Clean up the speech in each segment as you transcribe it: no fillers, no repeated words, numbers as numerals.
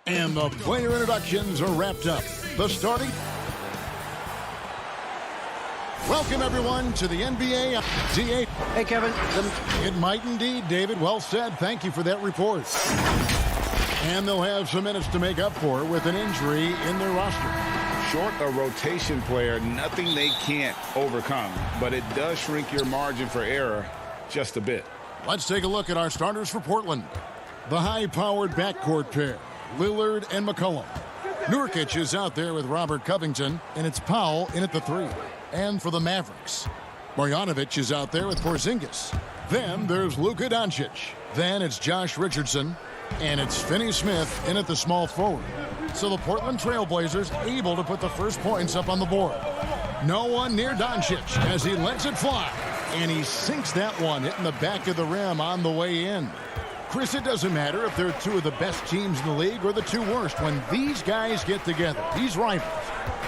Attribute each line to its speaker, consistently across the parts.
Speaker 1: And the player introductions are wrapped up. The starting. Welcome, everyone, to the NBA. D8.
Speaker 2: Hey, Kevin.
Speaker 1: It might indeed, David. Well said. Thank you for that report. And they'll have some minutes to make up for with an injury in their roster.
Speaker 3: Short a rotation player, nothing they can't overcome. But it does shrink your margin for error just a bit.
Speaker 1: Let's take a look at our starters for Portland. The high-powered backcourt pair, Lillard and McCollum. Nurkic is out there with Robert Covington, and it's Powell in at the 3. And for the Mavericks, Marjanovic is out there with Porzingis. Then there's Luka Doncic. Then it's Josh Richardson, and it's Finney-Smith in at the small forward. So the Portland Trailblazers able to put the first points up on the board. No one near Doncic as he lets it fly. And he sinks that one, hitting the back of the rim on the way in. Chris, it doesn't matter if they're two of the best teams in the league or the two worst. When these guys get together, these rivals,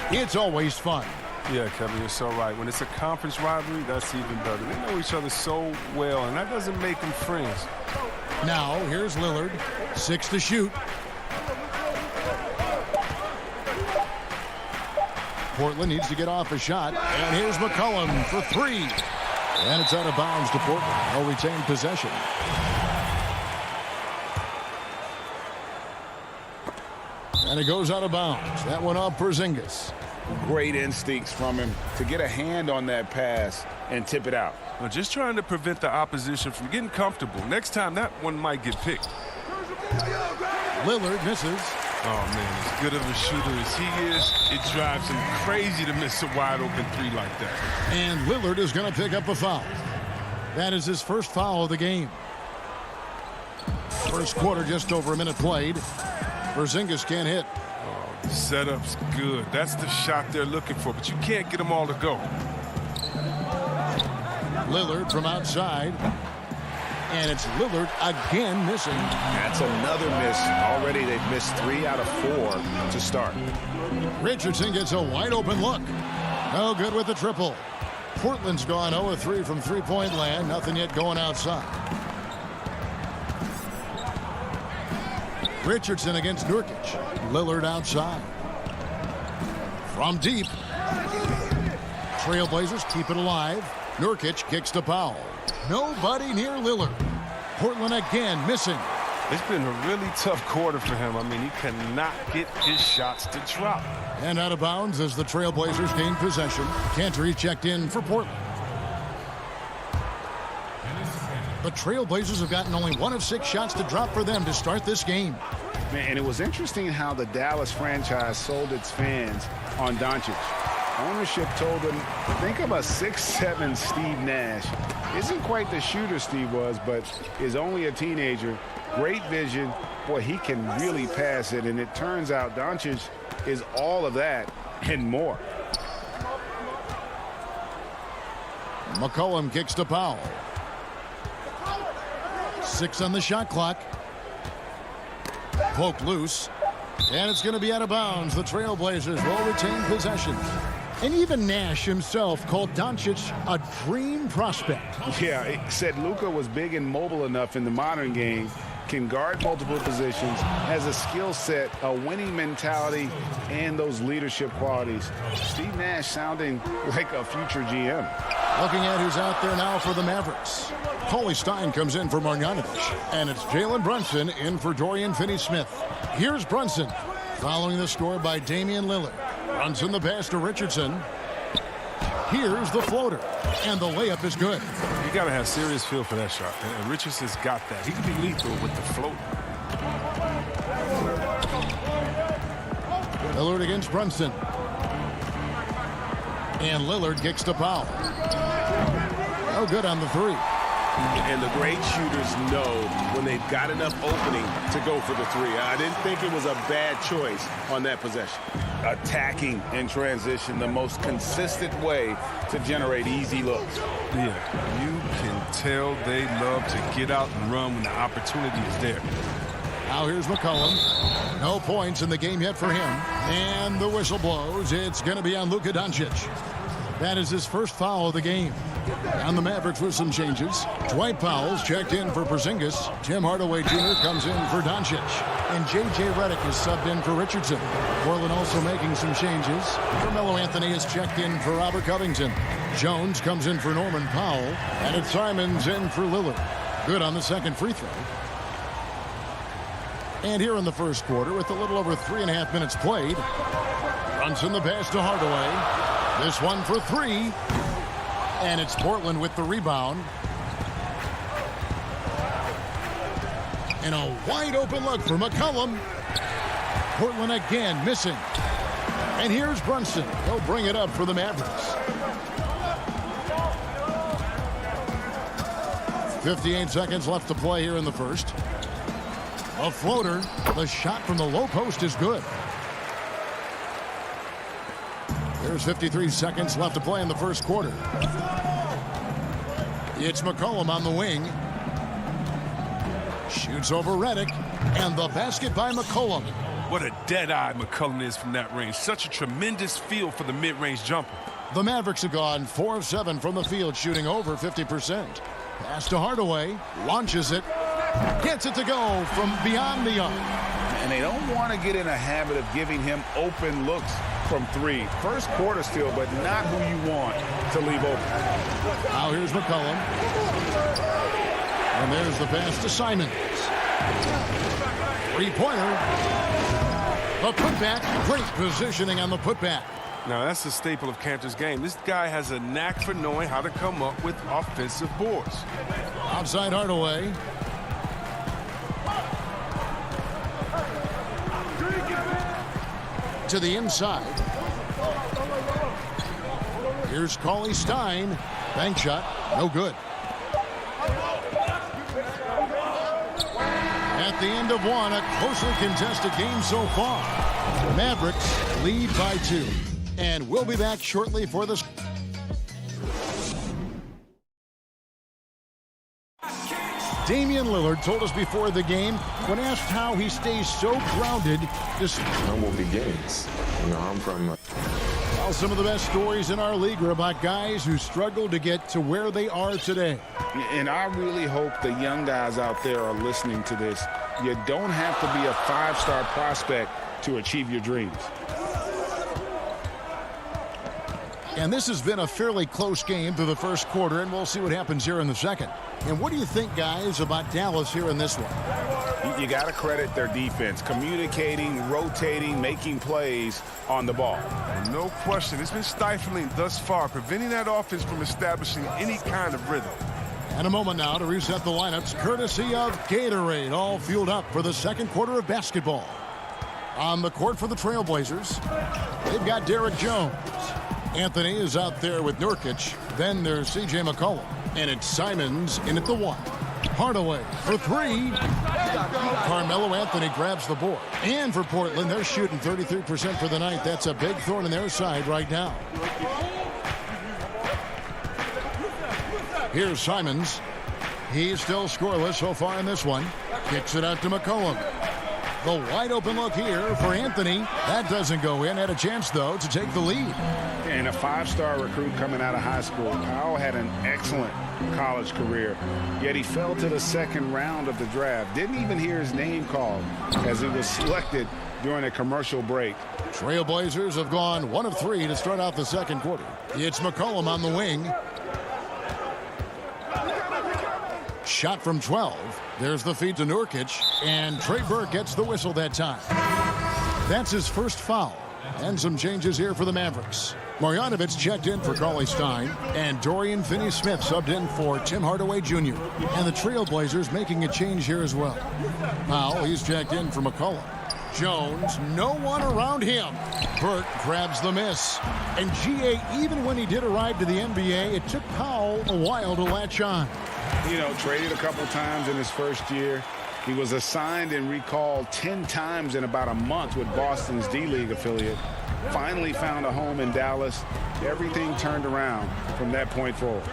Speaker 1: it's always fun.
Speaker 4: Yeah, Kevin, you're so right. When it's a conference rivalry, that's even better. They know each other so well, and that doesn't make them friends.
Speaker 1: Now, here's Lillard. 6 to shoot. Portland needs to get off a shot. And here's McCollum for 3. And it's out of bounds to Portland. They'll retain possession. And it goes out of bounds. That one off Porzingis.
Speaker 3: Great instincts from him to get a hand on that pass and tip it out.
Speaker 4: Well, just trying to prevent the opposition from getting comfortable. Next time, that one might get picked.
Speaker 1: Lillard misses.
Speaker 4: Oh, man, as good of a shooter as he is, it drives him crazy to miss a wide-open 3 like that.
Speaker 1: And Lillard is going to pick up a foul. That is his first foul of the game. First quarter, just over a minute played. Porzingis can't hit.
Speaker 4: Oh, the setup's good. That's the shot they're looking for, but you can't get them all to go.
Speaker 1: Lillard from outside. And it's Lillard again missing.
Speaker 3: That's another miss. Already they've missed 3 out of 4 to start.
Speaker 1: Richardson gets a wide open look. No good with the triple. Portland's gone 0-3 from three-point land. Nothing yet going outside. Richardson against Nurkic. Lillard outside. From deep. Trailblazers keep it alive. Nurkic kicks to Powell. Nobody near Lillard. Portland again missing.
Speaker 4: It's been a really tough quarter for him. I mean, he cannot get his shots to drop.
Speaker 1: And out of bounds as the Trailblazers gain possession. Cantor checked in for Portland. The Trailblazers have gotten only 1 of 6 shots to drop for them to start this game.
Speaker 3: Man, and it was interesting how the Dallas franchise sold its fans on Doncic. Ownership told them, think of a 6'7" Steve Nash. Isn't quite the shooter Steve was, but is only a teenager. Great vision. Boy, he can really pass it, and it turns out Doncic is all of that and more.
Speaker 1: McCollum kicks to Powell. 6 on the shot clock. Poke loose. And it's going to be out of bounds. The Trailblazers will retain possession. And even Nash himself called Doncic a dream prospect.
Speaker 3: Yeah, it said Luka was big and mobile enough in the modern game, can guard multiple positions, has a skill set, a winning mentality, and those leadership qualities. Steve Nash sounding like a future GM.
Speaker 1: Looking at who's out there now for the Mavericks. Cauley Stein comes in for Marjanovic. And it's Jalen Brunson in for Dorian Finney-Smith. Here's Brunson, following the score by Damian Lillard. Brunson the pass to Richardson. Here's the floater. And the layup is good.
Speaker 4: You got to have serious feel for that shot. And Richardson's got that. He can be lethal with the float.
Speaker 1: Lillard against Brunson. And Lillard kicks to Powell. No good on the 3.
Speaker 5: And the great shooters know when they've got enough opening to go for the 3. I didn't think it was a bad choice on that possession.
Speaker 3: Attacking in transition, the most consistent way to generate easy looks.
Speaker 4: Yeah, you can tell they love to get out and run when the opportunity is there.
Speaker 1: Now here's McCollum. No points in the game yet for him. And the whistle blows. It's going to be on Luka Doncic. That is his first foul of the game. And the Mavericks with some changes. Dwight Powell's checked in for Porzingis. Tim Hardaway Jr. comes in for Doncic. And J.J. Redick is subbed in for Richardson. Portland also making some changes. Carmelo Anthony is checked in for Robert Covington. Jones comes in for Norman Powell. And it's Simons in for Lillard. Good on the second free throw. And here in the first quarter, with a little over 3.5 minutes played, Brunson the pass to Hardaway. This one for three. And it's Portland with the rebound. And a wide open look for McCollum. Portland again missing. And here's Brunson. He'll bring it up for the Mavericks. 58 seconds left to play here in the first. A floater. The shot from the low post is good. There's 53 seconds left to play in the first quarter. It's McCollum on the wing. Shoots over Redick. And the basket by McCollum.
Speaker 4: What a dead-eye McCollum is from that range. Such a tremendous feel for the mid-range jumper.
Speaker 1: The Mavericks have gone 4 of 7 from the field, shooting over 50%. Pass to Hardaway. Launches it. Gets it to go from beyond the arc.
Speaker 3: And they don't want to get in a habit of giving him open looks from three. First quarter still, but not who you want to leave open.
Speaker 1: Now here's McCollum. And there's the pass to Simons. Three-pointer. The putback. Great positioning on the putback.
Speaker 4: Now, that's a staple of Cantor's game. This guy has a knack for knowing how to come up with offensive boards.
Speaker 1: Outside Hardaway. To the inside. Here's Cauley Stein. Bank shot. No good. At the end of one, a closely contested game so far. Mavericks lead by 2. And we'll be back shortly for this. Damian Lillard told us before the game, when asked how he stays so grounded, just
Speaker 2: humble beginnings. You know, I'm from.
Speaker 1: Well, some of the best stories in our league are about guys who struggled to get to where they are today.
Speaker 3: And I really hope the young guys out there are listening to this. You don't have to be a 5-star prospect to achieve your dreams.
Speaker 1: And this has been a fairly close game through the first quarter, and we'll see what happens here in the second. And what do you think, guys, about Dallas here in this one?
Speaker 3: You got to credit their defense, communicating, rotating, making plays on the ball.
Speaker 4: No question. It's been stifling thus far, preventing that offense from establishing any kind of rhythm.
Speaker 1: And a moment now to reset the lineups, courtesy of Gatorade, all fueled up for the second quarter of basketball. On the court for the Trailblazers, they've got Derrick Jones. Anthony is out there with Nurkic. Then there's C.J. McCollum. And it's Simons in at the 1. Hardaway for 3. Carmelo Anthony grabs the board. And for Portland, they're shooting 33% for the night. That's a big thorn in their side right now. Here's Simons. He's still scoreless so far in this one. Kicks it out to McCollum. The wide open look here for Anthony. That doesn't go in. Had a chance, though, to take the lead.
Speaker 3: And a 5-star recruit coming out of high school. Powell had an excellent college career, yet he fell to the second round of the draft. Didn't even hear his name called as he was selected during a commercial break.
Speaker 1: Trailblazers have gone 1 of 3 to start out the second quarter. It's McCollum on the wing. Shot from 12. There's the feed to Nurkic, and Trey Burke gets the whistle that time. That's his first foul. And some changes here for the Mavericks. Marjanovic checked in for Cauley Stein, and Dorian Finney-Smith subbed in for Tim Hardaway Jr. And the Trailblazers making a change here as well. Powell, he's checked in for McCollum. Jones, no one around him. Burke grabs the miss. And G.A., even when he did arrive to the NBA, it took Powell a while to latch on.
Speaker 3: You know, traded a couple times in his first year. He was assigned and recalled 10 times in about a month with Boston's D-League affiliate. Finally found a home in Dallas. Everything turned around from that point forward.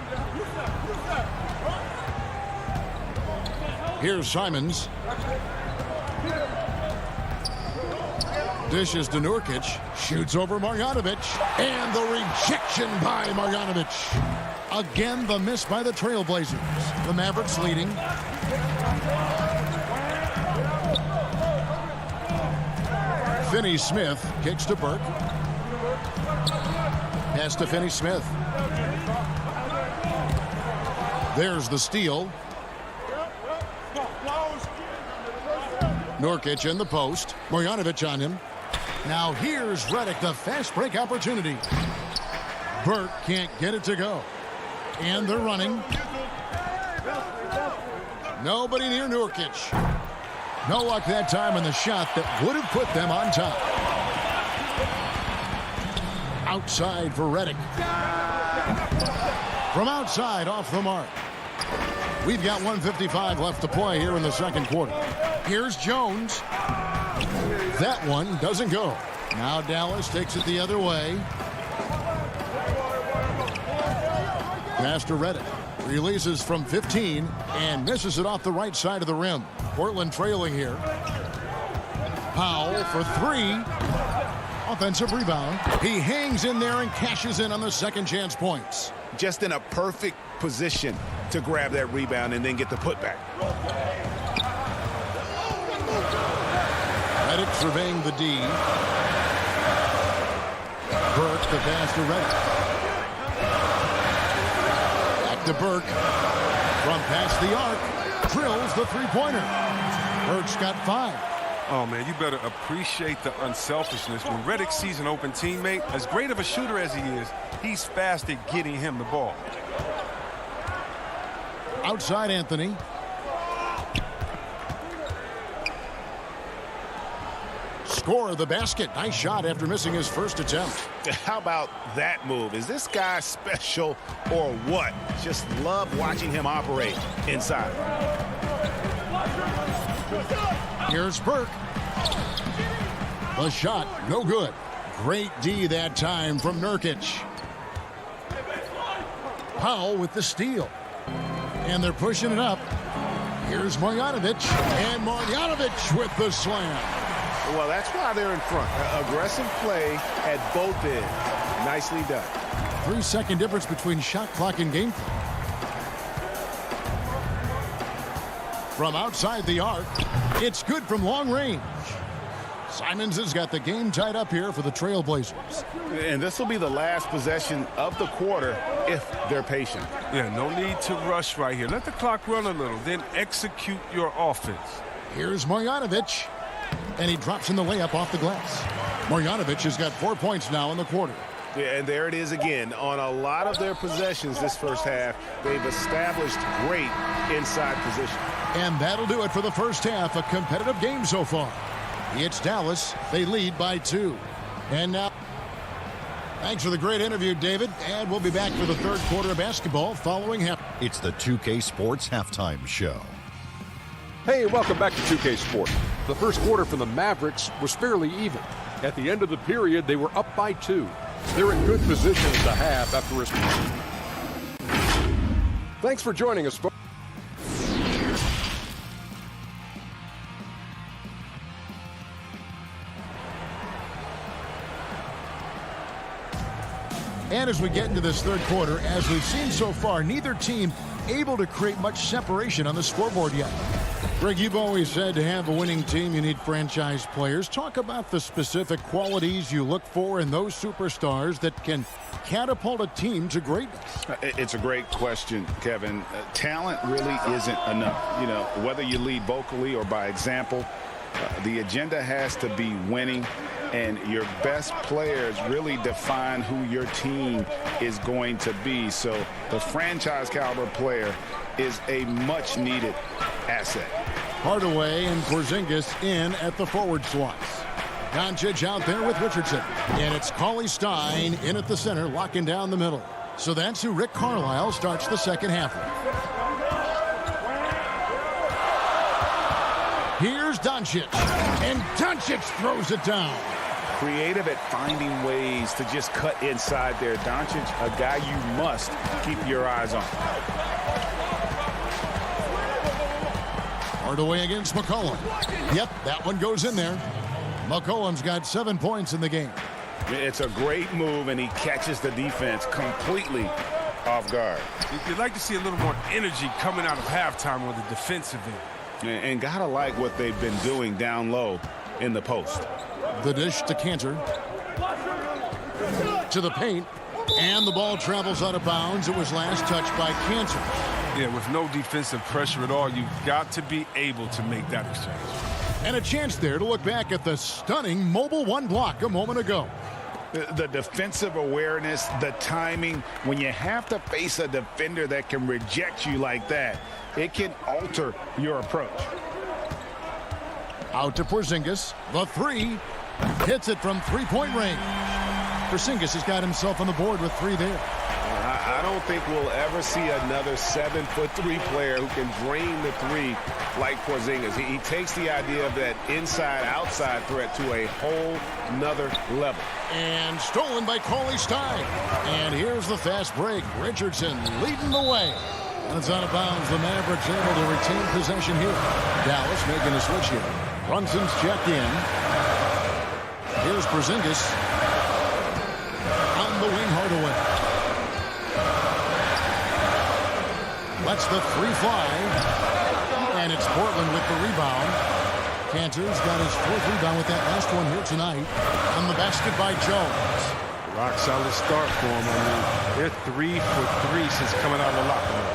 Speaker 3: Here's Simons.
Speaker 1: Dishes to Nurkic. Shoots over Marjanovic. And the rejection by Marjanovic. Again, the miss by the Trailblazers. The Mavericks leading. Finney-Smith kicks to Burke. Pass to Finney-Smith. There's the steal. Nurkic in the post. Marjanovic on him. Now here's Redick, the fast break opportunity. Burke can't get it to go. And they're running. Nobody near Nurkic. No luck that time on the shot that would have put them on top. Outside for Redick. From outside, off the mark. We've got 1:55 left to play here in the second quarter. Here's Jones. That one doesn't go. Now Dallas takes it the other way. Pass to Redick. Releases from 15 and misses it off the right side of the rim. Portland trailing here. Powell for three. Offensive rebound. He hangs in there and cashes in on the second chance points.
Speaker 3: Just in a perfect position to grab that rebound and then get the putback.
Speaker 1: Redick surveying the D. Burke the pass to Redick. Back to Burke. From past the arc. Drills the three-pointer. Burke's got 5.
Speaker 4: Oh, man, you better appreciate the unselfishness. When Redick sees an open teammate, as great of a shooter as he is, he's fast at getting him the ball.
Speaker 1: Outside Anthony. Score of the basket. Nice shot after missing his first attempt.
Speaker 3: How about that move? Is this guy special or what? Just love watching him operate inside.
Speaker 1: Here's Burke. The shot, no good. Great D that time from Nurkic. Powell with the steal. And they're pushing it up. Here's Marjanovic. And Marjanovic with the slam.
Speaker 3: Well, that's why they're in front. Aggressive play at both ends. Nicely done.
Speaker 1: 3-second difference between shot clock and game clock. From outside the arc, it's good from long range. Simons has got the game tied up here for the Trailblazers.
Speaker 3: And this will be the last possession of the quarter if they're patient.
Speaker 4: Yeah, no need to rush right here. Let the clock run a little, then execute your offense.
Speaker 1: Here's Marjanovic. And he drops in the layup off the glass. Marjanovic has got 4 points now in the quarter.
Speaker 3: Yeah, and there it is again. On a lot of their possessions this first half, they've established great inside position.
Speaker 1: And that'll do it for the first half. A competitive game so far. It's Dallas. They lead by 2. And now, thanks for the great interview, David. And we'll be back for the third quarter of basketball following half.
Speaker 6: It's the 2K Sports Halftime Show.
Speaker 7: Hey, welcome back to 2K Sports. The first quarter for the Mavericks was fairly even. At the end of the period, they were up by 2. They're in good position at the half after a... Thanks for joining us, folks.
Speaker 1: And as we get into this third quarter, as we've seen so far, neither team able to create much separation on the scoreboard yet. Greg, you've always said to have a winning team, you need franchise players. Talk about the specific qualities you look for in those superstars that can catapult a team to greatness.
Speaker 3: It's a great question, Kevin. Talent really isn't enough. You know, whether you lead vocally or by example, the agenda has to be winning. And your best players really define who your team is going to be. So the franchise caliber player is a much needed asset.
Speaker 1: Hardaway and Porzingis in at the forward slots. Doncic out there with Richardson. And it's Cauley Stein in at the center, locking down the middle. So that's who Rick Carlisle starts the second half with. Here's Doncic. And Doncic throws it down.
Speaker 3: Creative at finding ways to just cut inside there. Doncic, a guy you must keep your eyes on.
Speaker 1: Hardaway against McCollum. Yep, that one goes in there. McCollum's got 7 points in the game.
Speaker 3: It's a great move, and he catches the defense completely off guard.
Speaker 4: You'd like to see a little more energy coming out of halftime on the defensive end.
Speaker 3: And gotta like what they've been doing down low in the post.
Speaker 1: The dish to Cantor. To the paint. And the ball travels out of bounds. It was last touched by Cantor.
Speaker 4: Yeah, with no defensive pressure at all, you've got to be able to make that exchange.
Speaker 1: And a chance there to look back at the stunning mobile one block a moment ago.
Speaker 3: The defensive awareness, the timing, when you have to face a defender that can reject you like that, it can alter your approach.
Speaker 1: Out to Porzingis. The three. Hits it from three-point range. Porzingis has got himself on the board with 3 there.
Speaker 5: I don't think we'll ever see another 7'3" player who can drain the three like Porzingis. He takes the idea of that inside-outside threat to a whole nother level.
Speaker 1: And stolen by Cauley Stein. And here's the fast break. Richardson leading the way. And it's out of bounds. The Mavericks able to retain possession here. Dallas making a switch here. Brunson's checked in. Here's Porzingis. On the wing, Hardaway. Lets the three fly. And it's Portland with the rebound. Cantor's got his 4th rebound with that last one here tonight. On the basket by Jones.
Speaker 4: Rock solid start for them. I mean, they're 3 for 3 since coming out of the locker room.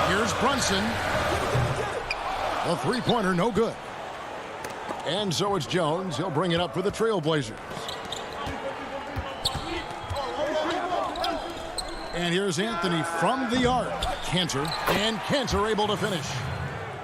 Speaker 1: Here's Brunson. The three-pointer, no good. And so it's Jones. He'll bring it up for the Trailblazers. And here's Anthony from the arc. Cantor. And Cantor able to finish.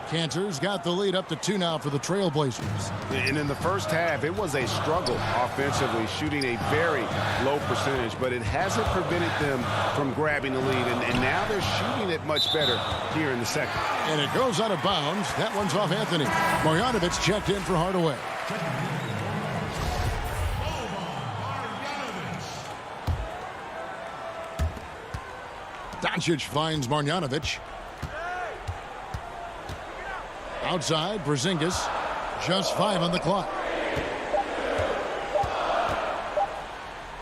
Speaker 1: Cantor's got the lead up to 2 now for the Trailblazers.
Speaker 3: And in the first half, it was a struggle offensively, shooting a very low percentage, but it hasn't prevented them from grabbing the lead, and now they're shooting it much better here in the second.
Speaker 1: And it goes out of bounds. That one's off Anthony. Marjanovic checked in for Hardaway. Doncic finds Marjanovic. Outside, Porzingis. Just 5 on the clock.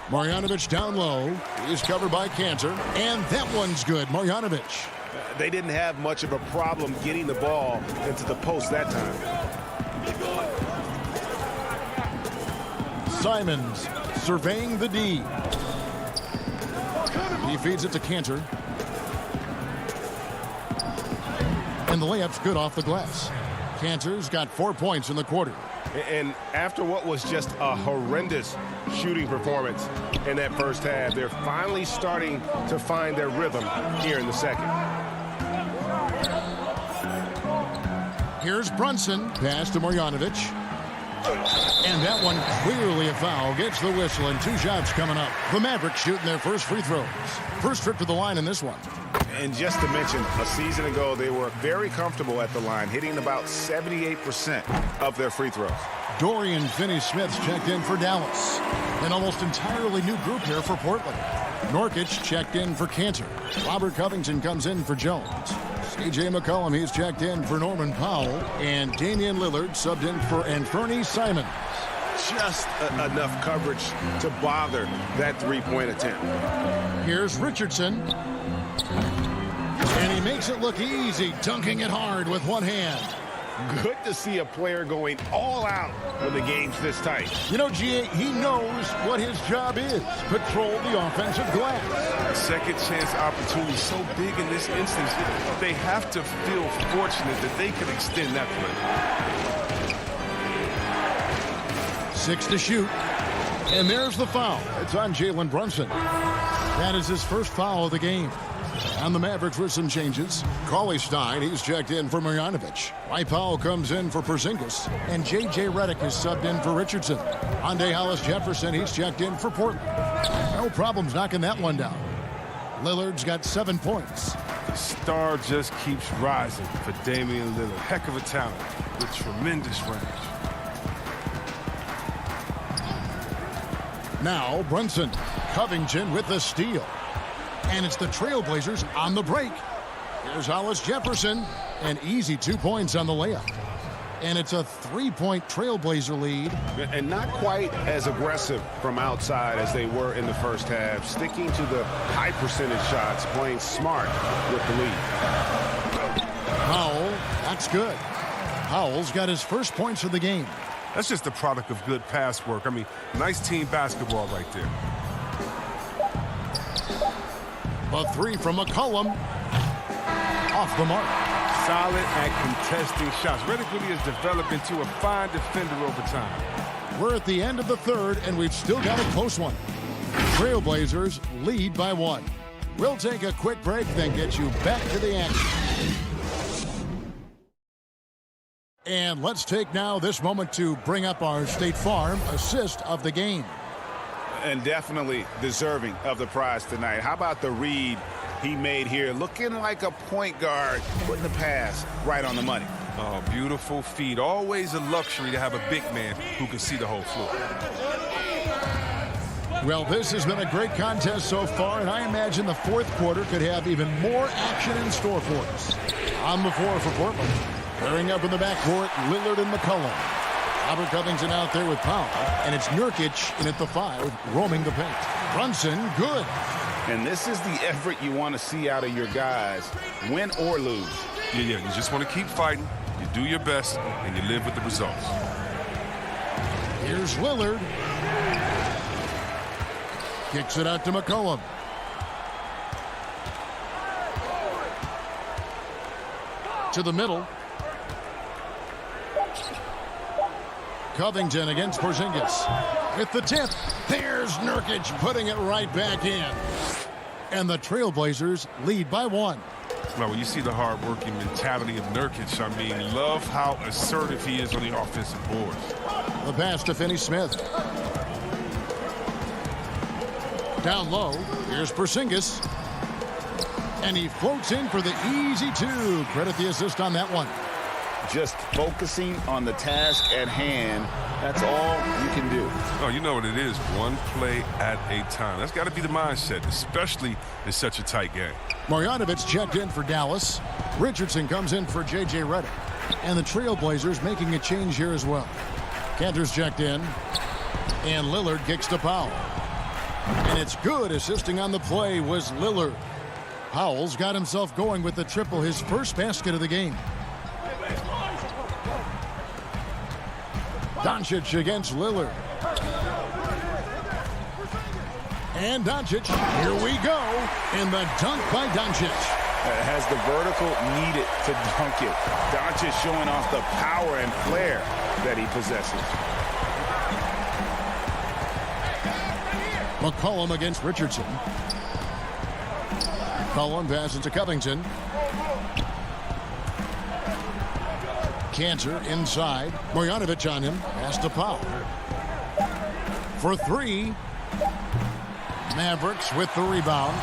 Speaker 1: Marjanovic down low. He's covered by Cantor. And that one's good. Marjanovic.
Speaker 5: They didn't have much of a problem getting the ball into the post that time.
Speaker 1: Simons surveying the D. He feeds it to Cantor. And the layup's good off the glass. Cantor's got 4 points in the quarter.
Speaker 5: And after what was just a horrendous shooting performance in that first half, they're finally starting to find their rhythm here in the second.
Speaker 1: Here's Brunson. Pass to Marjanovic. And that one clearly a foul. Gets the whistle, and 2 shots coming up. The Mavericks shooting their first free throws. First trip to the line in this one.
Speaker 3: And just to mention, a season ago, they were very comfortable at the line, hitting about 78% of their free throws.
Speaker 1: Dorian Finney-Smith's checked in for Dallas. An almost entirely new group here for Portland. Nurkic checked in for Cantor. Robert Covington comes in for Jones. C.J. McCollum, he's checked in for Norman Powell. And Damian Lillard subbed in for Anthony Simons.
Speaker 5: Just enough coverage to bother that three-point attempt.
Speaker 1: Here's Richardson. And he makes it look easy, dunking it hard with one hand.
Speaker 3: Good to see a player going all out when the game's this tight.
Speaker 1: You know, G.A., he knows what his job is. Patrol the offensive glass.
Speaker 4: Second chance opportunity so big in this instance. They have to feel fortunate that they can extend that play.
Speaker 1: 6 to shoot. And there's the foul. It's on Jalen Brunson. That is his first foul of the game. And the Mavericks with some changes. Cauley Stein, he's checked in for Marjanovic. Dwight Powell comes in for Porzingis. And J.J. Redick is subbed in for Richardson. Andre Hollis-Jefferson, he's checked in for Portland. No problems knocking that one down. Lillard's got 7 points.
Speaker 4: The star just keeps rising for Damian Lillard. Heck of a talent with tremendous range.
Speaker 1: Now Brunson. Covington with the steal. And it's the Trailblazers on the break. Here's Hollis-Jefferson. An easy 2 points on the layup. And it's a 3-point Trailblazer lead.
Speaker 3: And not quite as aggressive from outside as they were in the first half. Sticking to the high percentage shots, playing smart with the lead.
Speaker 1: Powell, that's good. Powell's got his first points of the game.
Speaker 4: That's just the product of good pass work. I mean, nice team basketball right there.
Speaker 1: A 3 from McCollum. Off the mark.
Speaker 4: Solid at contesting shots. Redick really has developed into a fine defender over time.
Speaker 1: We're at the end of the third, and we've still got a close one. Trailblazers lead by 1. We'll take a quick break, then get you back to the action. And let's take now this moment to bring up our State Farm assist of the game.
Speaker 3: And definitely deserving of the prize tonight. How about the read he made here? Looking like a point guard, putting the pass right on the money.
Speaker 4: Oh, beautiful feed. Always a luxury to have a big man who can see the whole floor.
Speaker 1: Well, this has been a great contest so far, and I imagine the fourth quarter could have even more action in store for us. On the floor for Portland. Pairing up in the backcourt, Lillard and McCollum. Robert Covington out there with Powell, and it's Nurkic in at the 5, roaming the paint. Brunson, good.
Speaker 3: And this is the effort you want to see out of your guys, win or lose.
Speaker 4: Yeah, you just want to keep fighting. You do your best, and you live with the results.
Speaker 1: Here's Lillard. Kicks it out to McCollum. To the middle. Covington against Porzingis. With the tip, there's Nurkic putting it right back in. And the Trailblazers lead by 1.
Speaker 4: Well, when you see the hard-working mentality of Nurkic, I mean, love how assertive he is on the offensive boards.
Speaker 1: The pass to Finney-Smith. Down low, here's Porzingis. And he floats in for the easy 2. Credit the assist on that one.
Speaker 3: Just focusing on the task at hand. That's all you can do.
Speaker 4: Oh, you know what it is. One play at a time. That's got to be the mindset, especially in such a tight game.
Speaker 1: Marjanovic checked in for Dallas. Richardson comes in for J.J. Redick. And the Trailblazers making a change here as well. Cantor's checked in. And Lillard kicks to Powell. And it's good. Assisting on the play was Lillard. Powell's got himself going with the triple, his first basket of the game. Doncic against Lillard. And Doncic, here we go, in the dunk by Doncic.
Speaker 3: Has the vertical needed to dunk it. Doncic showing off the power and flair that he possesses.
Speaker 1: McCollum against Richardson. McCollum passes to Covington. Cantor inside. Marjanovic on him. Pass to Powell. For 3. Mavericks with the rebound.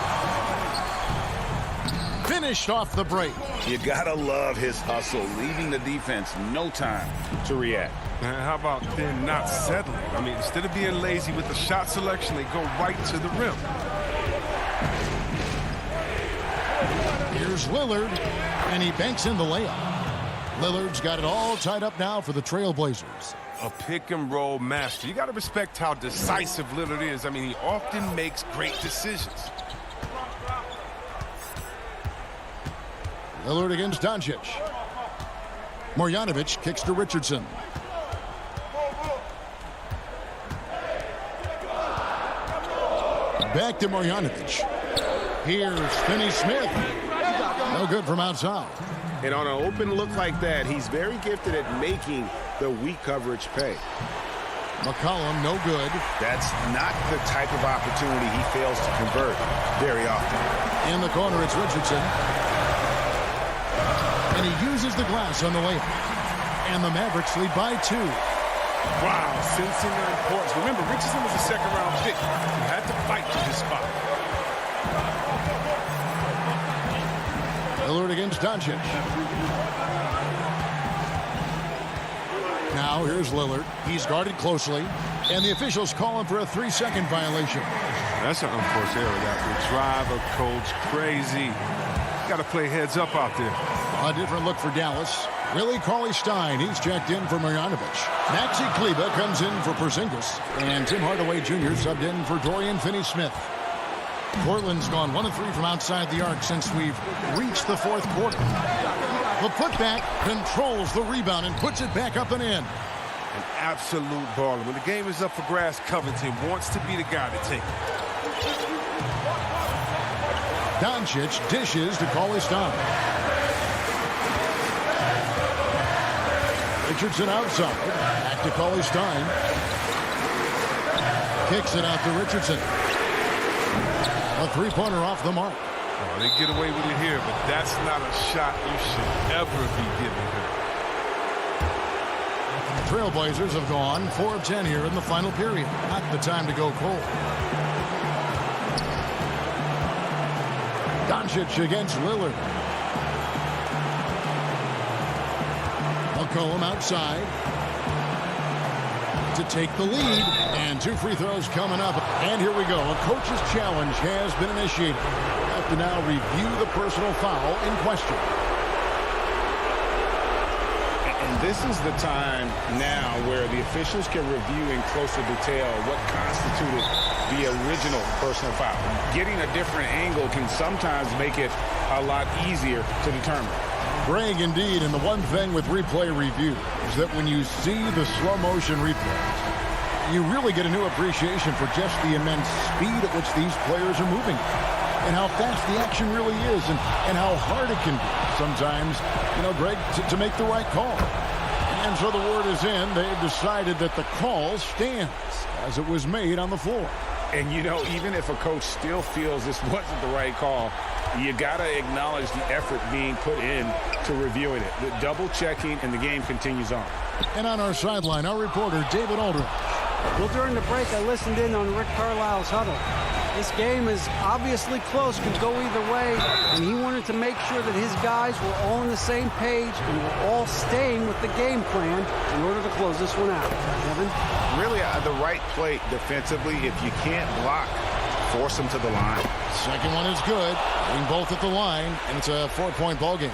Speaker 1: Finished off the break.
Speaker 3: You gotta love his hustle, leaving the defense no time to react.
Speaker 4: Man, how about them not settling? I mean, instead of being lazy with the shot selection, they go right to the rim.
Speaker 1: Here's Lillard, and he banks in the layup. Lillard's got it all tied up now for the Trailblazers.
Speaker 4: A pick-and-roll master. You got to respect how decisive Lillard is. I mean, he often makes great decisions.
Speaker 1: Lillard against Doncic. Marjanovic kicks to Richardson. Back to Marjanovic. Here's Finney-Smith. No good from outside.
Speaker 3: And on an open look like that, he's very gifted at making the weak coverage pay.
Speaker 1: McCollum, no good.
Speaker 3: That's not the type of opportunity he fails to convert very often.
Speaker 1: In the corner, it's Richardson. And he uses the glass on the layup. And the Mavericks lead by 2.
Speaker 4: Wow, sensing their importance. Remember, Richardson was a second-round pick. He had to fight for his spot.
Speaker 1: Lillard against Doncic. Now here's Lillard. He's guarded closely. And the officials call him for a 3-second violation.
Speaker 4: That's an unforced error. That will drive a coach crazy. Got to play heads up out there.
Speaker 1: A different look for Dallas. Willie Cauley-Stein, he's checked in for Marjanovic. Maxi Kleba comes in for Porzingis. And Tim Hardaway Jr. subbed in for Dorian Finney-Smith. Portland's gone 1 of 3 from outside the arc since we've reached the fourth quarter. The putback controls the rebound and puts it back up and in.
Speaker 4: An absolute baller. When the game is up for grabs, Covington wants to be the guy to take it.
Speaker 1: Doncic dishes to Cauley-Stein. Richardson outside. Back to Cauley-Stein. Kicks it out to Richardson. A three-pointer off the mark.
Speaker 4: Oh, they get away with it here, but that's not a shot you should ever be giving her.
Speaker 1: The Trailblazers have gone 4 of 10 here in the final period. Not the time to go cold. Doncic against Lillard. McCollum outside to take the lead. And 2 free throws coming up. And here we go. A coach's challenge has been initiated. We have to now review the personal foul in question.
Speaker 3: And this is the time now where the officials can review in closer detail what constituted the original personal foul. Getting a different angle can sometimes make it a lot easier to determine.
Speaker 1: Greg, indeed, and the one thing with replay review is that when you see the slow motion replays, you really get a new appreciation for just the immense speed at which these players are moving and how fast the action really is and how hard it can be sometimes, Greg, to make the right call. And so the word is in. They've decided that the call stands as it was made on the floor.
Speaker 3: And, even if a coach still feels this wasn't the right call, you got to acknowledge the effort being put in to reviewing it. The double checking, and the game continues on.
Speaker 1: And on our sideline, our reporter, David Aldridge.
Speaker 8: Well, during the break, I listened in on Rick Carlisle's huddle. This game is obviously close, could go either way, and he wanted to make sure that his guys were all on the same page and were all staying with the game plan in order to close this one out. Kevin?
Speaker 3: Really, the right play defensively. If you can't block, force them to the line.
Speaker 1: Second one is good. Getting both at the line, and it's a 4-point ball game.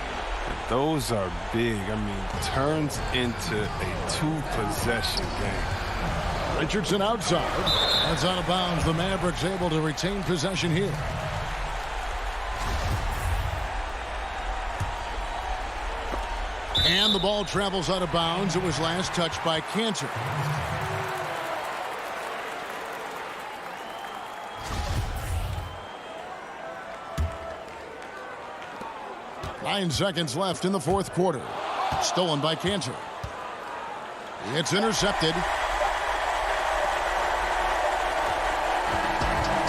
Speaker 4: Those are big. Turns into a 2-possession game.
Speaker 1: Richardson outside. That's out of bounds. The Mavericks able to retain possession here. And the ball travels out of bounds. It was last touched by Cantor. Nine seconds left in the fourth quarter. Stolen by Cantor. It's intercepted.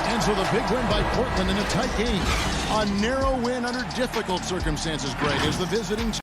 Speaker 1: And so the big win by Portland in a tight game. A narrow win under difficult circumstances, Greg, as the visiting team.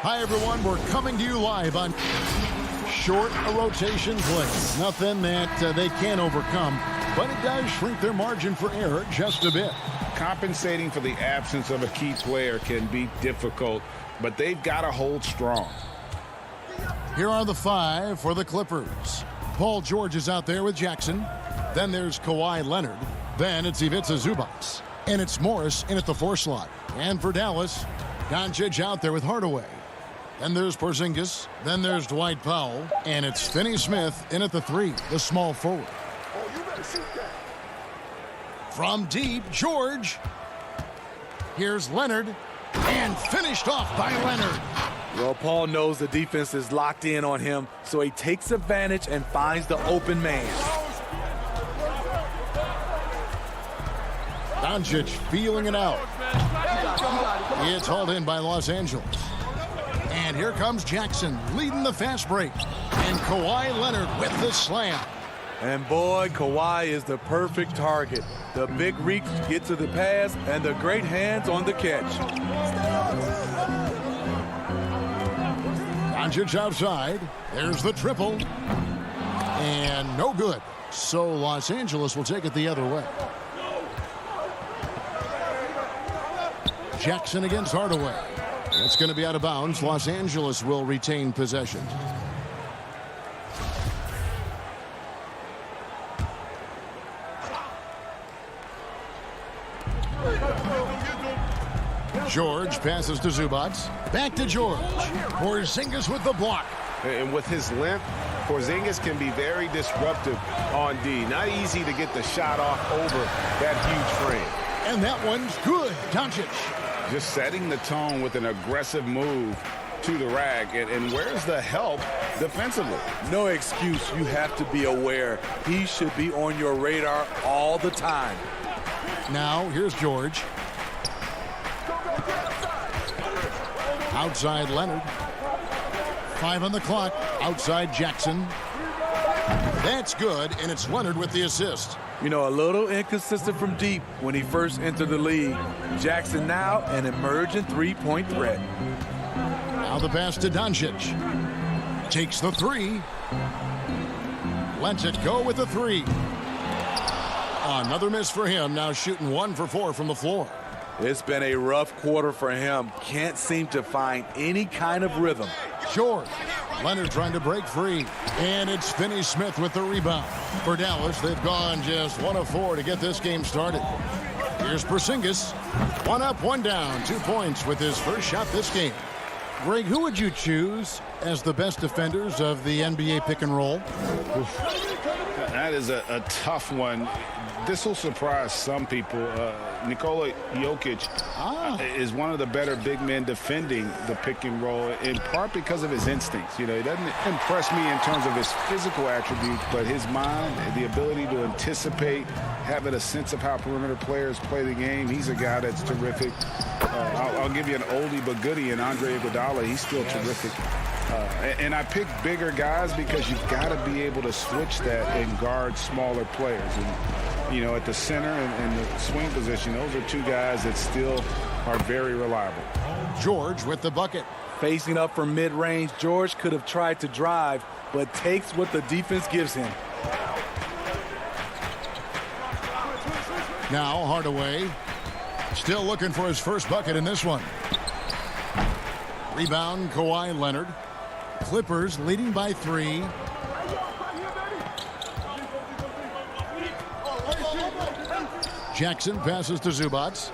Speaker 1: Hi, everyone. We're coming to you live on short rotation plays. Nothing that they can't overcome, but it does shrink their margin for error just a bit.
Speaker 3: Compensating for the absence of a key player can be difficult, but they've got to hold strong.
Speaker 1: Here are the 5 for the Clippers. Paul George is out there with Jackson. Then there's Kawhi Leonard. Then it's Ivica Zubac. And it's Morris in at the 4 slot. And for Dallas, Doncic out there with Hardaway. Then there's Porzingis. Then there's Dwight Powell. And it's Finney-Smith in at the 3, the small forward. From deep, George. Here's Leonard. And finished off by Leonard.
Speaker 9: Well, Paul knows the defense is locked in on him, so he takes advantage and finds the open man.
Speaker 1: Doncic feeling it out. It's hauled in by Los Angeles. And here comes Jackson leading the fast break. And Kawhi Leonard with the slam.
Speaker 9: And boy, Kawhi is the perfect target. The big reach gets to the pass and the great hands on the catch.
Speaker 1: Doncic outside. There's the triple. And no good. So Los Angeles will take it the other way. Jackson against Hardaway. That's going to be out of bounds. Los Angeles will retain possession. George passes to Zubats. Back to George. Porzingis with the block.
Speaker 3: And with his length, Porzingis can be very disruptive on D. Not easy to get the shot off over that huge frame.
Speaker 1: And that one's good. Doncic.
Speaker 3: Just setting the tone with an aggressive move to the rack. And where's the help defensively?
Speaker 9: No excuse. You have to be aware. He should be on your radar all the time.
Speaker 1: Now, here's George. Outside Leonard. 5 on the clock. Outside Jackson. That's good, and it's Leonard with the assist.
Speaker 9: You know, a little inconsistent from deep when he first entered the league. Jackson now an emerging three-point threat.
Speaker 1: Now the pass to Doncic. Takes the three. Lets it go with the three. Another miss for him. Now shooting 1 for 4 from the floor.
Speaker 9: It's been a rough quarter for him. Can't seem to find any kind of rhythm.
Speaker 1: George. Leonard trying to break free. And it's Finney-Smith with the rebound. For Dallas, they've gone just 1 of 4 to get this game started. Here's Porzingis. 1 up, 1 down. 2 points with his first shot this game. Greg, who would you choose as the best defenders of the NBA pick and roll?
Speaker 3: That is a tough one. This will surprise some people. Nikola Jokic is one of the better big men defending the pick and roll, in part because of his instincts. You know, he doesn't impress me in terms of his physical attributes, but his mind, the ability to anticipate, having a sense of how perimeter players play the game. He's a guy that's terrific. I'll give you an oldie but goodie in Andre Iguodala. He's still terrific. And I pick bigger guys because you've got to be able to switch that and guard smaller players. And, you know, at the center and the swing position, those are 2 guys that still are very reliable.
Speaker 1: George with the bucket.
Speaker 9: Facing up from mid-range, George could have tried to drive, but takes what the defense gives him.
Speaker 1: Now Hardaway. Still looking for his first bucket in this one. Rebound, Kawhi Leonard. Clippers leading by 3. Jackson passes to Zubats.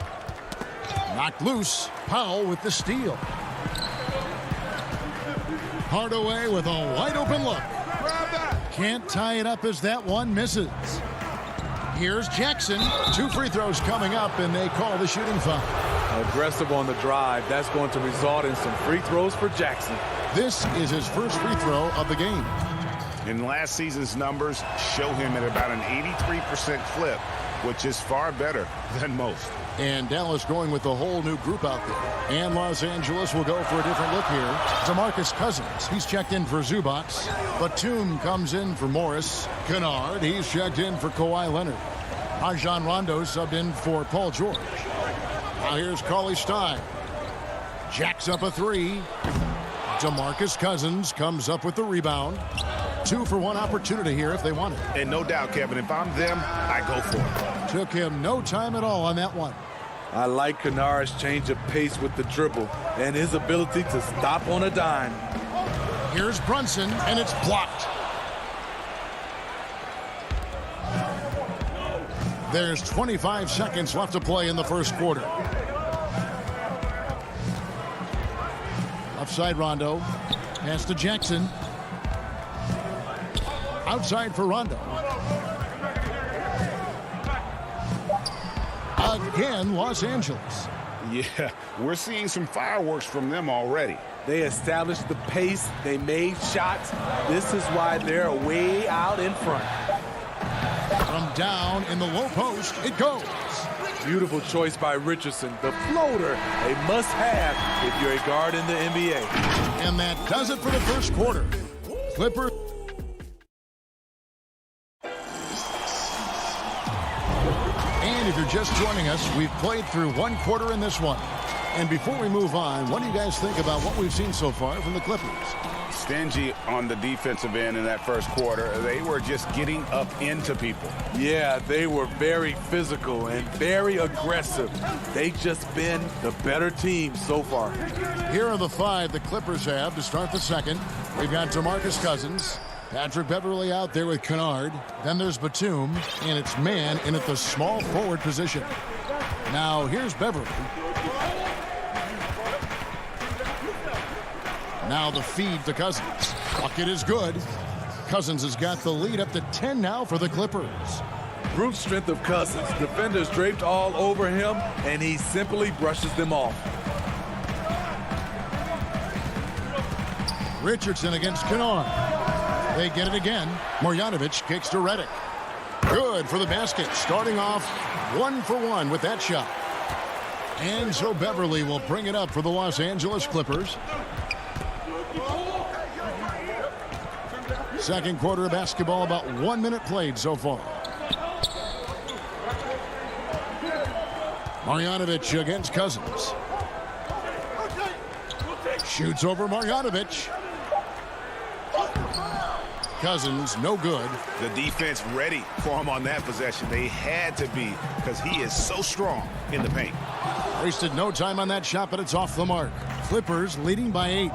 Speaker 1: Knocked loose. Powell with the steal. Hardaway with a wide open look. Can't tie it up as that one misses. Here's Jackson. 2 free throws coming up, and they call the shooting foul.
Speaker 9: Aggressive on the drive. That's going to result in some free throws for Jackson.
Speaker 1: This is his first free throw of the game.
Speaker 3: And last season's numbers show him at about an 83% clip, which is far better than most.
Speaker 1: And Dallas going with a whole new group out there. And Los Angeles will go for a different look here. DeMarcus Cousins, he's checked in for Zubats. Batum comes in for Morris. Kennard, he's checked in for Kawhi Leonard. Rajon Rondo subbed in for Paul George. Now here's Cauley-Stein. Jacks up a 3. DeMarcus Cousins comes up with the rebound. 2 for 1 opportunity here if they want it.
Speaker 3: And no doubt, Kevin, if I'm them, I go for it.
Speaker 1: Took him no time at all on that one.
Speaker 9: I like Kennard's change of pace with the dribble and his ability to stop on a dime.
Speaker 1: Here's Brunson, and it's blocked. There's 25 seconds left to play in the first quarter. Left side Rondo. Pass to Jackson. Outside for Rondo. Again, Los Angeles.
Speaker 3: Yeah, we're seeing some fireworks from them already.
Speaker 9: They established the pace. They made shots. This is why they're way out in front.
Speaker 1: From down in the low post, it goes.
Speaker 9: Beautiful choice by Richardson. The floater, a must-have if you're a guard in the NBA.
Speaker 1: And that does it for the first quarter. Clippers. And if you're just joining us, we've played through 1 quarter in this one. And before we move on, what do you guys think about what we've seen so far from the Clippers?
Speaker 3: Stingy on the defensive end in that first quarter. They were just getting up into people.
Speaker 9: Yeah, they were very physical and very aggressive. They've just been the better team so far.
Speaker 1: Here are the 5 the Clippers have to start the second. We've got DeMarcus Cousins, Patrick Beverley out there with Kennard. Then there's Batum, and it's man in at the small forward position. Now here's Beverley. Now the feed to Cousins. Bucket is good. Cousins has got the lead up to 10 now for the Clippers.
Speaker 9: Brute strength of Cousins. Defenders draped all over him, and he simply brushes them off.
Speaker 1: Richardson against Kennard. They get it again. Marjanovic kicks to Redick. Good for the basket. Starting off 1 for 1 with that shot. And so Beverley will bring it up for the Los Angeles Clippers. Second quarter of basketball, about 1 minute played so far. Marjanovic against Cousins. Shoots over Marjanovic. Cousins, no good.
Speaker 3: The defense ready for him on that possession. They had to be, because he is so strong in the paint.
Speaker 1: Wasted no time on that shot, but it's off the mark. Clippers leading by 8.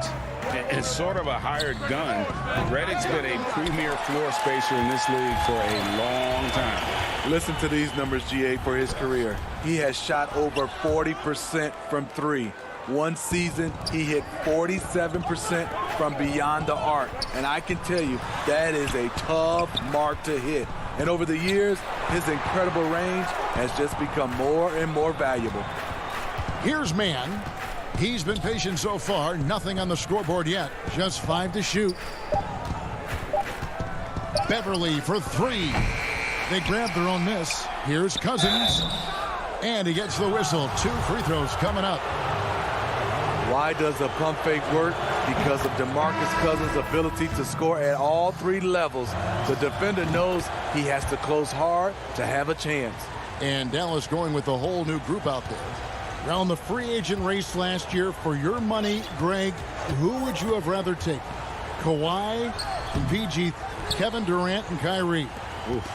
Speaker 3: It's sort of a hired gun. Redick's been a premier floor spacer in this league for a long time.
Speaker 9: Listen to these numbers, GA, for his career. He has shot over 40% from 3. One season, he hit 47% from beyond the arc. And I can tell you, that is a tough mark to hit. And over the years, his incredible range has just become more and more valuable.
Speaker 1: Here's Man. He's been patient so far. Nothing on the scoreboard yet. Just 5 to shoot. Beverley for 3. They grab their own miss. Here's Cousins. And he gets the whistle. 2 free throws coming up.
Speaker 9: Why does the pump fake work? Because of DeMarcus Cousins' ability to score at all 3 levels. The defender knows he has to close hard to have a chance.
Speaker 1: And Dallas going with a whole new group out there. Around the free agent race last year, for your money, Greg, who would you have rather taken? Kawhi and PG, Kevin Durant and Kyrie.
Speaker 3: Oof.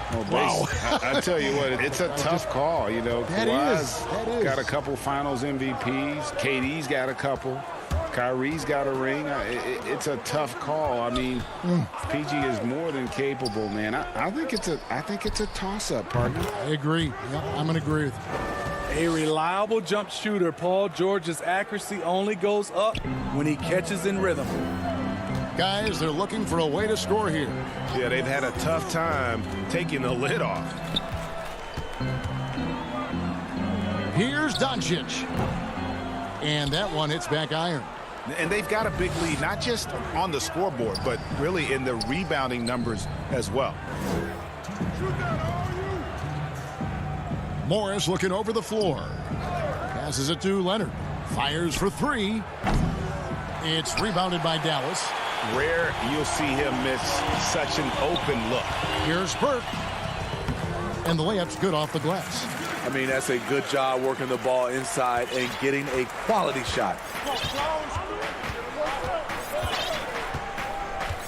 Speaker 3: Oh, wow. I tell you what, it's a tough call. You know, Kawhi's got a couple finals MVPs. KD's got a couple. Kyrie's got a ring. It's a tough call. I mean, PG is more than capable, man. I think it's a toss-up, partner.
Speaker 1: I agree. Yep, I'm going to agree with you.
Speaker 9: A reliable jump shooter, Paul George's accuracy only goes up when he catches in rhythm.
Speaker 1: Guys, they're looking for a way to score here.
Speaker 3: Yeah, they've had a tough time taking the lid off.
Speaker 1: Here's Doncic. And that one hits back iron.
Speaker 3: And they've got a big lead, not just on the scoreboard, but really in the rebounding numbers as well.
Speaker 1: Morris looking over the floor. Passes it to Leonard. Fires for 3. It's rebounded by Dallas.
Speaker 3: Rare you'll see him miss such an open look.
Speaker 1: Here's Burke. And the layup's good off the glass.
Speaker 9: I mean, that's a good job working the ball inside and getting a quality shot.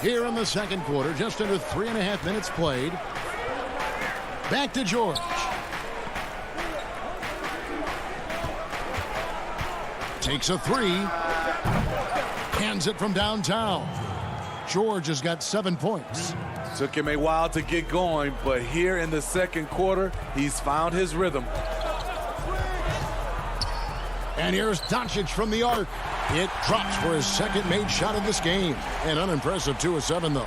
Speaker 1: Here in the second quarter, just under 3.5 minutes played. Back to George. Takes a 3. Hands it from downtown. George has got 7 points.
Speaker 9: Took him a while to get going, but here in the second quarter, he's found his rhythm.
Speaker 1: And here's Doncic from the arc. It drops for his second made shot of this game. An unimpressive 2 of 7, though.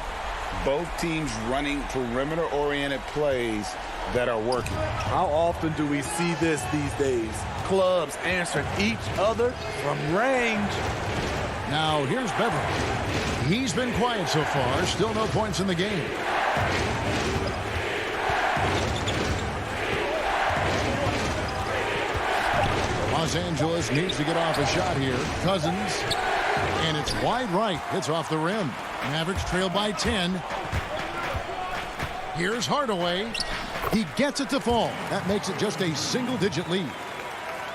Speaker 3: Both teams running perimeter-oriented plays that are working.
Speaker 9: How often do we see this these days? Clubs answering each other from range.
Speaker 1: Now here's Beverley. He's been quiet so far. Still no points in the game. Los Angeles needs to get off a shot here. Cousins. And it's wide right. It's off the rim. Mavericks trail by 10. Here's Hardaway. He gets it to fall. That makes it just a single-digit lead.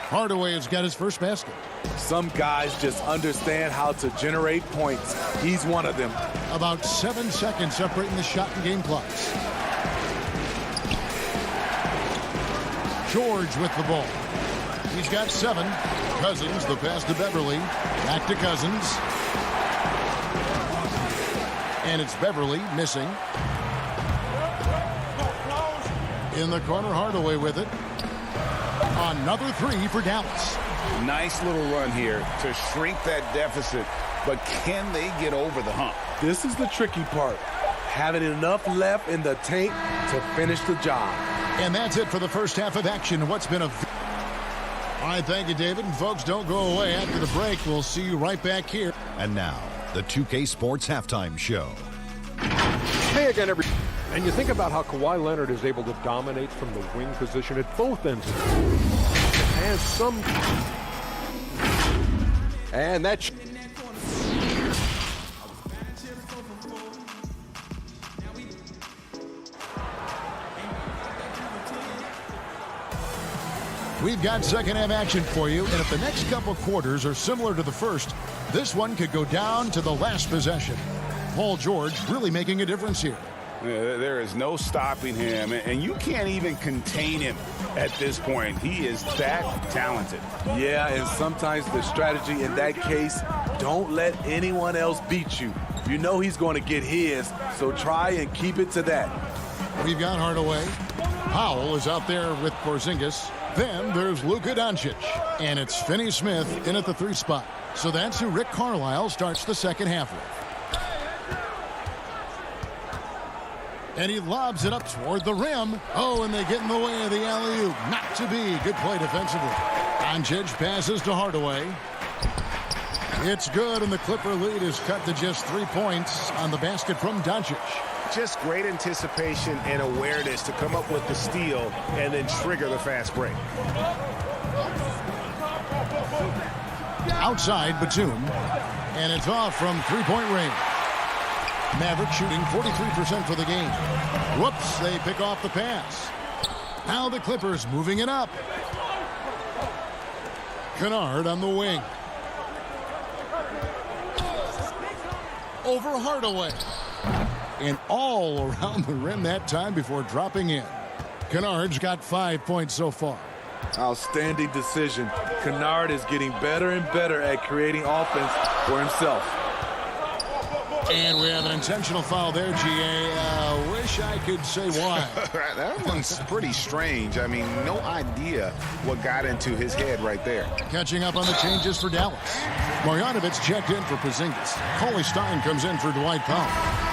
Speaker 1: Hardaway has got his first basket.
Speaker 9: Some guys just understand how to generate points. He's one of them.
Speaker 1: About 7 seconds separating the shot and game clocks. George with the ball. He's got 7. Cousins, the pass to Beverly. Back to Cousins. And it's Beverly missing. In the corner, Hardaway with it. Another 3 for Dallas.
Speaker 3: Nice little run here to shrink that deficit, but can they get over the hump?
Speaker 9: This is the tricky part. Having enough left in the tank to finish the job.
Speaker 1: And that's it for the first half of action. What's been a... All right, thank you, David. And folks, don't go away. After the break, we'll see you right back here.
Speaker 6: And now, the 2K Sports Halftime Show.
Speaker 7: Hey again, everybody. And you think about how Kawhi Leonard is able to dominate from the wing position at both ends. And some... And that's...
Speaker 1: We've got second half action for you, and if the next couple quarters are similar to the first, this one could go down to the last possession. Paul George really making a difference here.
Speaker 3: There is no stopping him, and you can't even contain him at this point. He is that talented.
Speaker 9: Yeah, and sometimes the strategy in that case, don't let anyone else beat you. You know he's going to get his, so try and keep it to that.
Speaker 1: We've got Hardaway. Powell is out there with Porzingis. Then there's Luka Doncic. And it's Finney-Smith in at the 3 spot. So that's who Rick Carlisle starts the second half with. And he lobs it up toward the rim. Oh, and they get in the way of the alley-oop. Not to be. Good play defensively. Doncic passes to Hardaway. It's good, and the Clipper lead is cut to just 3 points on the basket from Doncic.
Speaker 3: Just great anticipation and awareness to come up with the steal and then trigger the fast break.
Speaker 1: Outside, Batum. And it's off from three-point range. Maverick shooting 43% for the game. Whoops, they pick off the pass. Now the Clippers moving it up. Kennard on the wing. Over Hardaway. And all around the rim that time before dropping in. Kennard's got 5 points so far.
Speaker 9: Outstanding decision. Kennard is getting better and better at creating offense for himself.
Speaker 1: And we have an intentional foul there, G.A. Wish I could say why.
Speaker 3: That one's pretty strange. I mean, no idea what got into his head right there.
Speaker 1: Catching up on the changes for Dallas. Marjanovic checked in for Porzingis. Coley Stein comes in for Dwight Powell.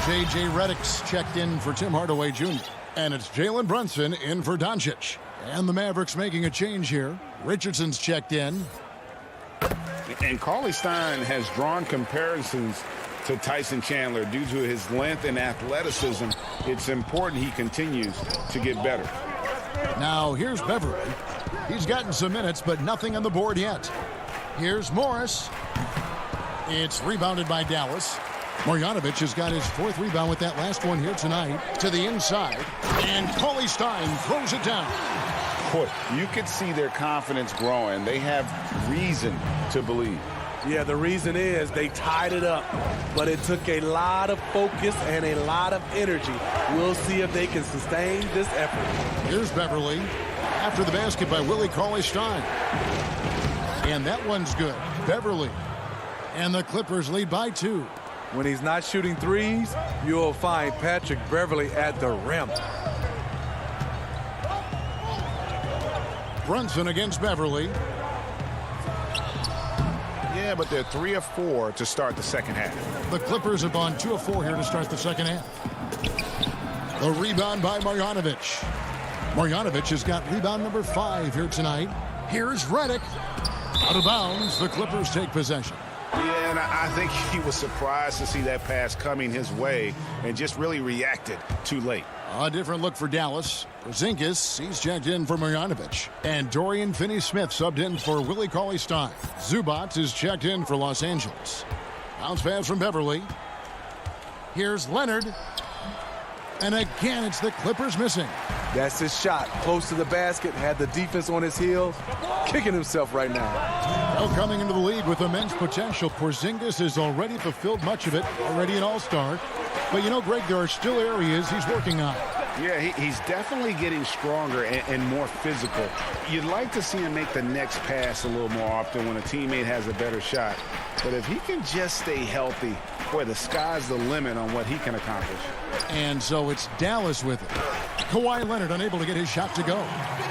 Speaker 1: J.J. Redick's checked in for Tim Hardaway Jr. And it's Jalen Brunson in for Doncic. And the Mavericks making a change here. Richardson's checked in.
Speaker 3: And Coley Stein has drawn comparisons to Tyson Chandler due to his length and athleticism. It's important he continues to get better.
Speaker 1: Now here's Beverly. He's gotten some minutes, but nothing on the board yet. Here's Morris. It's rebounded by Dallas. Marjanovic has got his 4th rebound with that last one here tonight. To the inside. And Coley Stein throws it down.
Speaker 3: Boy, you could see their confidence growing. They have reason to believe.
Speaker 9: Yeah, the reason is they tied it up, but it took a lot of focus and a lot of energy. We'll see if they can sustain this effort.
Speaker 1: Here's Beverly after the basket by Willie Cauley-Stein. And that one's good. Beverly. And the Clippers lead by 2.
Speaker 9: When he's not shooting threes, you'll find Patrick Beverly at the rim.
Speaker 1: Brunson against Beverly.
Speaker 3: Yeah, but they're 3 of 4 to start the second half.
Speaker 1: The Clippers have gone 2 of 4 here to start the second half. The rebound by Marjanovic. Marjanovic has got rebound number 5 here tonight. Here's Redick. Out of bounds, the Clippers take possession.
Speaker 3: Yeah, and I think he was surprised to see that pass coming his way and just really reacted too late.
Speaker 1: A different look for Dallas. Porzingis, he's checked in for Marjanovic. And Dorian Finney-Smith subbed in for Willie Cauley-Stein. Zubac is checked in for Los Angeles. Bounce pass from Beverly. Here's Leonard. And again, it's the Clippers missing.
Speaker 9: That's his shot. Close to the basket, had the defense on his heels, kicking himself right now.
Speaker 1: Well, coming into the league with immense potential, Porzingis has already fulfilled much of it, already an all-star. But you know, Greg, there are still areas he's working on.
Speaker 3: Yeah, he's definitely getting stronger and more physical. You'd like to see him make the next pass a little more often when a teammate has a better shot. But if he can just stay healthy, boy, the sky's the limit on what he can accomplish.
Speaker 1: And so it's Dallas with it. Kawhi Leonard unable to get his shot to go.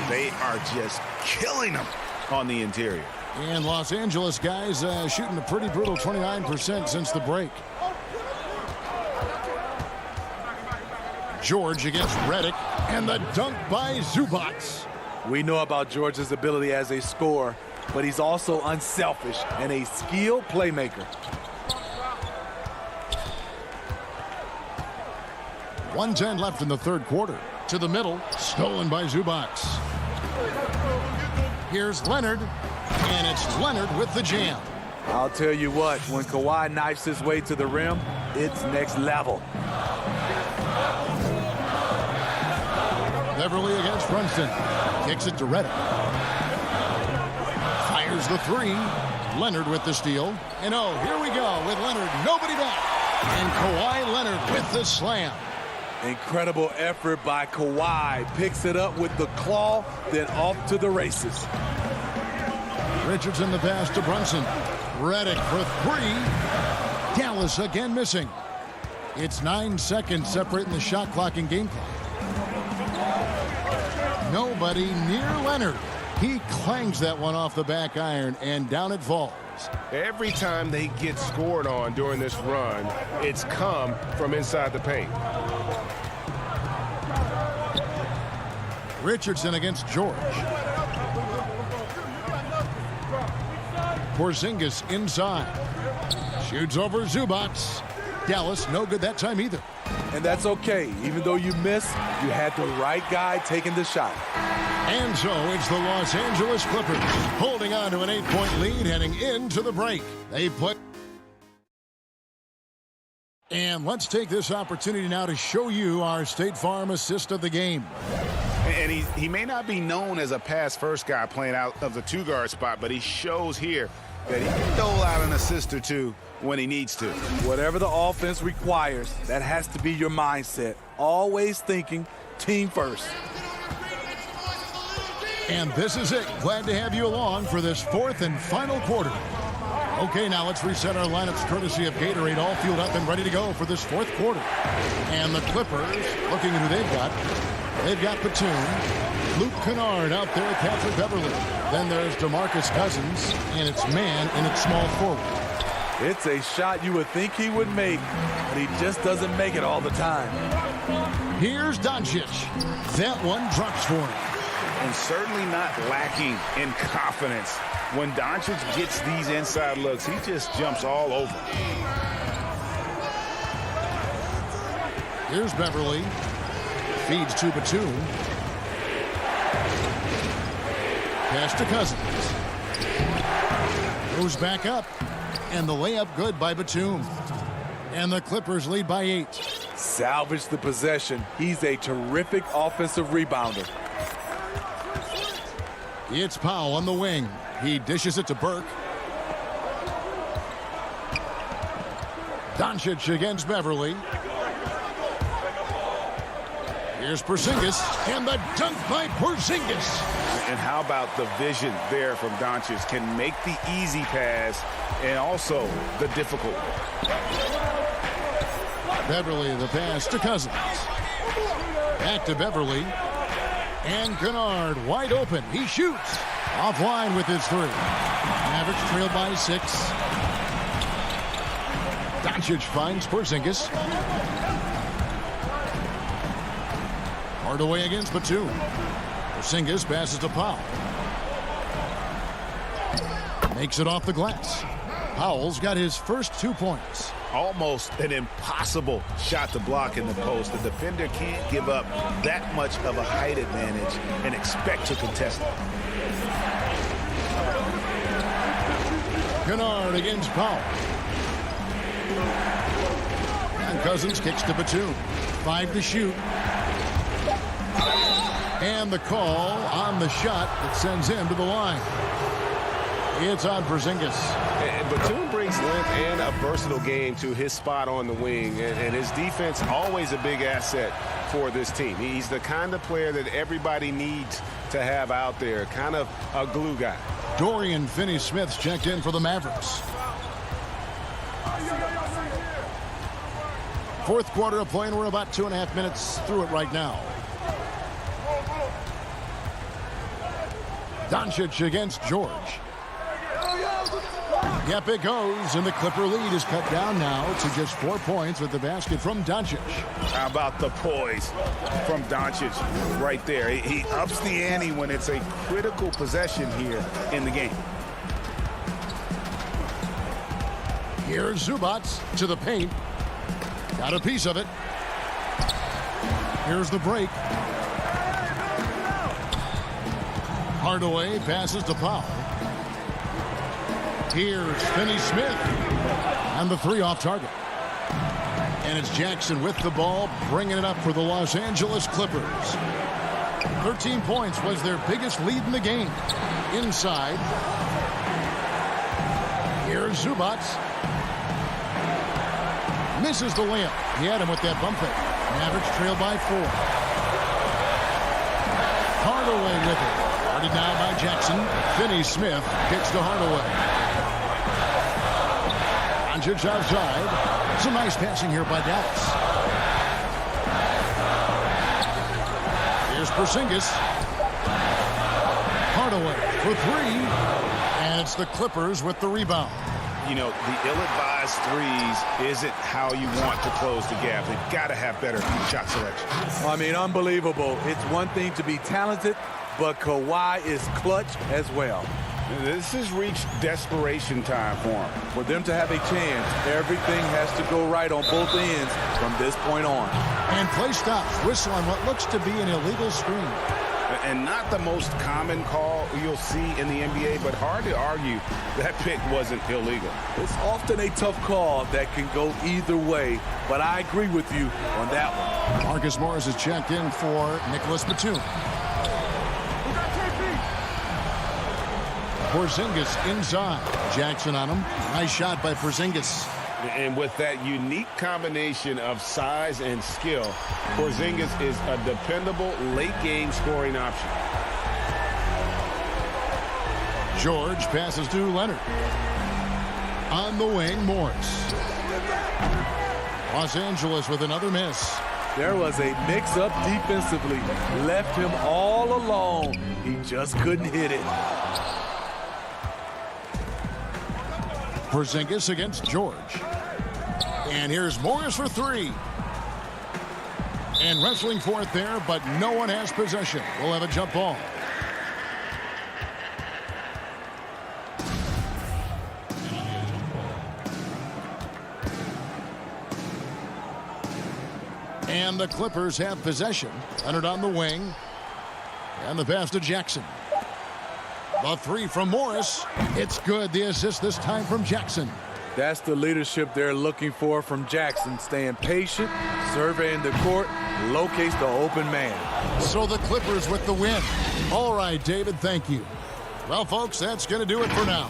Speaker 3: They are just killing him on the interior.
Speaker 1: And Los Angeles guys shooting a pretty brutal 29% since the break. George against Redick, and the dunk by Zubac.
Speaker 9: We know about George's ability as a scorer, but he's also unselfish and a skilled playmaker.
Speaker 1: 1:10 left in the third quarter. To the middle, stolen by Zubac. Here's Leonard, and it's Leonard with the jam.
Speaker 9: I'll tell you what, when Kawhi knifes his way to the rim, it's next level.
Speaker 1: Beverly against Brunson. Kicks it to Redick. Fires the three. Leonard with the steal. And oh, here we go with Leonard. Nobody back. And Kawhi Leonard with the slam.
Speaker 9: Incredible effort by Kawhi. Picks it up with the claw, then off to the races.
Speaker 1: Richardson the pass to Brunson. Redick for three. Dallas again missing. It's 9 seconds separating the shot clock and game clock. Nobody near Leonard. He clangs that one off the back iron, and down it falls.
Speaker 5: Every time they get scored on during this run, it's come from inside the paint.
Speaker 1: Richardson against George. Porzingis inside. Shoots over Zubac. Dallas no good that time either.
Speaker 9: And that's okay. Even though you missed, you had the right guy taking the shot.
Speaker 1: And so it's the Los Angeles Clippers holding on to an 8-point lead heading into the break. They put. And let's take this opportunity now to show you our State Farm assist of the game.
Speaker 3: And he may not be known as a pass-first guy playing out of the two-guard spot, but he shows here that he can dole out an assist or two when he needs to.
Speaker 9: Whatever the offense requires, that has to be your mindset. Always thinking team first.
Speaker 1: And this is it. Glad to have you along for this fourth and final quarter. Okay, now let's reset our lineups courtesy of Gatorade, all fueled up and ready to go for this fourth quarter. And the Clippers, looking at who they've got. They've got Batum, Luke Kennard out there at Patrick Beverly. Then there's DeMarcus Cousins, and it's man in its small forward.
Speaker 9: It's a shot you would think he would make, but he just doesn't make it all the time.
Speaker 1: Here's Doncic. That one drops for him.
Speaker 3: And certainly not lacking in confidence. When Doncic gets these inside looks, he just jumps all over.
Speaker 1: Here's Beverly. Feeds to Batum. Pass to Cousins. Goes back up. And the layup good by Batum. And the Clippers lead by 8.
Speaker 9: Salvage the possession. He's a terrific offensive rebounder.
Speaker 1: It's Powell on the wing. He dishes it to Burke. Doncic against Beverly. Here's Porzingis, and the dunk by Porzingis.
Speaker 3: And how about the vision there from Doncic? Can make the easy pass and also the difficult one.
Speaker 1: Beverly, the pass to Cousins. Back to Beverly. And Kennard wide open. He shoots. Offline with his three. Mavericks trailed by 6. Doncic finds Porzingis. Hardaway against Batum. Porzingis passes to Powell. Makes it off the glass. Powell's got his first 2 points.
Speaker 3: Almost an impossible shot to block in the post. The defender can't give up that much of a height advantage and expect to contest it.
Speaker 1: Kennard against Powell. And Cousins kicks to Batum. 5 to shoot. And the call on the shot that sends him to the line. It's on Porzingis.
Speaker 5: Batum brings length and a versatile game to his spot on the wing, and his defense always a big asset for this team. He's the kind of player that everybody needs to have out there, kind of a glue guy.
Speaker 1: Dorian Finney-Smith's checked in for the Mavericks. Fourth quarter of play, and we're about 2.5 minutes through it right now. Doncic against George. Yep, it goes, and the Clipper lead is cut down now to just 4 points with the basket from Doncic.
Speaker 3: How about the poise from Doncic right there? He ups the ante when it's a critical possession here in the game.
Speaker 1: Here's Zubac to the paint. Got a piece of it. Here's the break. Hardaway passes to Powell. Here's Finney-Smith. And the three off target. And it's Jackson with the ball, bringing it up for the Los Angeles Clippers. 13 points was their biggest lead in the game. Inside. Here's Zubac. Misses the layup. He had him with that bump fake. Mavericks trail by 4. Hardaway with it. Guarded now by Jackson. Finney-Smith kicks to Hardaway. Doncic outside. Some nice passing here by Dallas. Here's Porzingis. Hardaway for 3. And it's the Clippers with the rebound.
Speaker 3: You know, the ill-advised threes isn't how you want to close the gap. They've got to have better shot selection.
Speaker 9: I mean, unbelievable. It's one thing to be talented, but Kawhi is clutch as well.
Speaker 3: This has reached desperation time for him.
Speaker 9: For them to have a chance, everything has to go right on both ends from this point on.
Speaker 1: And play stops. Whistle on what looks to be an illegal screen.
Speaker 3: And not the most common call you'll see in the NBA, but hard to argue that pick wasn't illegal.
Speaker 9: It's often a tough call that can go either way, but I agree with you on that one.
Speaker 1: Marcus Morris is checked in for Nicholas Batum. Porzingis inside. Jackson on him. Nice shot by Porzingis.
Speaker 5: And with that unique combination of size and skill, Porzingis is a dependable late-game scoring option.
Speaker 1: George passes to Leonard. On the wing, Morris. Los Angeles with another miss.
Speaker 9: There was a mix-up defensively. Left him all alone. He just couldn't hit it.
Speaker 1: Porzingis against George. And here's Morris for 3. And wrestling for it there, but no one has possession. We'll have a jump ball. And the Clippers have possession. Leonard on the wing. And the pass to Jackson. The 3 from Morris. It's good. The assist this time from Jackson.
Speaker 9: That's the leadership they're looking for from Jackson. Staying patient, surveying the court, locates the open man.
Speaker 1: So the Clippers with the win. All right, David, thank you. Well, folks, that's going to do it for now.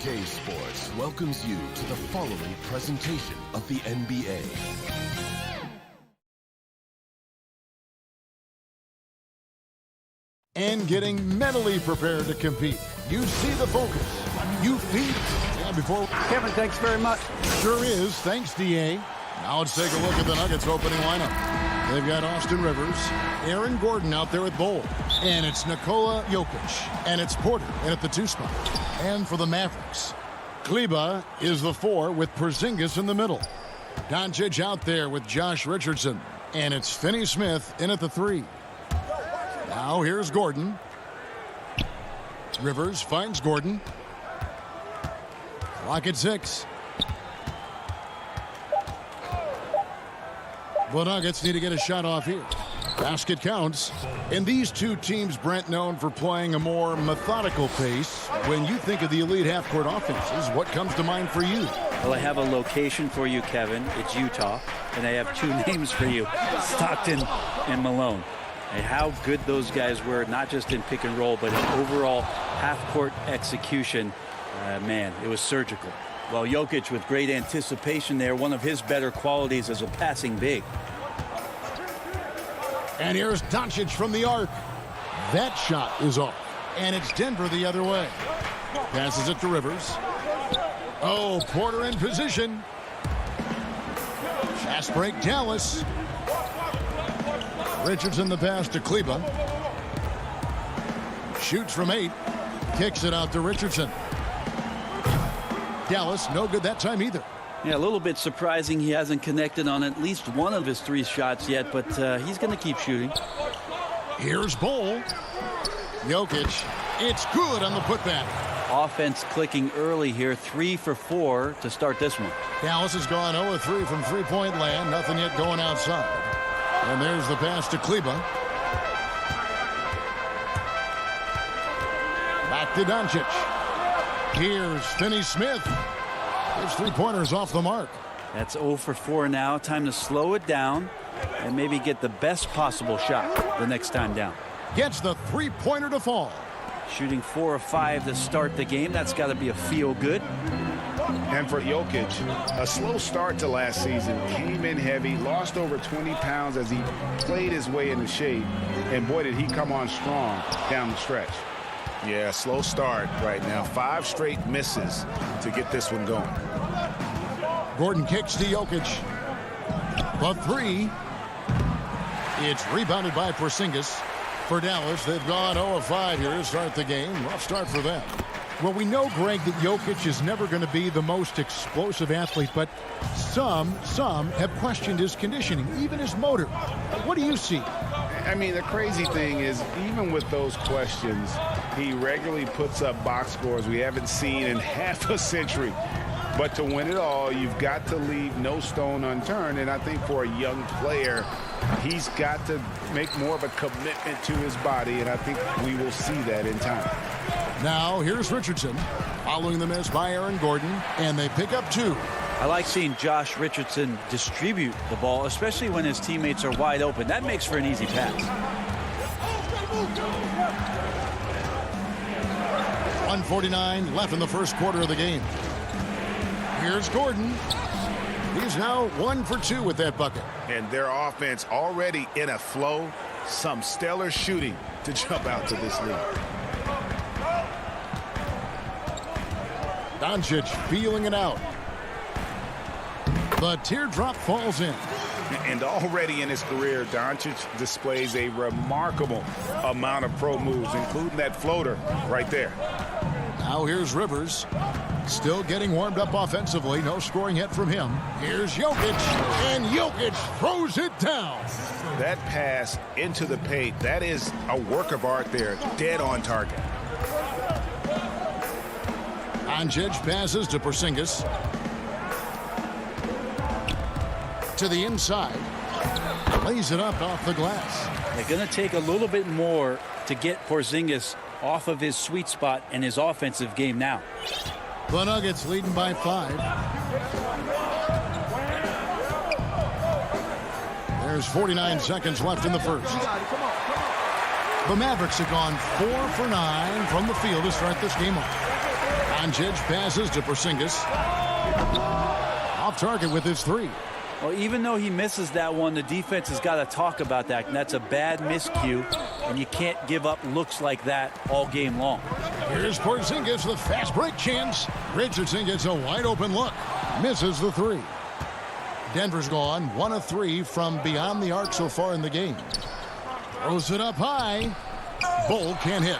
Speaker 10: 2K Sports welcomes you to the following presentation of the NBA.
Speaker 1: And getting mentally prepared to compete. You see the focus. You feel it. And before...
Speaker 8: Kevin, thanks very much.
Speaker 1: Sure is. Thanks, D.A. Now let's take a look at the Nuggets opening lineup. They've got Austin Rivers, Aaron Gordon out there at Bowl. And it's Nikola Jokic. And it's Porter in at the 2 spot. And for the Mavericks, Kleba is the 4 with Porzingis in the middle. Doncic out there with Josh Richardson. And it's Finney-Smith in at the 3. Now here's Gordon. Rivers finds Gordon. Clock at 6. The Nuggets need to get a shot off here. Basket counts. And these two teams, Brent, known for playing a more methodical pace. When you think of the elite half-court offenses, what comes to mind for you?
Speaker 11: Well, I have a location for you, Kevin. It's Utah. And I have 2 names for you, Stockton and Malone. And how good those guys were, not just in pick and roll, but in overall half-court execution. Man, it was surgical. Well, Jokic with great anticipation there, one of his better qualities as a passing big.
Speaker 1: And here's Doncic from the arc. That shot is off. And it's Denver the other way. Passes it to Rivers. Oh, Porter in position. Fast break, Dallas. Richardson the pass to Kleba. Shoots from 8. Kicks it out to Richardson. Dallas, no good that time either.
Speaker 11: Yeah, a little bit surprising he hasn't connected on at least one of his 3 shots yet, but he's going to keep shooting.
Speaker 1: Here's Bol. Jokic. It's good on the putback.
Speaker 11: Offense clicking early here, 3 for 4 to start this one.
Speaker 1: Dallas has gone 0-3 from three-point land. Nothing yet going outside. And there's the pass to Kleba. Back to Doncic. Here's Finney-Smith. His 3-pointers off the mark.
Speaker 11: That's 0 for 4 now. Time to slow it down and maybe get the best possible shot the next time down.
Speaker 1: Gets the 3-pointer to fall.
Speaker 11: Shooting 4 of 5 to start the game. That's got to be a feel-good.
Speaker 3: And for Jokic, a slow start to last season. Came in heavy, lost over 20 pounds as he played his way into shape. And boy, did he come on strong down the stretch.
Speaker 5: Yeah, slow start right now. 5 straight misses to get this one going.
Speaker 1: Gordon kicks to Jokic. The 3. It's rebounded by Porzingis. For Dallas, they've gone 0 of 5 here to start the game. Rough start for them. Well, we know, Greg, that Jokic is never going to be the most explosive athlete, but some have questioned his conditioning, even his motor. What do you see?
Speaker 3: I mean, the crazy thing is, even with those questions, he regularly puts up box scores we haven't seen in half a century. But to win it all, you've got to leave no stone unturned. And I think for a young player, he's got to make more of a commitment to his body, and I think we will see that in time.
Speaker 1: Now, here's Richardson, following the miss by Aaron Gordon, and they pick up 2.
Speaker 11: I like seeing Josh Richardson distribute the ball, especially when his teammates are wide open. That makes for an easy pass.
Speaker 1: 1:49 left in the first quarter of the game. Here's Gordon. He's now 1 for 2 with that bucket.
Speaker 5: And their offense already in a flow. Some stellar shooting to jump out to this lead.
Speaker 1: Doncic feeling it out. The teardrop falls in.
Speaker 3: And already in his career, Doncic displays a remarkable amount of pro moves, including that floater right there.
Speaker 1: Now here's Rivers. Still getting warmed up offensively. No scoring hit from him. Here's Jokic. And Jokic throws it down.
Speaker 5: That pass into the paint, that is a work of art there. Dead on target.
Speaker 1: Doncic passes to Porzingis. To the inside. Lays it up off the glass.
Speaker 11: They're going to take a little bit more to get Porzingis off of his sweet spot and his offensive game now.
Speaker 1: The Nuggets leading by 5. There's 49 seconds left in the first. The Mavericks have gone 4 for 9 from the field to start this game off. Doncic passes to Porzingis. Off target with his three.
Speaker 11: Well, even though he misses that one, the defense has got to talk about that, and that's a bad miscue, and you can't give up looks like that all game long.
Speaker 1: Here's Porzingis, the fast break chance. Richardson gets a wide open look. Misses the three. Denver's gone 1 of 3 from beyond the arc so far in the game. Throws it up high. Bull can't hit.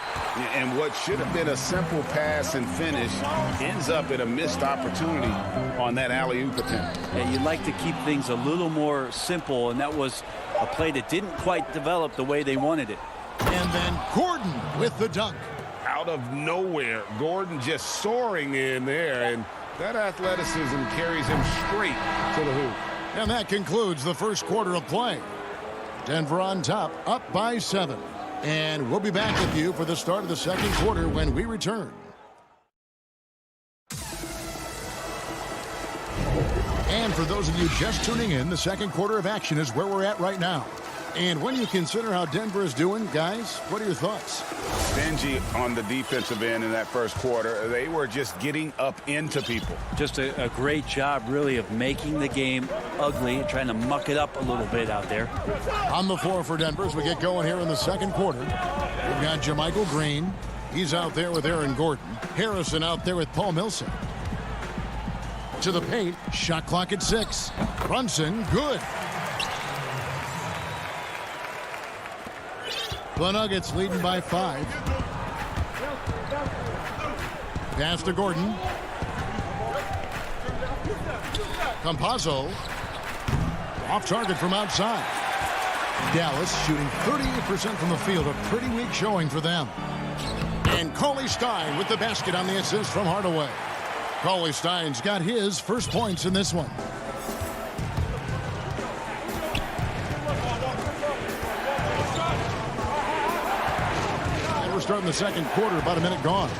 Speaker 3: And what should have been a simple pass and finish ends up in a missed opportunity on that alley-oop attempt.
Speaker 11: Yeah, you'd like to keep things a little more simple, and that was a play that didn't quite develop the way they wanted it.
Speaker 1: And then Gordon with the dunk.
Speaker 3: Out of nowhere, Gordon just soaring in there, and that athleticism carries him straight to the hoop.
Speaker 1: And that concludes the first quarter of play. Denver on top, up by 7. And we'll be back with you for the start of the second quarter when we return. And for those of you just tuning in, the second quarter of action is where we're at right now. And when you consider how Denver is doing, guys, what are your thoughts?
Speaker 3: Stingy on the defensive end in that first quarter. They were just getting up into people.
Speaker 11: Just a great job, really, of making the game ugly, trying to muck it up a little bit out there.
Speaker 1: On the floor for Denver as we get going here in the second quarter. We've got JaMychal Green. He's out there with Aaron Gordon. Harrison out there with Paul Millsap. To the paint. Shot clock at 6. Brunson, good. The Nuggets leading by 5. Pass to Gordon. Campazzo. Off target from outside. Dallas shooting 38% from the field. A pretty weak showing for them. And Cauley-Stein with the basket on the assist from Hardaway. Cauley-Stein's got his first points in this one. We're starting the second quarter, about a minute gone.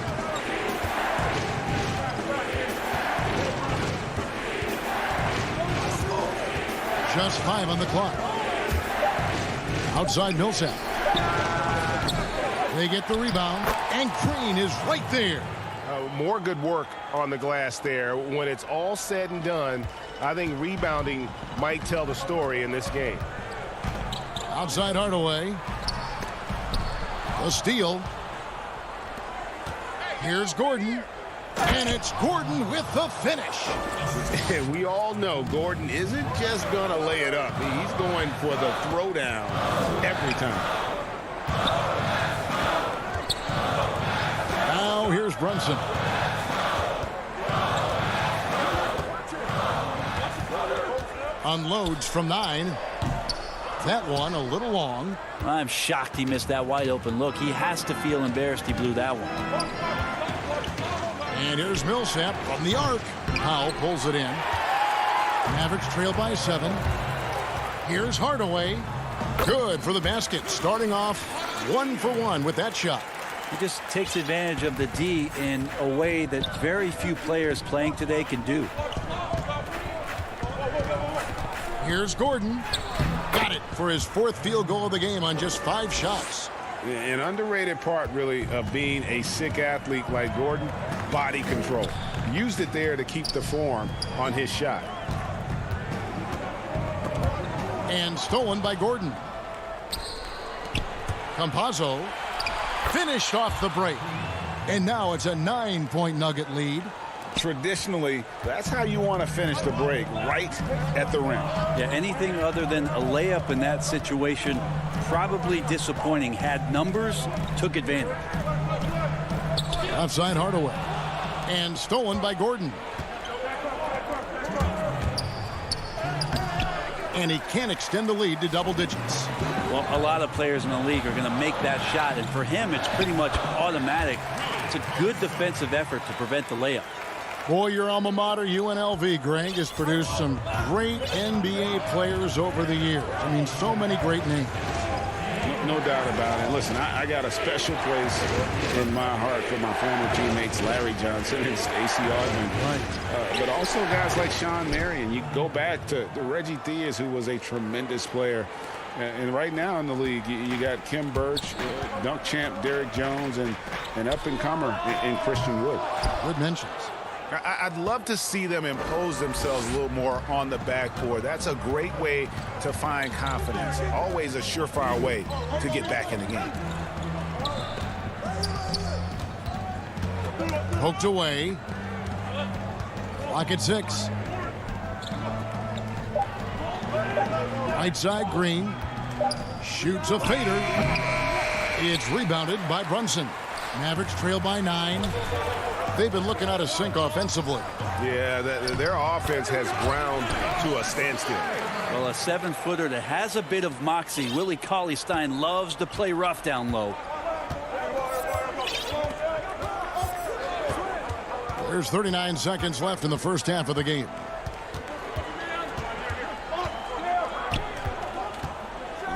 Speaker 1: Just 5 on the clock. Outside Millsap. They get the rebound, and Green is right there.
Speaker 5: More good work on the glass there. When it's all said and done, I think rebounding might tell the story in this game.
Speaker 1: Outside Hardaway. A steal. Here's Gordon. And it's Gordon with the finish.
Speaker 3: We all know Gordon isn't just going to lay it up. He's going for the throwdown every time.
Speaker 1: Now here's Brunson. Unloads from 9. That one a little long.
Speaker 11: I'm shocked he missed that wide open look. He has to feel embarrassed he blew that one.
Speaker 1: And here's Millsap from the arc. Powell pulls it in. Mavericks trail by 7. Here's Hardaway. Good for the basket. Starting off 1 for 1 with that shot.
Speaker 11: He just takes advantage of the D in a way that very few players playing today can do.
Speaker 1: Here's Gordon. Got it for his 4th field goal of the game on just 5 shots.
Speaker 3: An underrated part, really, of being a sick athlete like Gordon, body control. Used it there to keep the form on his shot.
Speaker 1: And stolen by Gordon. Campazzo finished off the break. And now it's a 9-point Nugget lead.
Speaker 3: Traditionally, that's how you want to finish the break, right at the rim.
Speaker 11: Yeah, anything other than a layup in that situation, probably disappointing. Had numbers, took advantage.
Speaker 1: Outside Hardaway. And stolen by Gordon. And he can't extend the lead to double digits.
Speaker 11: Well, a lot of players in the league are going to make that shot, and for him, it's pretty much automatic. It's a good defensive effort to prevent the layup.
Speaker 1: Boy, your alma mater, UNLV, Greg, has produced some great NBA players over the years. I mean, so many great names.
Speaker 3: No doubt about it. Listen, I got a special place in my heart for my former teammates Larry Johnson and Stacey Augmon.
Speaker 1: Right.
Speaker 3: But also guys like Sean Marion. You go back to Reggie Theus, who was a tremendous player And right now in the league, you got Kim Birch, dunk champ Derek Jones, and an up-and-comer in Christian Wood.
Speaker 1: Good mentions.
Speaker 5: I'd love to see them impose themselves a little more on the backboard. That's a great way to find confidence. Always a surefire way to get back in the game.
Speaker 1: Poked away. Clock at 6. Right side, Green. Shoots a fader. It's rebounded by Brunson. Mavericks trail by 9. They've been looking out of sync offensively.
Speaker 5: Yeah, their offense has ground to a standstill.
Speaker 11: Well, a 7-footer that has a bit of moxie. Willie Cauley-Stein loves to play rough down low.
Speaker 1: There's 39 seconds left in the first half of the game.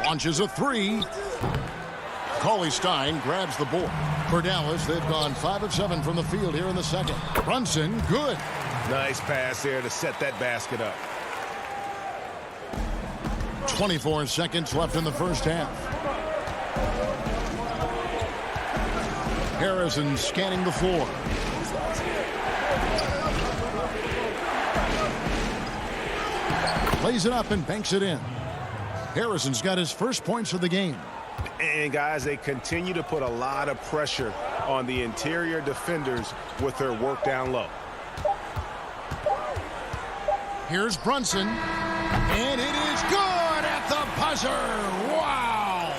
Speaker 1: Launches a 3. Cauley-Stein grabs the board. For Dallas, they've gone 5 of 7 from the field here in the second. Brunson, good.
Speaker 5: Nice pass there to set that basket up.
Speaker 1: 24 seconds left in the first half. Harrison scanning the floor. Plays it up and banks it in. Harrison's got his first points of the game.
Speaker 5: And guys, they continue to put a lot of pressure on the interior defenders with their work down low.
Speaker 1: Here's Brunson, and it is good at the buzzer. Wow!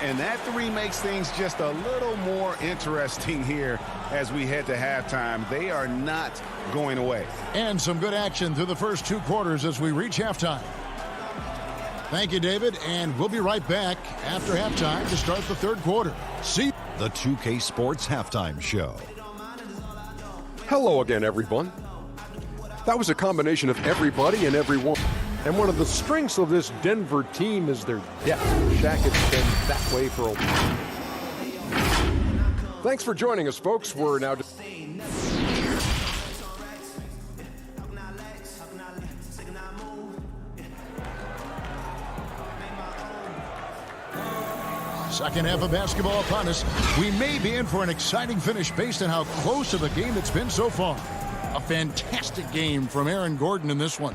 Speaker 3: And that 3 makes things just a little more interesting here as we head to halftime. They are not going away.
Speaker 1: And some good action through the first 2 quarters as we reach halftime. Thank you, David, and we'll be right back after halftime to start the third quarter. See
Speaker 6: the 2K Sports Halftime Show.
Speaker 7: Hello again, everyone. That was a combination of everybody and everyone. And one of the strengths of this Denver team is their depth. Shaq has been that way for a while. Thanks for joining us, folks. We're now...
Speaker 1: Second half of basketball upon us. We may be in for an exciting finish based on how close of a game it's been so far. A fantastic game from Aaron Gordon in this one.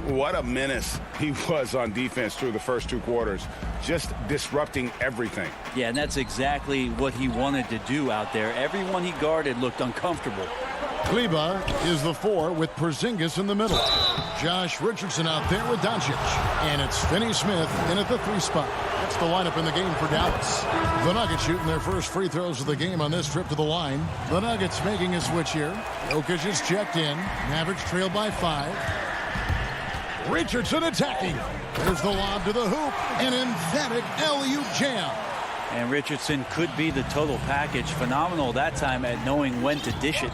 Speaker 3: What a menace he was on defense through the first 2 quarters. Just disrupting everything.
Speaker 11: Yeah, and that's exactly what he wanted to do out there. Everyone he guarded looked uncomfortable.
Speaker 1: Kleba is the 4 with Porzingis in the middle. Josh Richardson out there with Doncic. And it's Finney Smith in at the 3 spot. That's the lineup in the game for Dallas. The Nuggets shooting their first free throws of the game on this trip to the line. The Nuggets making a switch here. Jokic is checked in. Mavericks trail by 5. Richardson attacking. There's the lob to the hoop. An emphatic alley-oop jam.
Speaker 11: And Richardson could be the total package. Phenomenal that time at knowing when to dish it.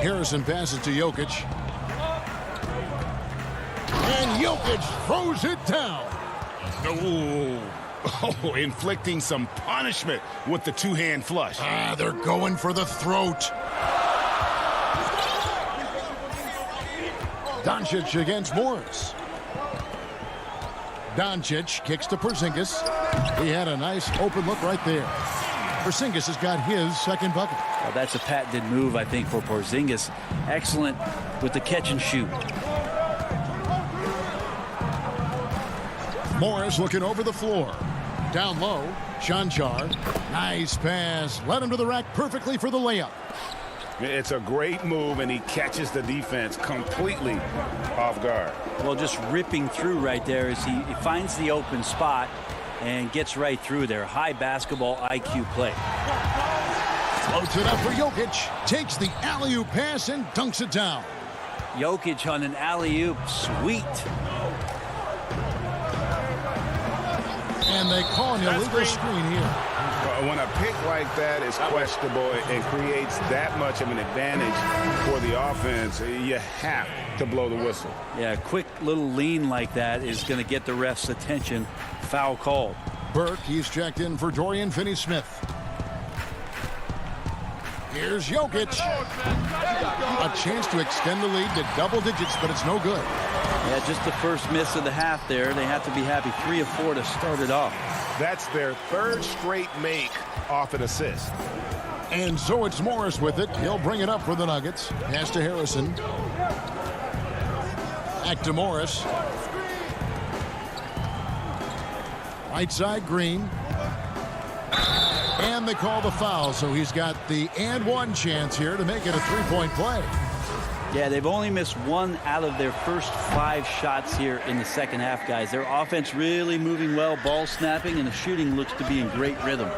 Speaker 1: Harrison passes to Jokic. And Jokic throws it down.
Speaker 3: Oh, inflicting some punishment with the 2-hand flush.
Speaker 1: They're going for the throat. Doncic against Morris. Doncic kicks to Porzingis. He had a nice open look right there. Porzingis has got his second bucket.
Speaker 11: Well, that's a patented move, I think, for Porzingis. Excellent with the catch and shoot.
Speaker 1: Morris looking over the floor. Down low, Chanchar. Nice pass. Led him to the rack perfectly for the layup.
Speaker 3: It's a great move, and he catches the defense completely off guard.
Speaker 11: Well, just ripping through right there as he finds the open spot and gets right through there. High basketball IQ play.
Speaker 1: Floats it up for Jokic. Takes the alley-oop pass and dunks it down.
Speaker 11: Jokic on an alley-oop. Sweet.
Speaker 1: And they call an illegal screen here.
Speaker 3: When a pick like that is questionable and creates that much of an advantage for the offense, you have to blow the whistle.
Speaker 11: Yeah, a quick little lean like that is going to get the ref's attention. Foul called.
Speaker 1: Burke, he's checked in for Dorian Finney-Smith. Here's Jokic. A chance to extend the lead to double digits, but it's no good.
Speaker 11: Yeah, just the first miss of the half there. They have to be happy 3 of 4 to start it off.
Speaker 5: That's their third straight make off an assist.
Speaker 1: And so it's Morris with it. He'll bring it up for the Nuggets. Pass to Harrison. Back to Morris. Right side, Green. And they call the foul, so he's got the and one chance here to make it a three-point play.
Speaker 11: Yeah, they've only missed 1 out of their first 5 shots here in the second half, guys. Their offense really moving well, ball snapping, and the shooting looks to be in great rhythm.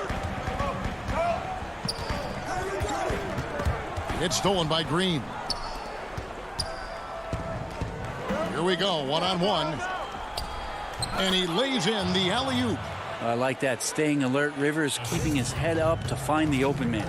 Speaker 1: It's stolen by Green. Here we go, one-on-one. And he lays in the alley-oop.
Speaker 11: I like that, staying alert. Rivers keeping his head up to find the open man.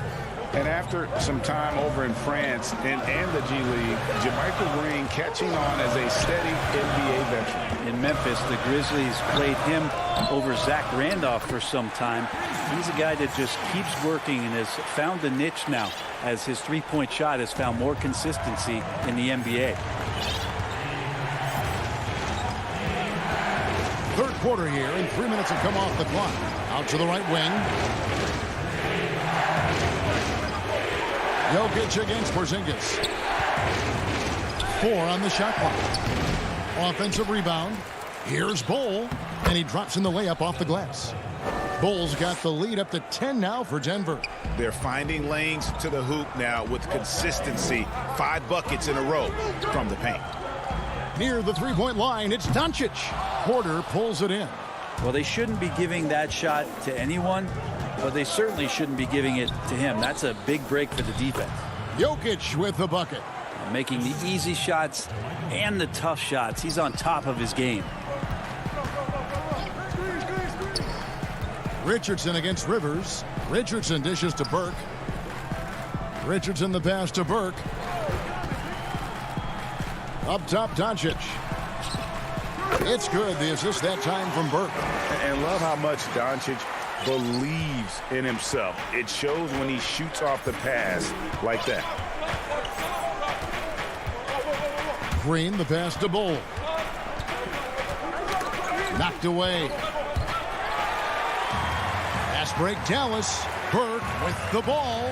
Speaker 3: And after some time over in France and the G League, Jermichael Green catching on as a steady NBA veteran.
Speaker 11: In Memphis, the Grizzlies played him over Zach Randolph for some time. He's a guy that just keeps working and has found the niche now as his three-point shot has found more consistency in the NBA.
Speaker 1: Third quarter here, and 3 minutes have come off the clock. Out to the right wing. Jokic against Porzingis. 4 on the shot clock. Offensive rebound. Here's Bull, and he drops in the layup off the glass. Bull's got the lead up to 10 now for Denver.
Speaker 3: They're finding lanes to the hoop now with consistency. 5 buckets in a row from the paint.
Speaker 1: Near the three-point line, it's Doncic. Porter pulls it in.
Speaker 11: Well, they shouldn't be giving that shot to anyone, but they certainly shouldn't be giving it to him. That's a big break for the defense.
Speaker 1: Jokic with the bucket.
Speaker 11: Making the easy shots and the tough shots. He's on top of his game.
Speaker 1: Richardson against Rivers. Richardson dishes to Burke. Richardson the pass to Burke. Up top, Doncic. It's good. The assist that time from Burke.
Speaker 3: And love how much Doncic believes in himself. It shows when he shoots off the pass like that.
Speaker 1: Green, the pass to Bull. Knocked away. Pass break, Dallas. Burke with the ball.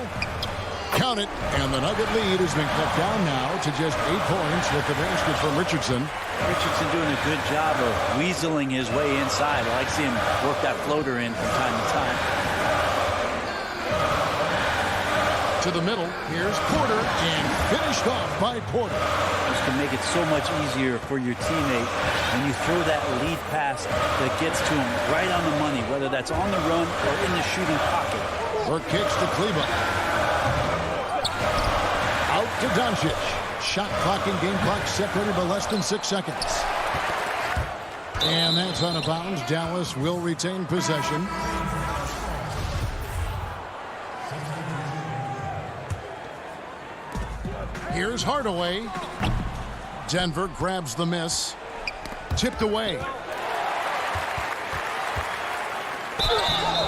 Speaker 1: Count it, and the Nugget lead has been cut down now to just 8 points with the basket from Richardson.
Speaker 11: Richardson doing a good job of weaseling his way inside. I like seeing him work that floater in from time to time.
Speaker 1: To the middle, here's Porter, and finished off by Porter.
Speaker 11: This can make it so much easier for your teammate when you throw that lead pass that gets to him right on the money, whether that's on the run or in the shooting pocket.
Speaker 1: Burke kicks to Kleba. Out to Doncic. Shot clock and game clock separated by less than 6 seconds. And that's out of bounds. Dallas will retain possession. Here's Hardaway. Denver grabs the miss. Tipped away.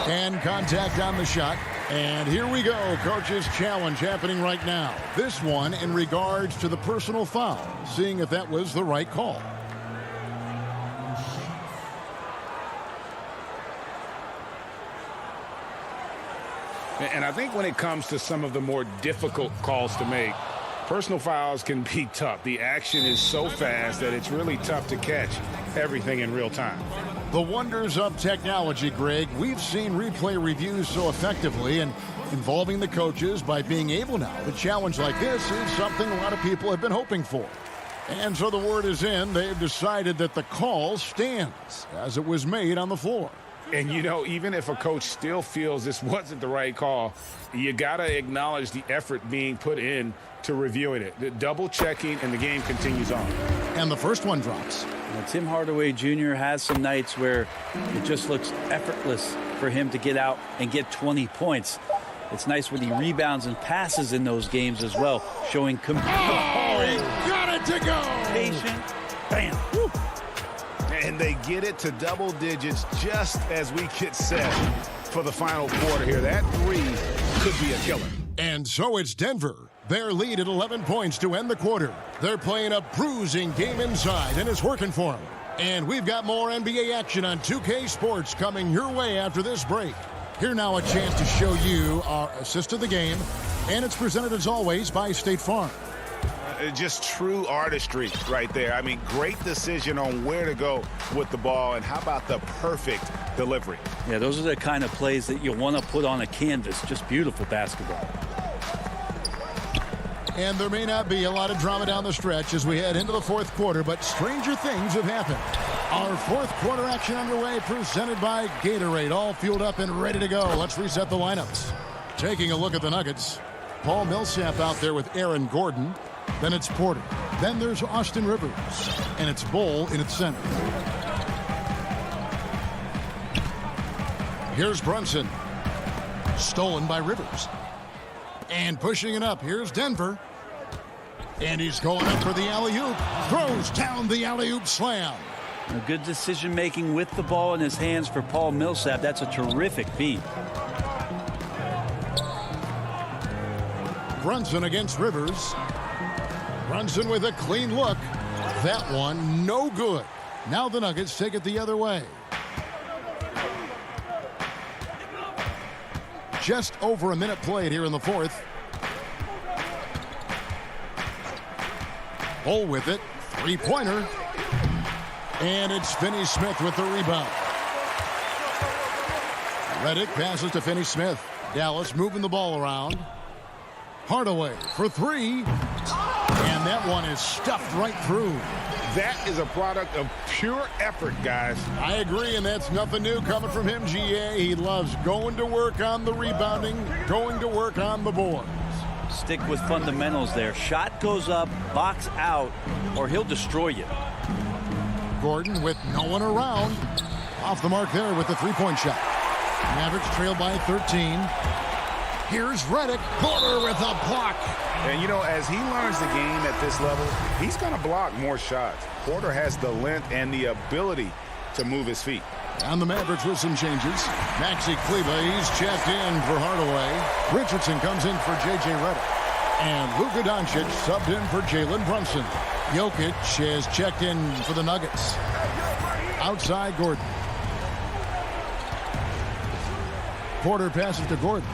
Speaker 1: And contact on the shot. And here we go. Coach's challenge happening right now. This one in regards to the personal foul. Seeing if that was the right call.
Speaker 3: And I think when it comes to some of the more difficult calls to make, personal fouls can be tough. The action is so fast that it's really tough to catch everything in real time.
Speaker 1: The wonders of technology, Greg. We've seen replay reviews so effectively and involving the coaches by being able now to challenge like this is something a lot of people have been hoping for. And so the word is in. They've decided that the call stands as it was made on the floor.
Speaker 3: And, you know, even if a coach still feels this wasn't the right call, you got to acknowledge the effort being put in to reviewing it. The double checking, and the game continues on.
Speaker 1: And the first one drops.
Speaker 11: Well, Tim Hardaway Jr. has some nights where it just looks effortless for him to get out and get 20 points. It's nice when he rebounds and passes in those games as well, showing
Speaker 1: he got it to go!
Speaker 11: Patient. Bam. Woo.
Speaker 3: And they get it to double digits just as we get set for the final quarter here. That 3 could be a killer.
Speaker 1: And so it's Denver Their lead at 11 points to end the quarter. They're playing a bruising game inside, and it's working for them. And we've got more NBA action on 2K Sports coming your way after this break. Here now a chance to show you our assist of the game, and it's presented as always by State Farm.
Speaker 3: Just true artistry right there. I mean, great decision on where to go with the ball, and how about the perfect delivery?
Speaker 11: Yeah, those are the kind of plays that you want to put on a canvas. Just beautiful basketball.
Speaker 1: And there may not be a lot of drama down the stretch as we head into the fourth quarter, but stranger things have happened. Our fourth quarter action underway, presented by Gatorade, all fueled up and ready to go. Let's reset the lineups. Taking a look at the Nuggets, Paul Millsap out there with Aaron Gordon. Then it's Porter. Then there's Austin Rivers. And it's Bull in its center. Here's Brunson. Stolen by Rivers. And pushing it up, here's Denver. And he's going up for the alley-oop. Throws down the alley-oop slam.
Speaker 11: A good decision-making with the ball in his hands for Paul Millsap. That's a terrific feat.
Speaker 1: Brunson against Rivers. Brunson with a clean look. That one, no good. Now the Nuggets take it the other way. Just over a minute played here in the fourth. Bull with it. Three-pointer. And it's Finney-Smith with the rebound. Redick passes to Finney-Smith. Dallas moving the ball around. Hardaway for three. And that one is stuffed right through.
Speaker 3: That is a product of pure effort, guys.
Speaker 1: I agree, and that's nothing new coming from him, GA. He loves going to work on the rebounding, going to work on the boards.
Speaker 11: Stick with fundamentals there. Shot goes up, box out, or he'll destroy you.
Speaker 1: Gordon with no one around. Off the mark there with the three-point shot. Mavericks trail by 13. Here's Redick. Porter with a block.
Speaker 3: And, you know, as he learns the game at this level, he's going to block more shots. Porter has the length and the ability to move his feet.
Speaker 1: And the Mavericks with some changes. Maxi Kleber, he's checked in for Hardaway. Richardson comes in for J.J. Redick. And Luka Doncic subbed in for Jalen Brunson. Jokic has checked in for the Nuggets. Outside Gordon. Porter passes to Gordon.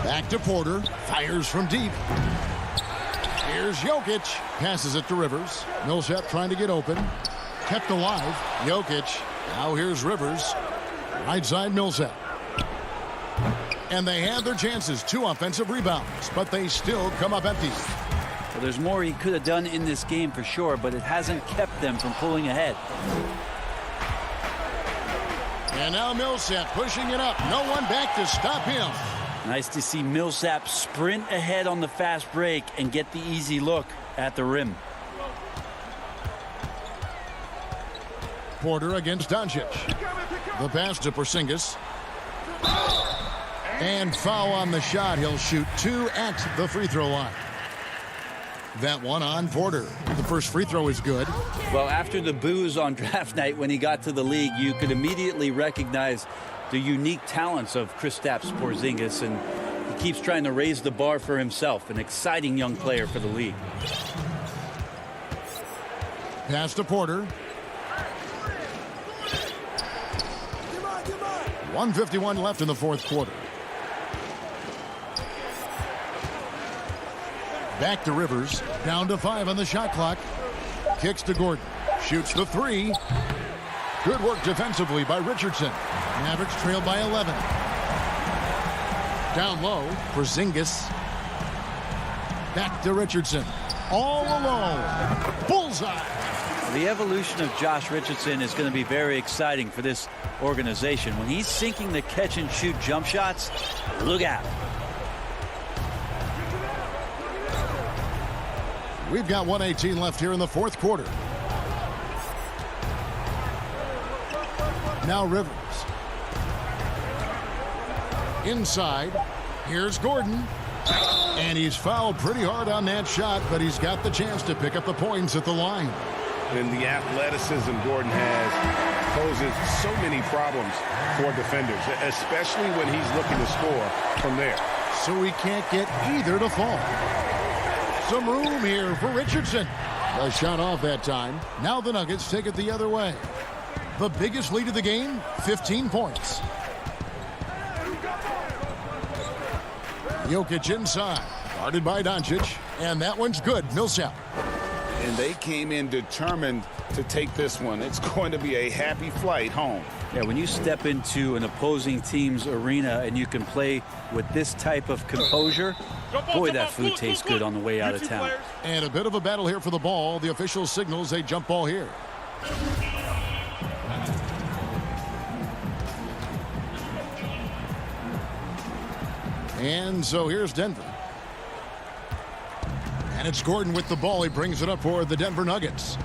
Speaker 1: Back to Porter. Fires from deep. Here's Jokic. Passes it to Rivers. Millsap trying to get open. Kept alive. Jokic. Now here's Rivers. Right side Millsap. And they had their chances. 2 offensive rebounds. But they still come up empty.
Speaker 11: Well, there's more he could have done in this game for sure, but it hasn't kept them from pulling ahead.
Speaker 1: And now Millsap pushing it up. No one back to stop him.
Speaker 11: Nice to see Millsap sprint ahead on the fast break and get the easy look at the rim.
Speaker 1: Porter against Doncic. The pass to Porzingis. And foul on the shot. He'll shoot 2 at the free throw line. That one on Porter. The first free throw is good.
Speaker 11: Well, after the boos on draft night when he got to the league, you could immediately recognize the unique talents of Kristaps Porzingis, and he keeps trying to raise the bar for himself. An exciting young player for the league.
Speaker 1: Pass to Porter. 1:51 left in the fourth quarter. Back to Rivers. Down to 5 on the shot clock. Kicks to Gordon. Shoots the 3. Good work defensively by Richardson. Mavericks trail by 11. Down low, Porzingis. Back to Richardson. All alone. Bullseye.
Speaker 11: The evolution of Josh Richardson is going to be very exciting for this organization. When he's sinking the catch-and-shoot jump shots, look out.
Speaker 1: We've got 1:18 left here in the fourth quarter. Now Rivers. Inside. Here's Gordon. And he's fouled pretty hard on that shot, but he's got the chance to pick up the points at the line.
Speaker 3: And the athleticism Gordon has poses so many problems for defenders, especially when he's looking to score from there.
Speaker 1: so he can't get either to fall. Some room here for Richardson. The shot off that time. Now the Nuggets take it the other way. The biggest lead of the game, 15 points. Jokic inside, guarded by Doncic, and that one's good. Millsap.
Speaker 3: And they came in determined to take this one. It's going to be a happy flight home.
Speaker 11: Yeah, when you step into an opposing team's arena and you can play with this type of composure, boy, that food tastes good on the way out of town.
Speaker 1: And a bit of a battle here for the ball. The official signals a jump ball here. And so here's Denver. And it's Gordon with the ball. He brings it up for the Denver Nuggets.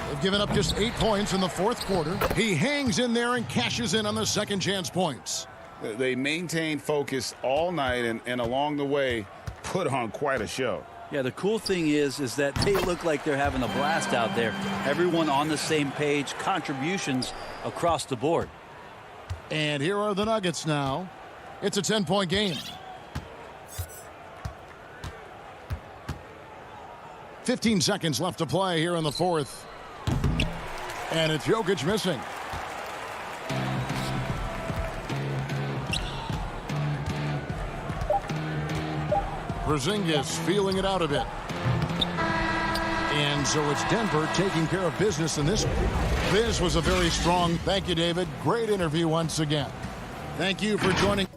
Speaker 1: They've given up just 8 points in the fourth quarter. He hangs in there and cashes in on the second chance points.
Speaker 3: They maintained focus all night and along the way put on quite a show.
Speaker 11: Yeah, the cool thing is that they look like they're having a blast out there. Everyone on the same page, contributions across the board.
Speaker 1: And here are the Nuggets now. It's a 10-point game. 15 seconds left to play here in the fourth. And it's Jokic missing. Porzingis feeling it out a bit. And so it's Denver taking care of business in this one. This was a very strong. Thank you, David. Great interview once again. Thank you for joining.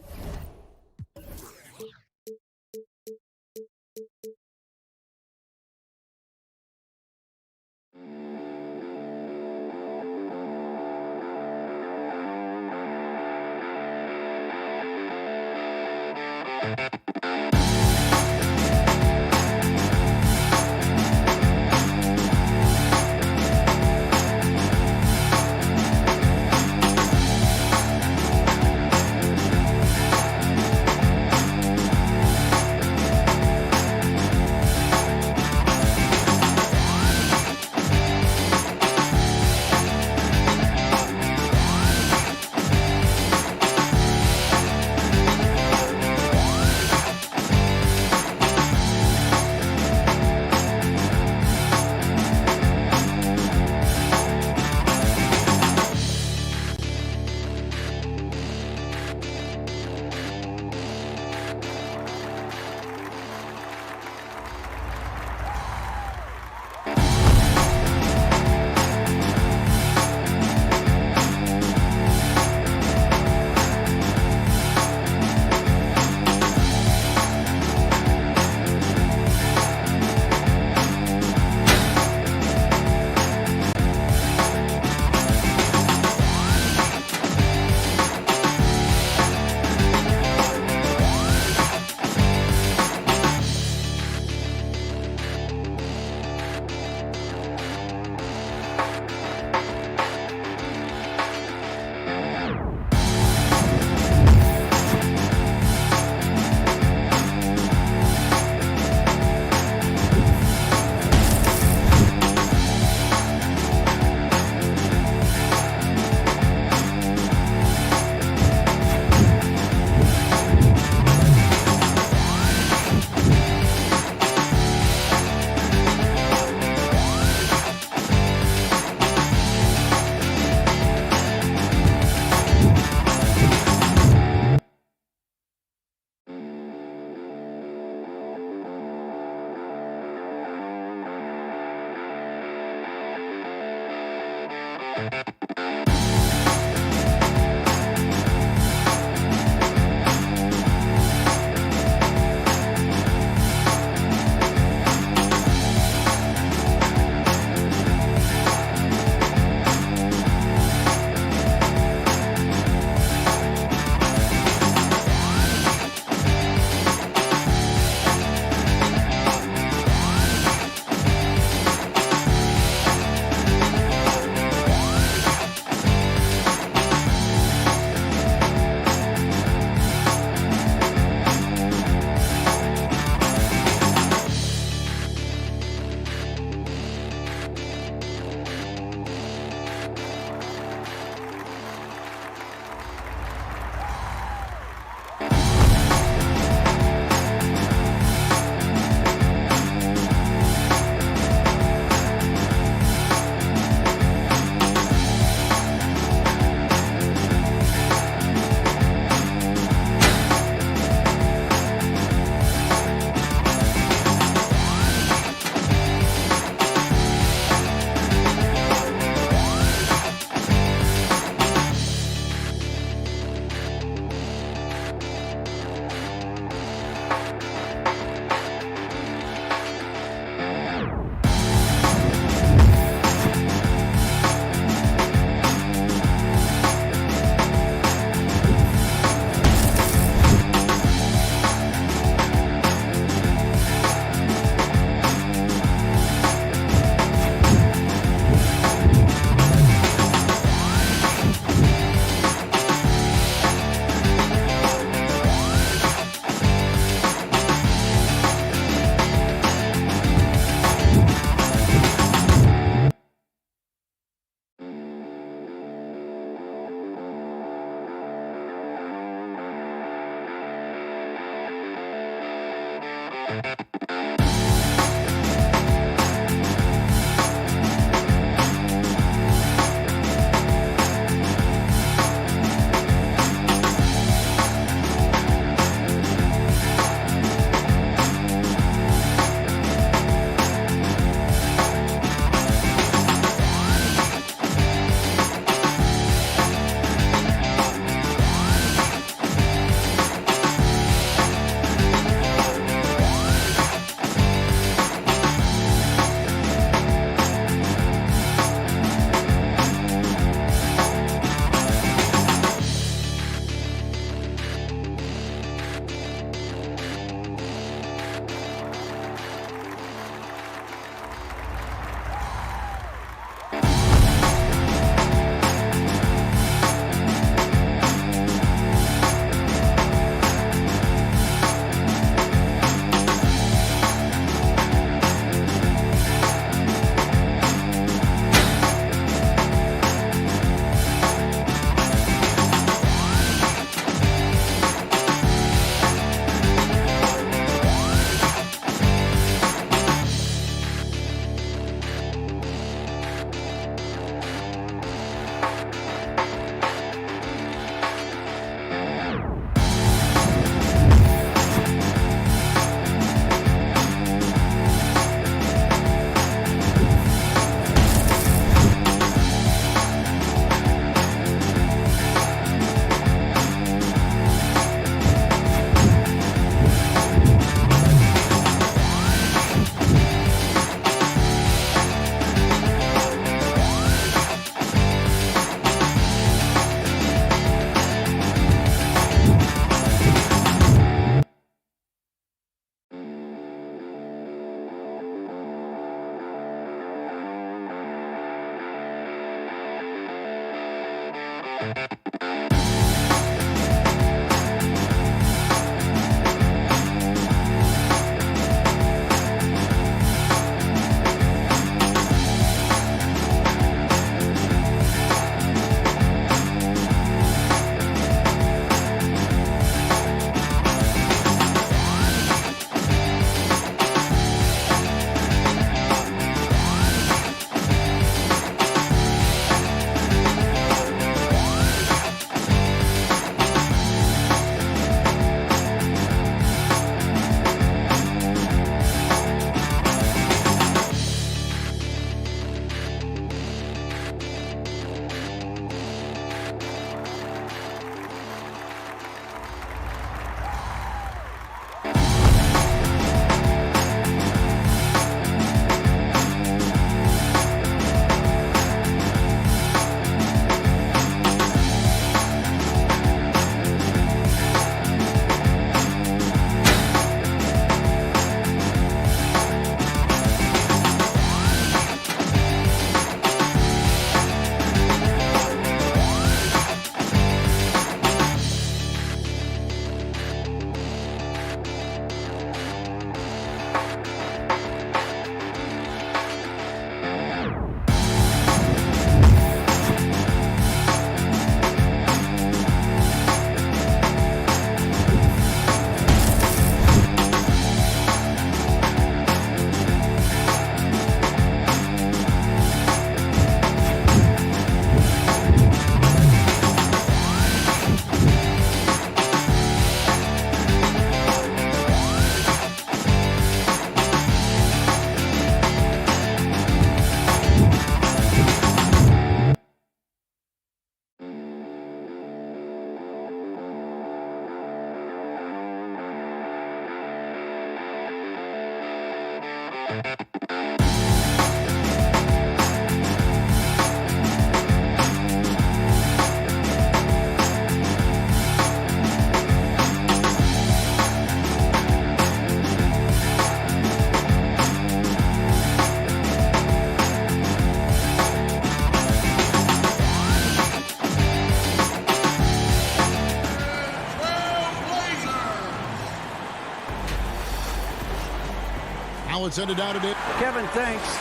Speaker 1: It's ended out today.
Speaker 8: Kevin, thanks.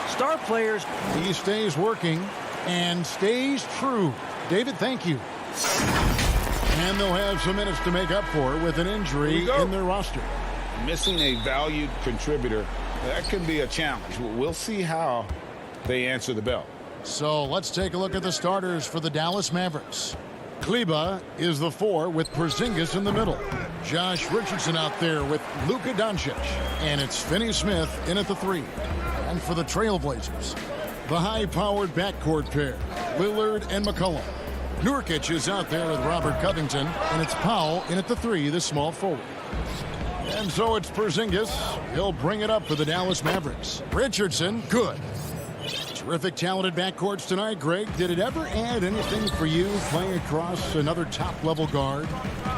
Speaker 8: Star players.
Speaker 1: He stays working and stays true. David, thank you. And they'll have some minutes to make up for with an injury in their roster.
Speaker 3: Missing a valued contributor, that can be a challenge. We'll see how they answer the bell.
Speaker 1: So let's take a look at the starters for the Dallas Mavericks. Kleba is the 4 with Porzingis in the middle. Josh Richardson out there with Luka Doncic. And it's Finney Smith in at the 3. And for the Trailblazers, the high-powered backcourt pair, Lillard and McCollum. Nurkic is out there with Robert Covington. And it's Powell in at the 3, the small forward. And so it's Porzingis. He'll bring it up for the Dallas Mavericks. Richardson, good. Terrific talented backcourts tonight, Greg. Did it ever add anything for you playing across another top-level guard?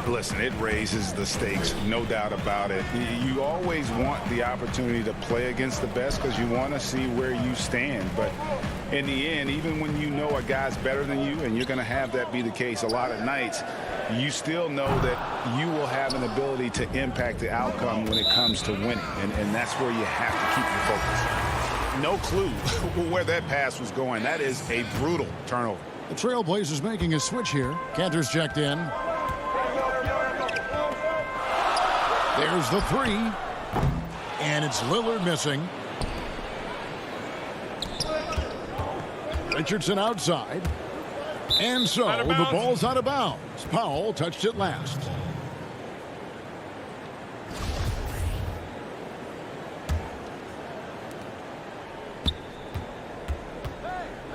Speaker 3: Listen, it raises the stakes, no doubt about it. You always want the opportunity to play against the best because you want to see where you stand. But in the end, even when you know a guy's better than you, and you're going to have that be the case a lot of nights, you still know that you will have an ability to impact the outcome when it comes to winning. And that's where you have to keep your focus. No clue where that pass was going. That is a brutal turnover.
Speaker 1: The Trailblazers making a switch here. Cantor's checked in. There's the 3. And it's Lillard missing. Richardson outside. And so the ball's out of bounds. Powell touched it last.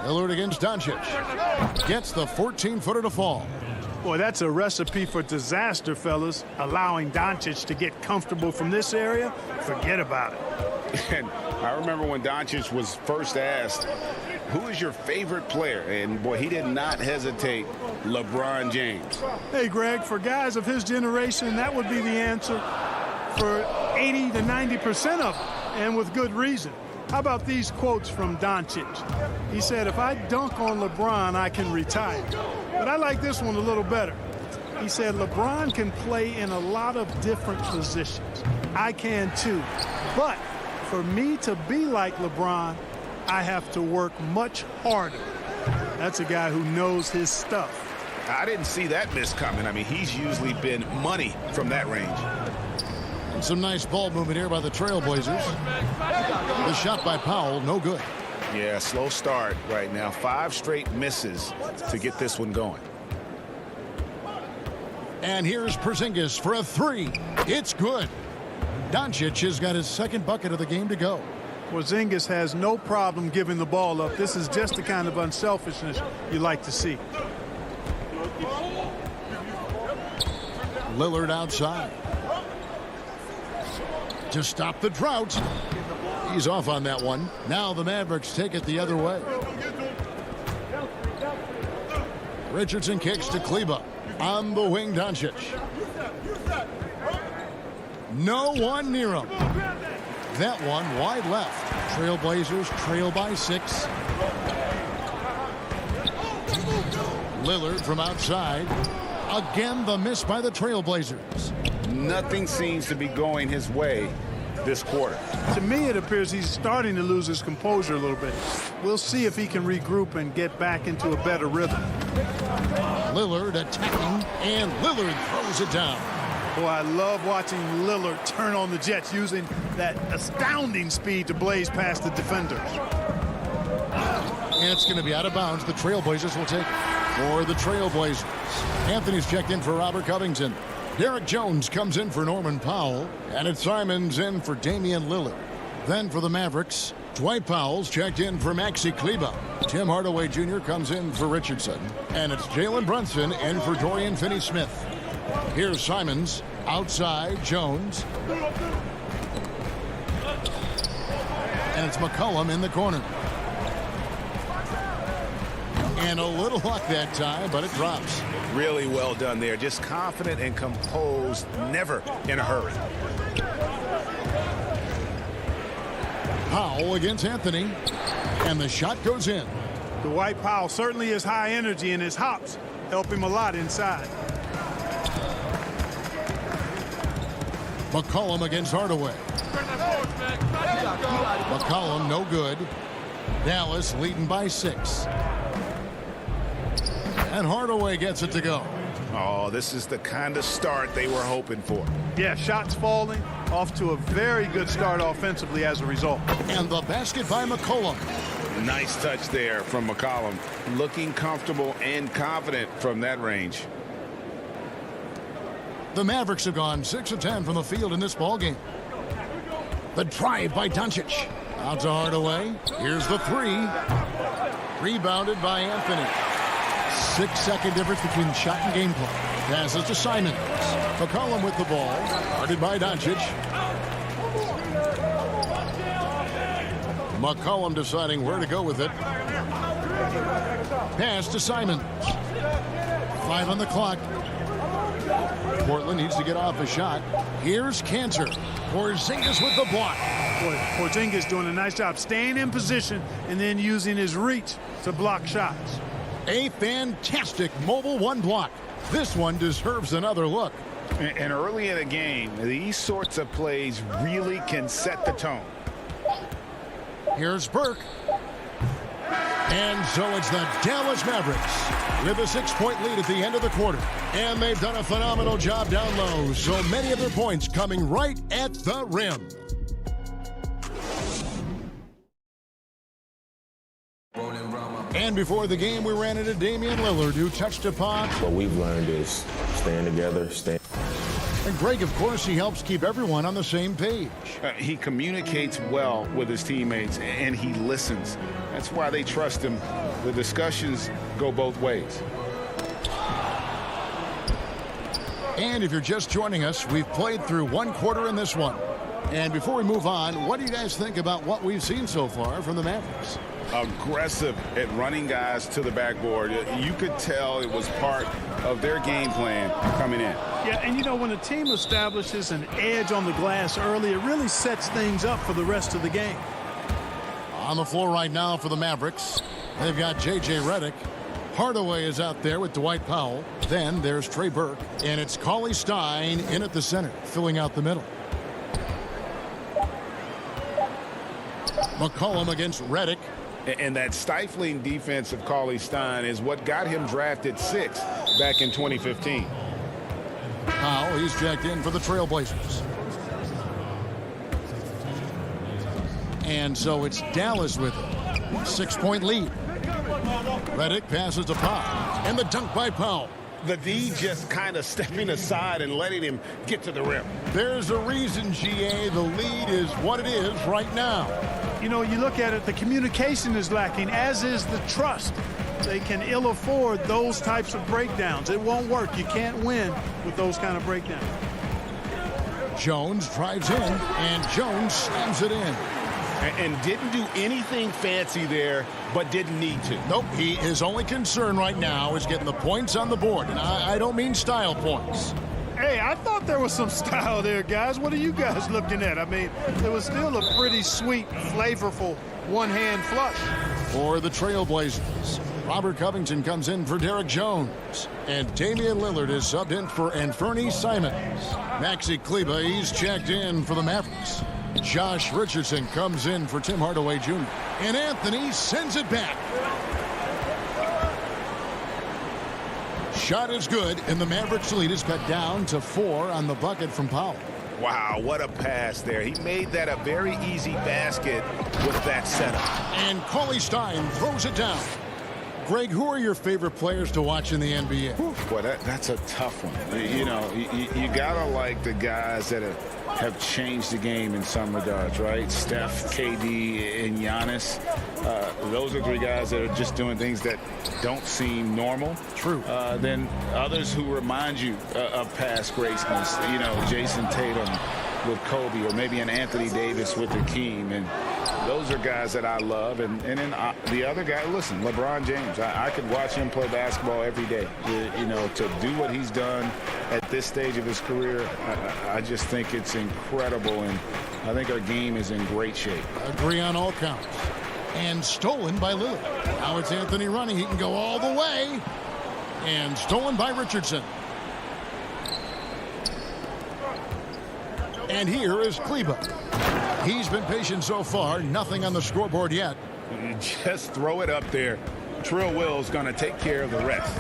Speaker 1: Lillard against Doncic. Gets the 14-footer to fall.
Speaker 12: Boy, that's a recipe for disaster, fellas. Allowing Doncic to get comfortable from this area, forget about it.
Speaker 3: And I remember when Doncic was first asked, who is your favorite player? And, boy, he did not hesitate. LeBron James.
Speaker 12: Hey, Greg, for guys of his generation, that would be the answer for 80 to 90% of them, and with good reason. How about these quotes from Doncic? He said, if I dunk on LeBron, I can retire. But I like this one a little better. He said, LeBron can play in a lot of different positions. I can too. But for me to be like LeBron, I have to work much harder. That's a guy who knows his stuff.
Speaker 3: I didn't see that miss coming. I mean, he's usually been money from that range.
Speaker 1: Some nice ball movement here by the Trailblazers. The shot by Powell, no good.
Speaker 3: Yeah, slow start right now. 5 straight misses to get this one going.
Speaker 1: And here's Porzingis for a 3. It's good. Doncic has got his second bucket of the game to go.
Speaker 12: Porzingis has no problem giving the ball up. This is just the kind of unselfishness you like to see.
Speaker 1: Lillard outside. To stop the drought. He's off on that one. Now the Mavericks take it the other way. Richardson kicks to Kleba. On the wing, Doncic. No one near him. That one wide left. Trailblazers trail by 6. Lillard from outside. Again, the miss by the Trailblazers.
Speaker 3: Nothing seems to be going his way this quarter.
Speaker 12: To me, it appears he's starting to lose his composure a little bit. We'll see if he can regroup and get back into a better rhythm.
Speaker 1: Lillard attacking, and Lillard throws it down.
Speaker 12: Boy, I love watching Lillard turn on the Jets using that astounding speed to blaze past the defenders.
Speaker 1: And it's going to be out of bounds. The Trailblazers will take it for the Trailblazers. Anthony's checked in for Robert Covington. Derek Jones comes in for Norman Powell. And it's Simons in for Damian Lillard. Then for the Mavericks, Dwight Powell's checked in for Maxi Kleba. Tim Hardaway Jr. comes in for Richardson. And it's Jalen Brunson in for Dorian Finney-Smith. Here's Simons. Outside, Jones. And it's McCollum in the corner. And a little luck that time, but it drops.
Speaker 3: Really well done there. Just confident and composed, never in a hurry.
Speaker 1: Powell against Anthony. And the shot goes in.
Speaker 12: Dwight Powell certainly is high energy, and his hops help him a lot inside.
Speaker 1: McCollum against Hardaway. McCollum no good. Dallas leading by 6. And Hardaway gets it to go.
Speaker 3: Oh, this is the kind of start they were hoping for.
Speaker 12: Yeah, shots falling, off to a very good start offensively as a result.
Speaker 1: And the basket by McCollum.
Speaker 3: Nice touch there from McCollum. Looking comfortable and confident from that range.
Speaker 1: The Mavericks have gone 6 of 10 from the field in this ballgame. The drive by Doncic. Out to Hardaway. Here's the three. Rebounded by Anthony. 6-second difference between shot and gameplay. Passes to Simons. McCollum with the ball. Guarded by Doncic. McCollum deciding where to go with it. Pass to Simons. 5 on the clock. Portland needs to get off a shot. Here's Cantor. Porzingis with the block.
Speaker 12: Boy, Porzingis doing a nice job staying in position and then using his reach to block shots.
Speaker 1: A fantastic mobile one block. This one deserves another look.
Speaker 3: And early in a game, these sorts of plays really can set the tone.
Speaker 1: Here's Burke. And so it's the Dallas Mavericks with a 6-point lead at the end of the quarter. And they've done a phenomenal job down low. So many of their points coming right at the rim. And before the game, we ran into Damian Lillard, who touched upon.
Speaker 2: What we've learned is staying together,
Speaker 1: And Greg, of course, he helps keep everyone on the same page.
Speaker 3: He communicates well with his teammates, and he listens. That's why they trust him. The discussions go both ways.
Speaker 1: And if you're just joining us, we've played through one quarter in this one. And before we move on, what do you guys think about what we've seen so far from the Mavericks?
Speaker 3: Aggressive at running guys to the backboard. You could tell it was part of their game plan coming in.
Speaker 12: Yeah, and you know, when a team establishes an edge on the glass early, it really sets things up for the rest of the game.
Speaker 1: On the floor right now for the Mavericks, they've got J.J. Redick. Hardaway is out there with Dwight Powell. Then there's Trey Burke. And it's Cauley Stein in at the center, filling out the middle. McCollum against Redick.
Speaker 3: And that stifling defense of Cauley Stein is what got him drafted 6th back in 2015.
Speaker 1: Powell, he's checked in for the Trailblazers. And so it's Dallas with it. 6-point lead. Redick passes to Powell. And the dunk by Powell.
Speaker 3: The D just kind of stepping aside and letting him get to the rim.
Speaker 1: There's a reason, GA, the lead is what it is right now.
Speaker 12: You know, you look at it, the communication is lacking, as is the trust. They can ill afford those types of breakdowns. It won't work. You can't win with those kind of breakdowns.
Speaker 1: Jones drives in, and Jones slams it in.
Speaker 3: And didn't do anything fancy there, but didn't need to.
Speaker 1: Nope, his only concern right now is getting the points on the board. And I don't mean style points.
Speaker 12: Hey, I thought there was some style there, guys. What are you guys looking at? I mean, it was still a pretty sweet, flavorful one-hand flush.
Speaker 1: For the Trailblazers, Robert Covington comes in for Derek Jones. And Damian Lillard is subbed in for Anthony Simons. Maxi Kleber, he's checked in for the Mavericks. Josh Richardson comes in for Tim Hardaway Jr. And Anthony sends it back. Shot is good, and the Mavericks lead is cut down to 4 on the bucket from Powell.
Speaker 3: Wow, what a pass there. He made that a very easy basket with that setup.
Speaker 1: And Cauley Stein throws it down. Greg, who are your favorite players to watch in the NBA?
Speaker 3: Boy, that's a tough one. You know, you gotta like the guys that have changed the game in some regards, right? Steph, KD, and Giannis. Those are 3 guys that are just doing things that don't seem normal.
Speaker 1: True.
Speaker 3: Then others who remind you of past greatness. You know, Jason Tatum with Kobe, or maybe an Anthony Davis with Hakeem. And those are guys that I love. And then the other guy, listen, LeBron James. I could watch him play basketball every day. You know, to do what he's done at this stage of his career, I just think it's incredible. And I think our game is in great shape.
Speaker 1: Agree on all counts. And stolen by Lillard. Now it's Anthony running. He can go all the way. And stolen by Richardson. And here is Kleber. He's been patient so far. Nothing on the scoreboard yet.
Speaker 3: Just throw it up there. Trill Will's going to take care of the rest.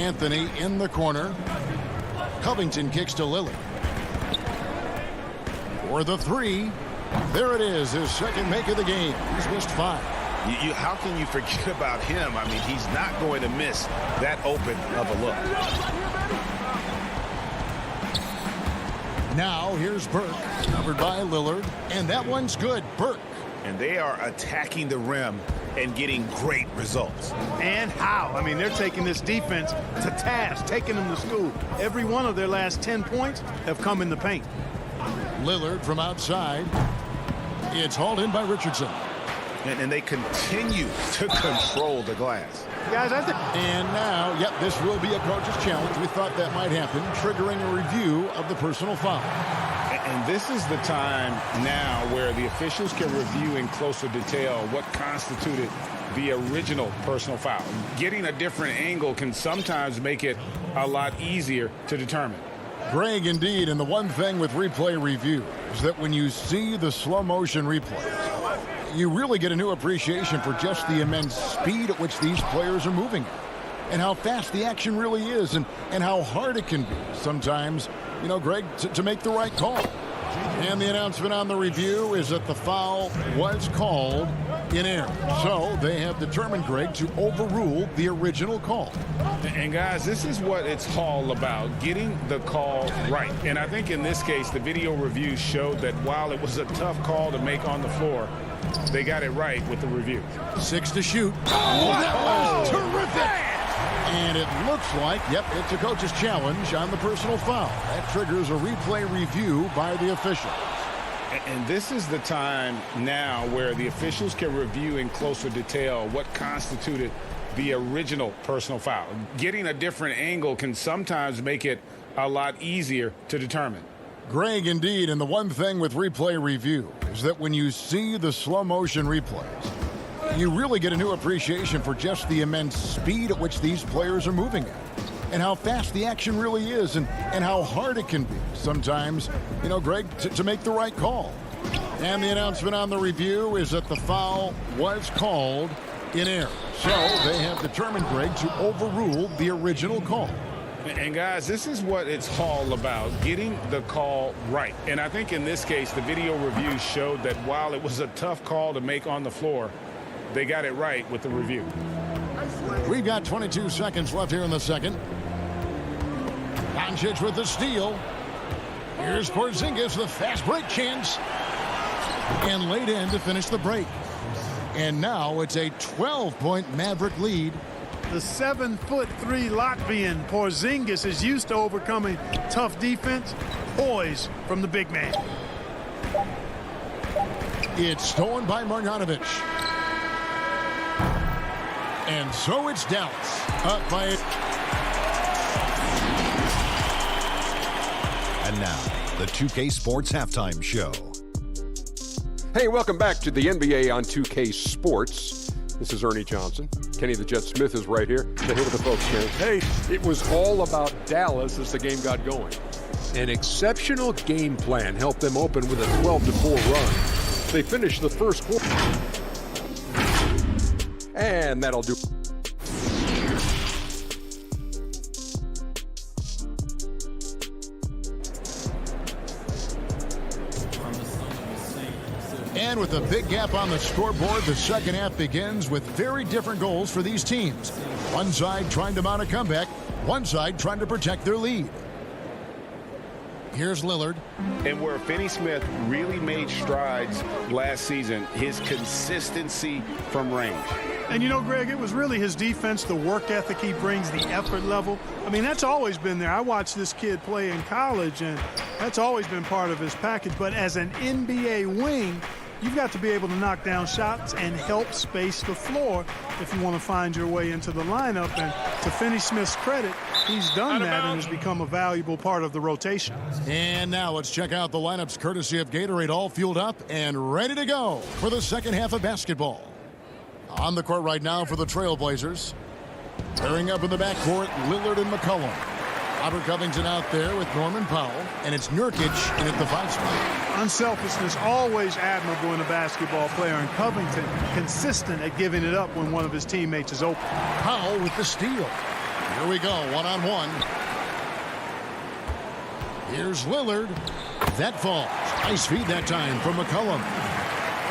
Speaker 1: Anthony in the corner. Covington kicks to Lillard. For the three. There it is, his second make of the game. He's missed 5.
Speaker 3: How can you forget about him? I mean, he's not going to miss that open of a look.
Speaker 1: Now here's Burke, covered by Lillard, and that one's good. Burke.
Speaker 3: And they are attacking the rim and getting great results.
Speaker 12: And how? I mean, they're taking this defense to task, taking them to school. Every one of their last 10 points have come in the paint.
Speaker 1: Lillard from outside. It's hauled in by Richardson.
Speaker 3: And they continue to control the glass.
Speaker 12: Guys,
Speaker 1: and now, yep, this will be a coach's challenge. We thought that might happen, triggering a review of the personal foul.
Speaker 3: And this is the time now where the officials can review in closer detail what constituted the original personal foul. Getting a different angle can sometimes make it a lot easier to determine.
Speaker 1: Greg, indeed, and the one thing with replay review is that when you see the slow motion replays, you really get a new appreciation for just the immense speed at which these players are moving and how fast the action really is and how hard it can be sometimes, you know, Greg, to make the right call. And the announcement on the review is that the foul was called in error. So they have determined, Greg, to overrule the original call.
Speaker 3: And guys, this is what it's all about, getting the call right. And I think in this case, the video review showed that while it was a tough call to make on the floor, they got it right with the review.
Speaker 1: 6 to shoot. Oh, that was terrific! And it looks like, yep, it's a coach's challenge on the personal foul. That triggers a replay review by the officials.
Speaker 3: And this is the time now where the officials can review in closer detail what constituted the original personal foul. Getting a different angle can sometimes make it a lot easier to determine.
Speaker 1: Greg, indeed, and the one thing with replay review is that when you see the slow motion replays, you really get a new appreciation for just the immense speed at which these players are moving at and how fast the action really is and how hard it can be sometimes, you know, Greg, to make the right call. And the announcement on the review is that the foul was called in error. So they have determined, Greg, to overrule the original call.
Speaker 3: And guys, this is what it's all about, getting the call right. And I think in this case, the video review showed that while it was a tough call to make on the floor, they got it right with the review.
Speaker 1: We've got 22 seconds left here in the second. Doncic with the steal. Here's Porzingis, the fast break chance. And laid in to finish the break. And now it's a 12-point Maverick lead.
Speaker 12: The 7'3" Latvian Porzingis is used to overcoming tough defense. Poise from the big man.
Speaker 1: It's stolen by Marjanovic. And so it's Dallas up by it.
Speaker 6: And now, the 2K Sports Halftime Show.
Speaker 7: Hey, welcome back to the NBA on 2K Sports. This is Ernie Johnson. Kenny the Jet Smith is right here. Say hey to the folks, Kenny. Hey, it was all about Dallas as the game got going. An exceptional game plan helped them open with a 12-4 run. They finished the first quarter. And that'll do.
Speaker 1: And with a big gap on the scoreboard, the second half begins with very different goals for these teams. One side trying to mount a comeback, one side trying to protect their lead. Here's Lillard.
Speaker 3: And where Finney Smith really made strides last season, his consistency from range.
Speaker 12: And you know, Greg, it was really his defense, the work ethic he brings, the effort level. I mean, that's always been there. I watched this kid play in college, and that's always been part of his package. But as an NBA wing, you've got to be able to knock down shots and help space the floor if you want to find your way into the lineup. And to Finney Smith's credit, he's done that and has become a valuable part of the rotation.
Speaker 1: And now let's check out the lineups courtesy of Gatorade, all fueled up and ready to go for the second half of basketball. On the court right now for the Trailblazers. Pairing up in the backcourt, Lillard and McCollum. Robert Covington out there with Norman Powell, and it's Nurkic in at the 5 spot.
Speaker 12: Unselfishness, always admirable in a basketball player, and Covington consistent at giving it up when one of his teammates is open.
Speaker 1: Powell with the steal. Here we go, one-on-one. Here's Lillard. That falls. Nice feed that time from McCollum.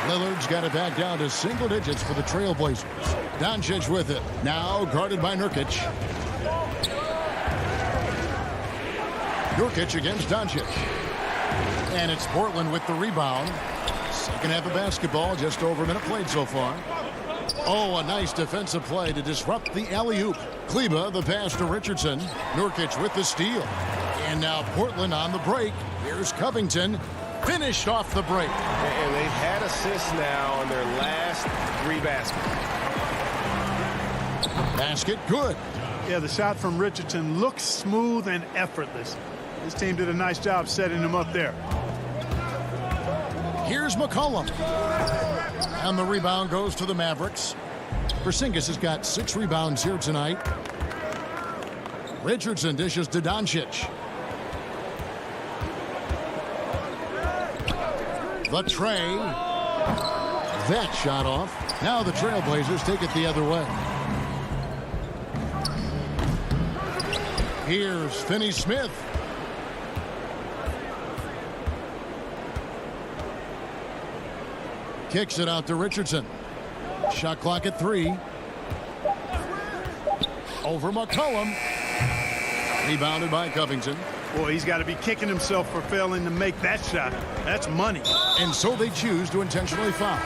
Speaker 1: Lillard's got it back down to single digits for the Trailblazers. Doncic with it. Now guarded by Nurkic. Nurkic against Doncic. And it's Portland with the rebound. Second half of basketball, just over a minute played so far. Oh, a nice defensive play to disrupt the alley-oop. Kleba, the pass to Richardson. Nurkic with the steal. And now Portland on the break. Here's Covington. Finished off the break.
Speaker 5: And they've had assists now on their last 3 baskets.
Speaker 1: Basket good.
Speaker 12: Yeah, the shot from Richardson looks smooth and effortless. This team did a nice job setting him up there.
Speaker 1: Here's McCollum. And the rebound goes to the Mavericks. Porzingis has got 6 rebounds here tonight. Richardson dishes to Doncic. The tray. That shot off. Now the Trailblazers take it the other way. Here's Finney-Smith. Kicks it out to Richardson. Shot clock at 3. Over McCollum. Rebounded by Covington.
Speaker 12: Boy, he's got to be kicking himself for failing to make that shot. That's money.
Speaker 1: And so they choose to intentionally foul.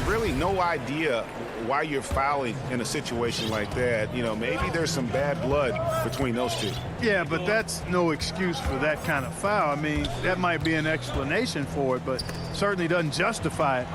Speaker 3: Really no idea why you're fouling in a situation like that. You know, maybe there's some bad blood between those two.
Speaker 12: Yeah, but that's no excuse for that kind of foul. I mean, that might be an explanation for it, but certainly doesn't justify it.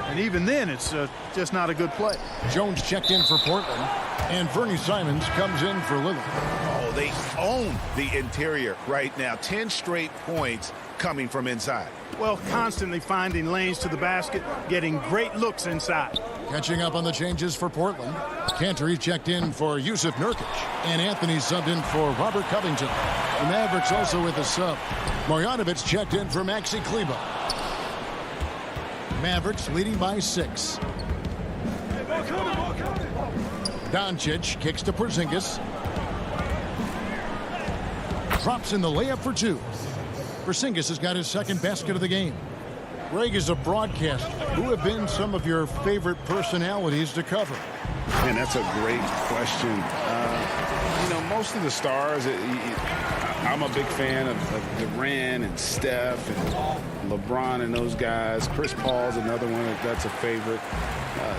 Speaker 12: And even then, it's just not a good play.
Speaker 1: Jones checked in for Portland, and Fernie Simons comes in for Lillard.
Speaker 3: Oh, they own the interior right now. 10 straight points coming from inside.
Speaker 12: Well, constantly finding lanes to the basket, getting great looks inside.
Speaker 1: Catching up on the changes for Portland. Cantor checked in for Yusuf Nurkic, and Anthony subbed in for Robert Covington. The Mavericks also with a sub. Marjanovic checked in for Maxi Kleba. Mavericks leading by 6. Doncic kicks to Porzingis. Drops in the layup for 2. Porzingis has got his second basket of the game. Greg, is a broadcaster, who have been some of your favorite personalities to cover?
Speaker 3: Man, that's a great question. You know, most of the stars, I'm a big fan of Durant and Steph and LeBron and those guys. Chris Paul's another one that's a favorite.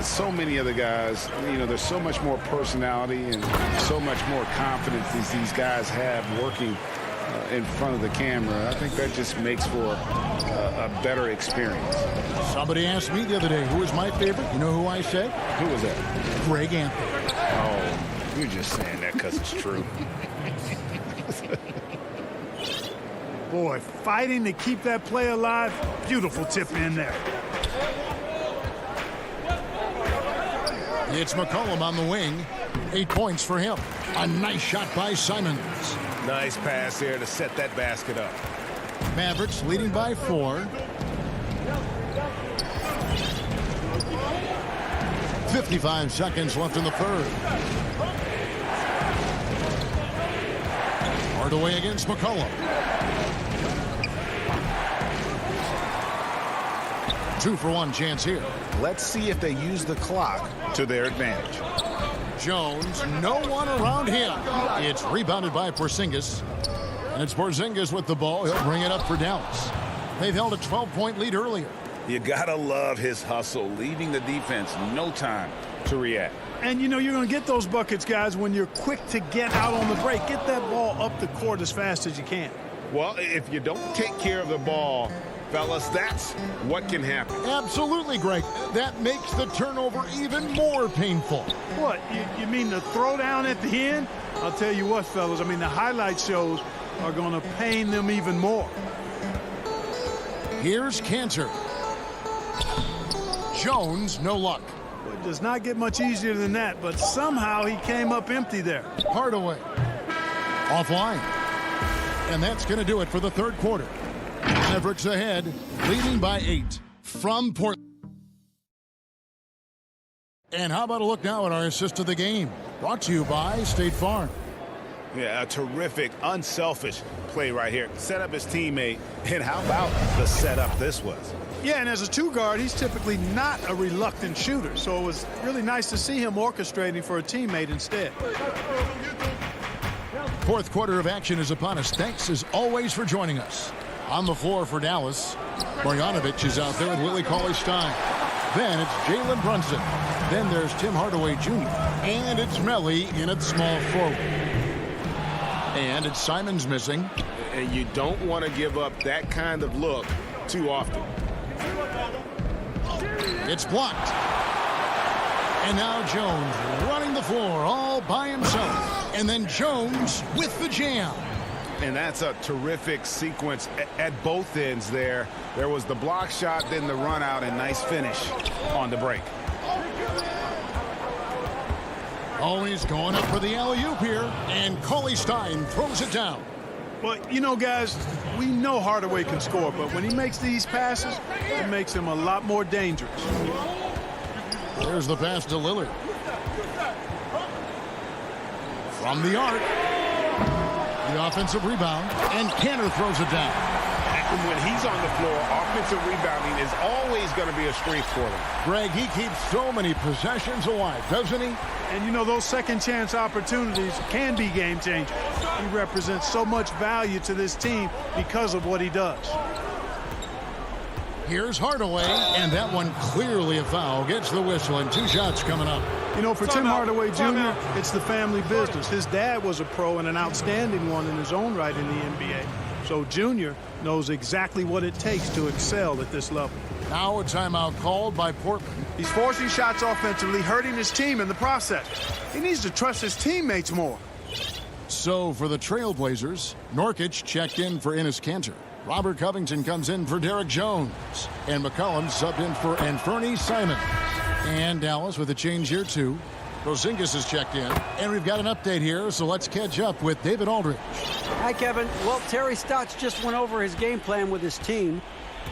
Speaker 3: So many other guys, you know, there's so much more personality and so much more confidence these guys have working in front of the camera. I think that just makes for a better experience.
Speaker 1: Somebody asked me the other day, who was my favorite? You know who I said?
Speaker 3: Who was that?
Speaker 1: Greg Anthony.
Speaker 3: Oh, you're just saying that because it's true.
Speaker 12: Boy, fighting to keep that play alive. Beautiful tip in there.
Speaker 1: It's McCollum on the wing. 8 points for him. A nice shot by Simons.
Speaker 5: Nice pass there to set that basket up.
Speaker 1: Mavericks leading by 4. 55 seconds left in the third. Hardaway against McCollum. 2-for-1 chance here.
Speaker 3: Let's see if they use the clock to their advantage.
Speaker 1: Jones, no one around him. It's rebounded by Porzingis. And it's Porzingis with the ball. He'll bring it up for Dallas. They've held a 12-point lead earlier.
Speaker 3: You gotta love his hustle, leaving the defense no time to react.
Speaker 12: And you know you're going to get those buckets, guys, when you're quick to get out on the break. Get that ball up the court as fast as you can.
Speaker 5: Well, if you don't take care of the ball, fellas, that's what can happen.
Speaker 1: Absolutely, Greg. That makes the turnover even more painful.
Speaker 12: What, you mean the throwdown at the end? I'll tell you what, fellas, I mean the highlight shows are going to pain them even more.
Speaker 1: Here's Cantor. Jones, no luck.
Speaker 12: Well, it does not get much easier than that, but somehow he came up empty there.
Speaker 1: Hardaway. Offline. And that's going to do it for the third quarter. Mavericks ahead, leading by 8 from Portland. And how about a look now at our assist of the game? Brought to you by State Farm.
Speaker 3: Yeah, a terrific, unselfish play right here. Set up his teammate, and how about the setup this was?
Speaker 12: Yeah, and as a two guard, he's typically not a reluctant shooter, so it was really nice to see him orchestrating for a teammate instead.
Speaker 1: Fourth quarter of action is upon us. Thanks, as always, for joining us. On the floor for Dallas, Marjanovic is out there with Willie Cauley-Stein. Then it's Jalen Brunson. Then there's Tim Hardaway Jr. And it's Melly in at small forward. And it's Simons missing.
Speaker 5: And you don't want to give up that kind of look too often.
Speaker 1: It's blocked. And now Jones running the floor all by himself. And then Jones with the jam.
Speaker 3: And that's a terrific sequence at both ends there. There was the block shot, then the run out, and nice finish on the break.
Speaker 1: Always going up for the alley-oop here. And Cauley-Stein throws it down.
Speaker 12: Well, you know, guys, we know Hardaway can score, but when he makes these passes, it makes him a lot more dangerous.
Speaker 1: There's the pass to Lillard. From the arc. The offensive rebound, and Cantor throws it down.
Speaker 5: And when he's on the floor, offensive rebounding is always going to be a strength for them.
Speaker 1: Greg, he keeps so many possessions alive, doesn't he?
Speaker 12: And, you know, those second-chance opportunities can be game-changers. He represents so much value to this team because of what he does.
Speaker 1: Here's Hardaway, and that one clearly a foul. Gets the whistle, and 2 shots coming up.
Speaker 12: You know, for Tim Hardaway Jr., it's the family business. His dad was a pro and an outstanding one in his own right in the NBA. So Jr. knows exactly what it takes to excel at this level.
Speaker 1: Now a timeout called by Portland.
Speaker 12: He's forcing shots offensively, hurting his team in the process. He needs to trust his teammates more.
Speaker 1: So for the Trailblazers, Nurkic checked in for Enes Kanter. Robert Covington comes in for Derek Jones. And McCollum subbed in for Anthony Simons. And Dallas with a change here, too. Porzingis is checked in. And we've got an update here, so let's catch up with David Aldridge.
Speaker 8: Hi, Kevin. Well, Terry Stotts just went over his game plan with his team.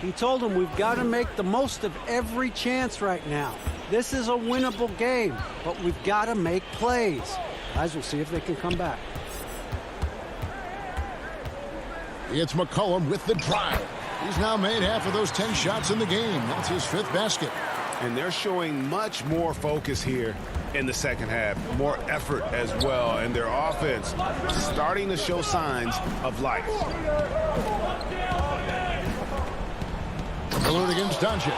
Speaker 8: He told them we've got to make the most of every chance right now. This is a winnable game, but we've got to make plays. Guys, we'll see if they can come back.
Speaker 1: It's McCollum with the drive. He's now made half of those 10 shots in the game. That's his 5th basket.
Speaker 3: And they're showing much more focus here in the second half. More effort as well. And their offense starting to show signs of life.
Speaker 1: Lillard against Doncic.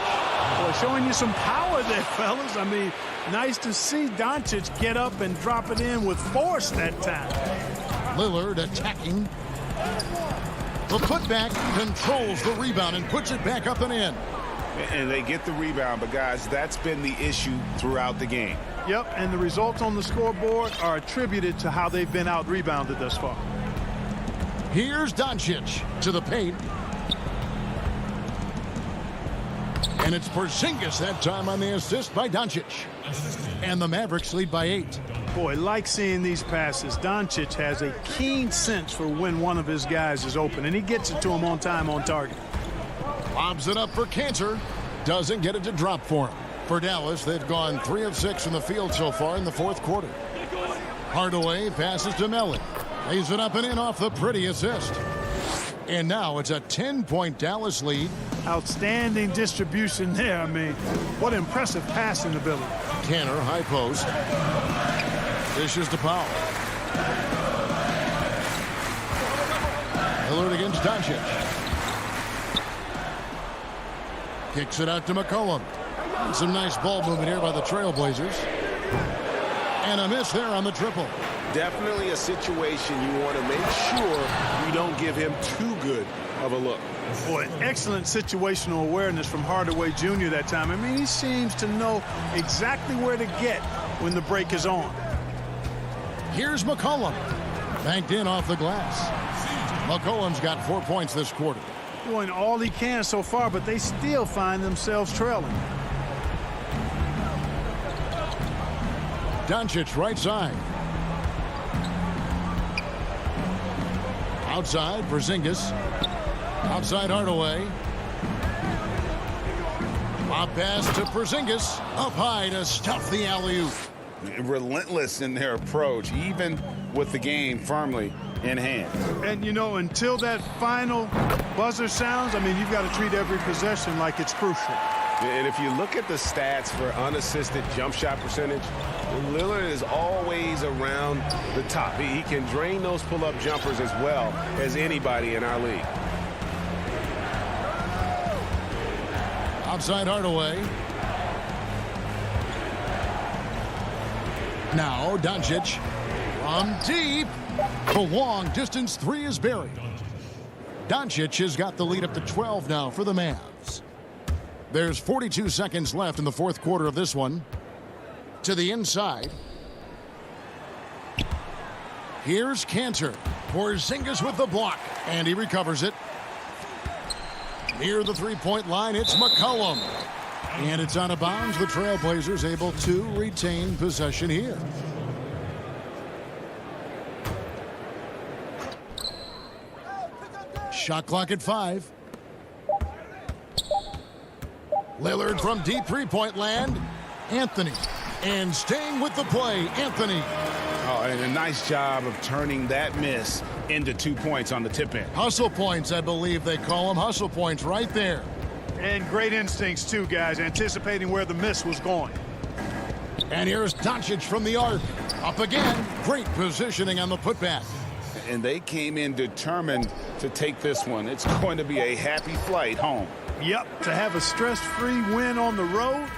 Speaker 12: Boy, showing you some power there, fellas. I mean, nice to see Doncic get up and drop it in with force that time.
Speaker 1: Lillard attacking. The putback controls the rebound and puts it back up and in.
Speaker 3: And they get the rebound, but guys, that's been the issue throughout the game.
Speaker 12: Yep, and the results on the scoreboard are attributed to how they've been out-rebounded thus far.
Speaker 1: Here's Doncic to the paint. And it's Porzingis that time on the assist by Doncic. And the Mavericks lead by 8.
Speaker 12: Boy, like seeing these passes. Doncic has a keen sense for when one of his guys is open, and he gets it to him on time, on target.
Speaker 1: Lobs it up for Kanter. Doesn't get it to drop for him. For Dallas, they've gone 3 of 6 from the field so far in the 4th quarter. Hardaway passes to Melly. Lays it up and in off the pretty assist. And now it's a 10-point Dallas lead.
Speaker 12: Outstanding distribution there. I mean, what impressive passing ability.
Speaker 1: Kanter, high post. Dishes to Powell. Lillard against Doncic. Kicks it out to McCollum. Some nice ball movement here by the Trailblazers. And a miss there on the triple.
Speaker 5: Definitely a situation you want to make sure you don't give him too good of a look.
Speaker 12: Boy, excellent situational awareness from Hardaway Jr. that time. I mean, he seems to know exactly where to get when the break is on.
Speaker 1: Here's McCollum. Banked in off the glass. McCollum's got 4 points this quarter.
Speaker 12: Doing all he can so far, but they still find themselves trailing.
Speaker 1: Doncic right side. Outside, Porzingis. Outside, Hardaway. Lob pass to Porzingis. Up high to stuff the alley-oop.
Speaker 3: Relentless in their approach, even with the game firmly in hand.
Speaker 12: And, you know, until that final buzzer sounds, I mean, you've got to treat every possession like it's crucial.
Speaker 5: And if you look at the stats for unassisted jump shot percentage, Lillard is always around the top. He can drain those pull-up jumpers as well as anybody in our league.
Speaker 1: Outside Hardaway. Now Doncic from deep. The long distance three is buried. Doncic has got the lead up to 12 now for the Mavs. There's 42 seconds left in the fourth quarter of this one. To the inside. Here's Cantor. Porzingis with the block, and he recovers it. Near the three-point line, it's McCollum. And it's out of bounds. The Trailblazers able to retain possession here. Shot clock at 5. Lillard from deep three-point land. Anthony. And staying with the play, Anthony.
Speaker 3: Oh, and a nice job of turning that miss into 2 points on the tip in.
Speaker 1: Hustle points, I believe they call them. Hustle points right there.
Speaker 12: And great instincts, too, guys, anticipating where the miss was going.
Speaker 1: And here's Doncic from the arc. Up again. Great positioning on the putback.
Speaker 3: And they came in determined to take this one. It's going to be a happy flight home.
Speaker 12: Yep, to have a stress-free win on the road,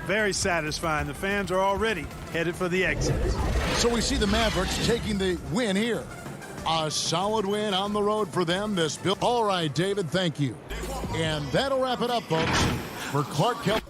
Speaker 12: very satisfying. The fans are already headed for the exit.
Speaker 1: So we see the Mavericks taking the win here. A solid win on the road for them. All right, David, thank you. And that'll wrap it up, folks. For Clark Kelly.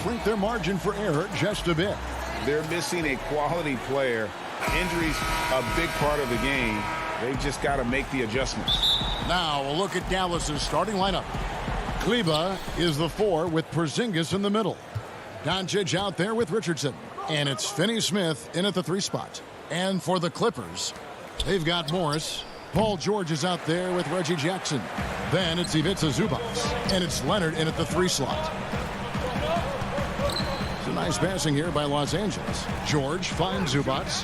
Speaker 1: Shrink their margin for error just a bit.
Speaker 3: They're missing a quality player. Injuries a big part of the game. They've just got to make the adjustments.
Speaker 1: Now we'll look at Dallas's starting lineup. Kleba is the 4 with Porzingis in the middle. Doncic out there with Richardson. And it's Finney-Smith in at the 3 spot. And for the Clippers, they've got Morris. Paul George is out there with Reggie Jackson. Then it's Ivica Zubac. And it's Leonard in at the 3 slot. It's a nice passing here by Los Angeles. George finds Zubac.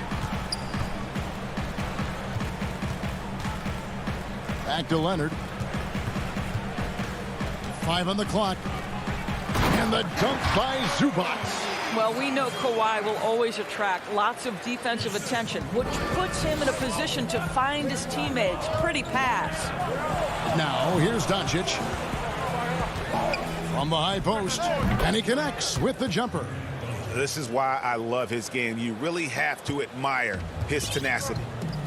Speaker 1: Back to Leonard. 5 on the clock. And the dunk by Zubac.
Speaker 13: Well, we know Kawhi will always attract lots of defensive attention, which puts him in a position to find his teammates. Pretty pass.
Speaker 1: Now, here's Doncic. From the high post. And he connects with the jumper.
Speaker 3: This is why I love his game. You really have to admire his tenacity.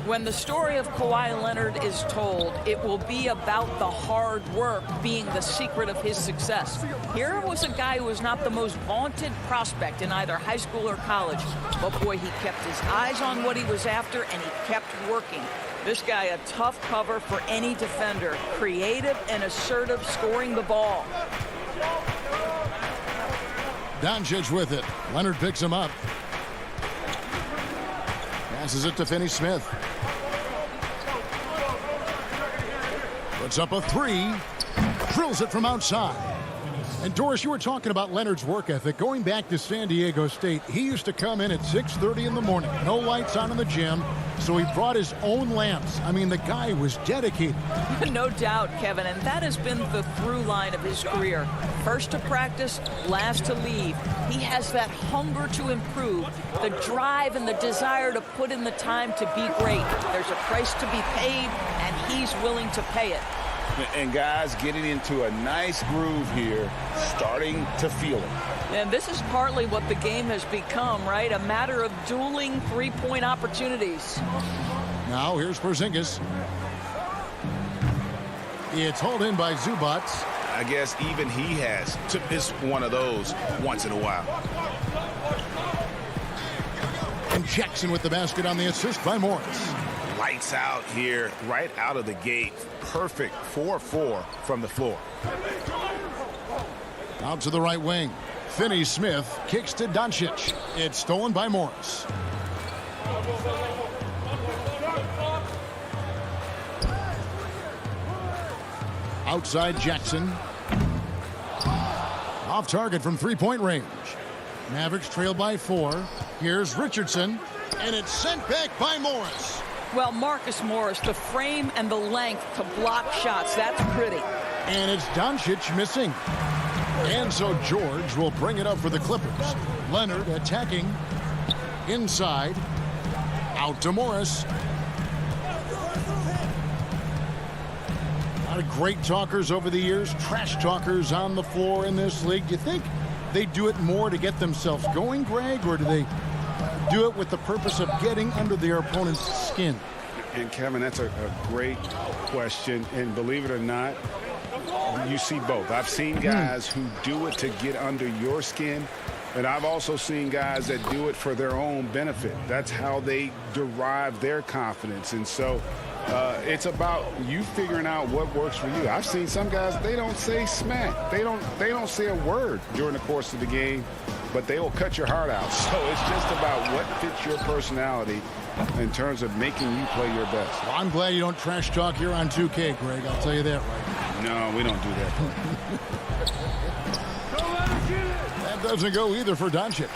Speaker 13: When the story of Kawhi Leonard is told, it will be about the hard work being the secret of his success. Here was a guy who was not the most vaunted prospect in either high school or college. But boy, he kept his eyes on what he was after, and he kept working. This guy, a tough cover for any defender. Creative and assertive, scoring the ball.
Speaker 1: Doncic with it. Leonard picks him up. Passes it to Finney-Smith. Puts up a 3. Drills it from outside. And Doris, you were talking about Leonard's work ethic. Going back to San Diego State, he used to come in at 6:30 in the morning. No lights on in the gym. So he brought his own lamps. I mean, the guy was dedicated.
Speaker 13: No doubt, Kevin, and that has been the through line of his career. First to practice, last to leave. He has that hunger to improve, the drive and the desire to put in the time to be great. There's a price to be paid, and he's willing to pay it.
Speaker 3: And guys getting into a nice groove here, starting to feel it.
Speaker 13: And this is partly what the game has become, right? A matter of dueling three-point opportunities.
Speaker 1: Now here's Porzingis. It's hauled in by Zubac.
Speaker 3: I guess even he has to miss one of those once in a while.
Speaker 1: And Jackson with the basket on the assist by Morris.
Speaker 3: Lights out here right out of the gate. Perfect 4-4 from the floor.
Speaker 1: Out to the right wing. Finney Smith kicks to Doncic. It's stolen by Morris. Outside Jackson. Off target from three-point range. Mavericks trail by 4. Here's Richardson, and it's sent back by Morris.
Speaker 13: Well, Marcus Morris, the frame and the length to block shots, that's pretty.
Speaker 1: And it's Doncic missing. And so George will bring it up for the Clippers. Leonard attacking inside. Out to Morris. A lot of great talkers over the years, trash talkers on the floor in this league. Do you think they do it more to get themselves going, Greg, or do they do it with the purpose of getting under their opponent's skin?
Speaker 3: And Kevin, that's a great question. And believe it or not, you see both. I've seen guys who do it to get under your skin, and I've also seen guys that do it for their own benefit. That's how they derive their confidence. And so it's about you figuring out what works for you. I've seen some guys, they don't say smack. They don't say a word during the course of the game, but they will cut your heart out. So it's just about what fits your personality in terms of making you play your best.
Speaker 1: Well, I'm glad you don't trash talk here on 2K, Greg. I'll tell you that right now.
Speaker 3: No, we don't do that.
Speaker 1: That doesn't go either for Doncic.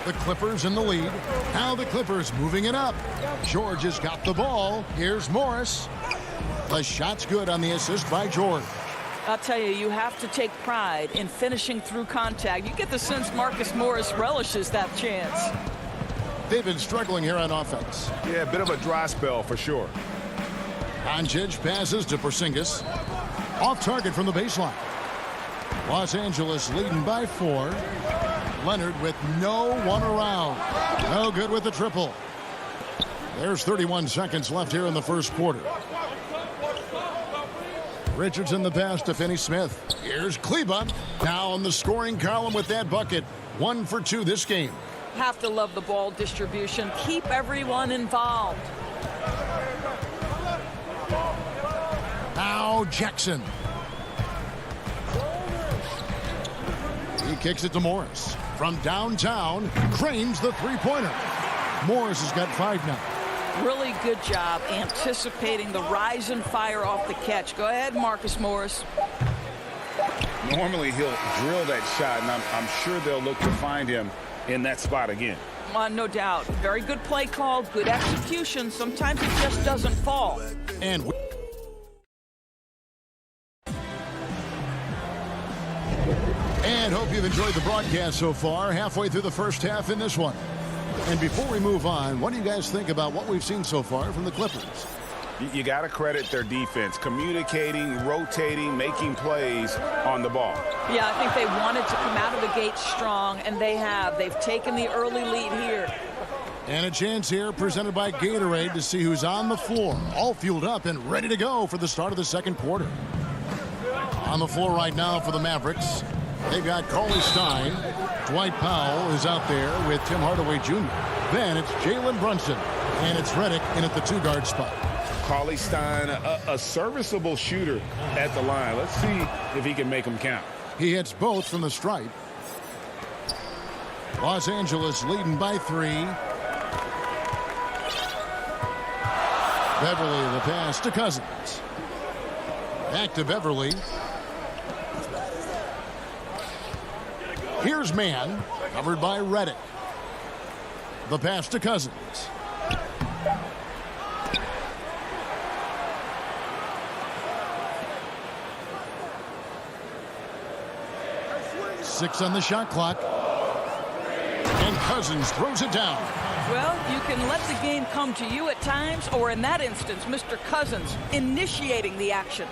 Speaker 1: The Clippers in the lead. Now the Clippers moving it up. George has got the ball. Here's Morris. The shot's good on the assist by George.
Speaker 13: I'll tell you, you have to take pride in finishing through contact. You get the sense Marcus Morris relishes that chance.
Speaker 1: They've been struggling here on offense.
Speaker 3: Yeah, a bit of a dry spell for sure.
Speaker 1: Doncic passes to Porzingis. Off target from the baseline. Los Angeles leading by 4. Leonard with no one around. No good with the triple. There's 31 seconds left here in the first quarter. Richardson the pass to Finney Smith. Here's Kleba. Now in the scoring column with that bucket. 1 for 2 this game.
Speaker 13: Have to love the ball distribution. Keep everyone involved.
Speaker 1: Now Jackson. He kicks it to Morris. From downtown, cranes the three-pointer. Morris has got 5 now.
Speaker 13: Really good job anticipating the rise and fire off the catch. Go ahead, Marcus Morris.
Speaker 3: Normally he'll drill that shot, and I'm sure they'll look to find him in that spot again.
Speaker 13: No doubt. Very good play call, good execution. Sometimes it just doesn't fall.
Speaker 1: And hope you've enjoyed the broadcast so far. Halfway through the first half in this one. And before we move on, what do you guys think about what we've seen so far from the Clippers?
Speaker 3: You got to credit their defense, communicating, rotating, making plays on the ball.
Speaker 13: Yeah, I think they wanted to come out of the gate strong, and they have. They've taken the early lead here.
Speaker 1: And a chance here presented by Gatorade to see who's on the floor. All fueled up and ready to go for the start of the second quarter. On the floor right now for the Mavericks, they've got Cauley Stein. Dwight Powell is out there with Tim Hardaway Jr. Then it's Jalen Brunson, and it's Redick in at the 2-guard spot.
Speaker 3: Cauley Stein, a serviceable shooter at the line. Let's see if he can make them count.
Speaker 1: He hits both from the stripe. Los Angeles leading by 3. Beverly the pass to Cousins. Back to Beverly. Here's man, covered by Redick. The pass to Cousins. Six on the shot clock. And Cousins throws it down.
Speaker 13: Well, you can let the game come to you at times, or in that instance, Mr. Cousins initiating the action.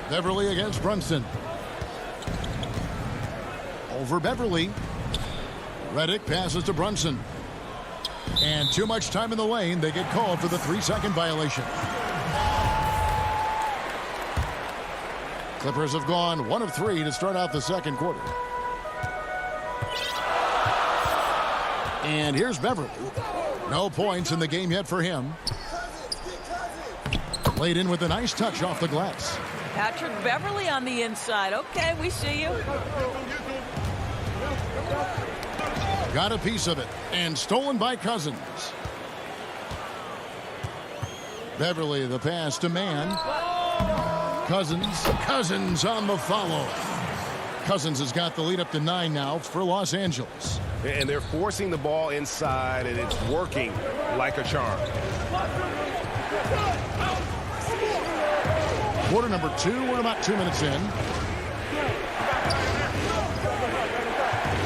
Speaker 1: Beverly against Brunson. Over Beverly. Redick passes to Brunson. And too much time in the lane. They get called for the 3-second violation. Clippers have gone 1 of 3 to start out the second quarter. And here's Beverly. No points in the game yet for him. Laid in with a nice touch off the glass.
Speaker 13: Patrick Beverly on the inside. Okay, we see you.
Speaker 1: Got a piece of it and stolen by Cousins. Beverly, the pass to man. Cousins on the follow. Cousins has got the lead up to 9 now for Los Angeles.
Speaker 5: And they're forcing the ball inside, and it's working like a charm.
Speaker 1: Quarter number 2, we're about 2 minutes in.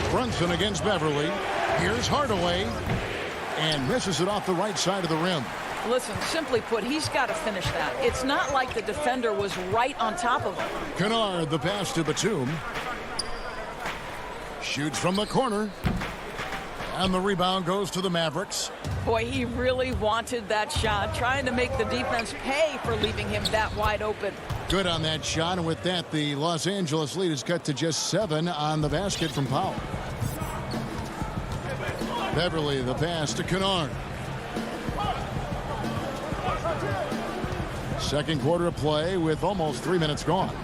Speaker 1: Brunson against Beverly. Here's Hardaway. And misses it off the right side of the rim.
Speaker 13: Listen, simply put, he's got to finish that. It's not like the defender was right on top of him.
Speaker 1: Kennard, the pass to Batum. Shoots from the corner. And the rebound goes to the Mavericks.
Speaker 13: Boy, he really wanted that shot, trying to make the defense pay for leaving him that wide open.
Speaker 1: Good on that shot, and with that, the Los Angeles lead is cut to just 7 on the basket from Powell. Beverly, the pass to Kennard. Second quarter of play with almost 3 minutes gone.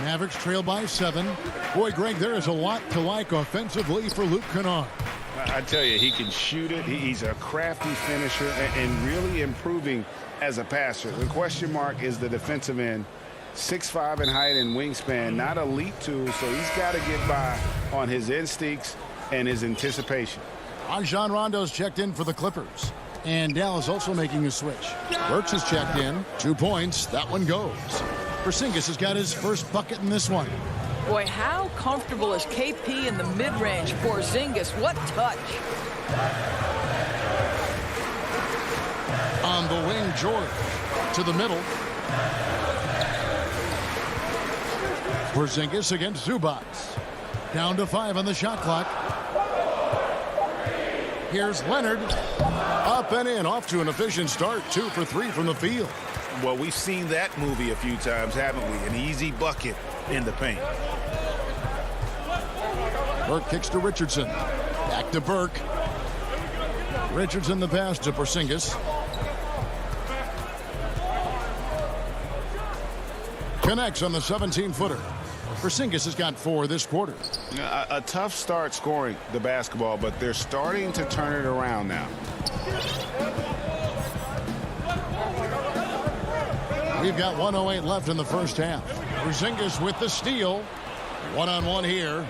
Speaker 1: Mavericks trail by 7. Boy, Greg, there is a lot to like offensively for Luke Kennard.
Speaker 3: I tell you, he can shoot it. He's a crafty finisher and really improving as a passer. The question mark is the defensive end. 6'5" in height and wingspan, not elite tool, so he's got to get by on his instincts and his anticipation.
Speaker 1: Rajon Rondo's checked in for the Clippers. And Dallas also making a switch. Burks has checked in. 2 points. That one goes. Porzingis has got his first bucket in this one.
Speaker 13: Boy, how comfortable is KP in the mid-range? Porzingis, what touch.
Speaker 1: On the wing, George to the middle. Porzingis against Zubac. Down to 5 on the shot clock. Here's Leonard. Up and in, off to an efficient start. 2 for 3 from the field.
Speaker 14: Well, we've seen that movie a few times, haven't we? An easy bucket in the paint.
Speaker 1: Burke kicks to Richardson. Back to Burke. Richardson the pass to Porzingis. Connects on the 17-footer. Porzingis has got 4 this quarter.
Speaker 3: A tough start scoring the basketball, but they're starting to turn it around now.
Speaker 1: We've got 1:08 left in the first half. Porzingis with the steal. One-on-one here.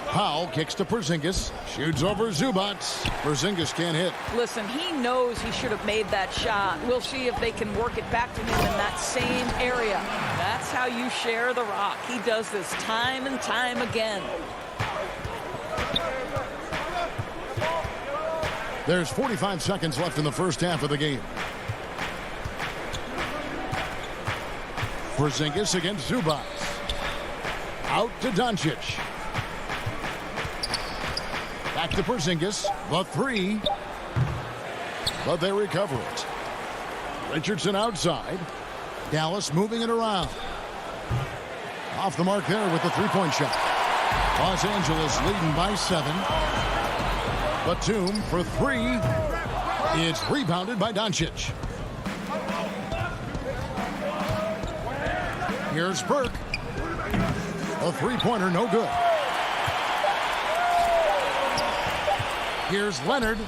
Speaker 1: Powell kicks to Porzingis. Shoots over Zubac. Porzingis can't hit.
Speaker 13: Listen, he knows he should have made that shot. We'll see if they can work it back to him in that same area. That's how you share the rock. He does this time and time again.
Speaker 1: There's 45 seconds left in the first half of the game. Porzingis against Zubac. Out to Doncic. Back to Porzingis. The 3. But they recover it. Richardson outside. Dallas moving it around. Off the mark there with the 3-point shot. Los Angeles leading by 7. Batum for 3. It's rebounded by Doncic. Here's Burke. A 3-pointer, no good. Here's Leonard.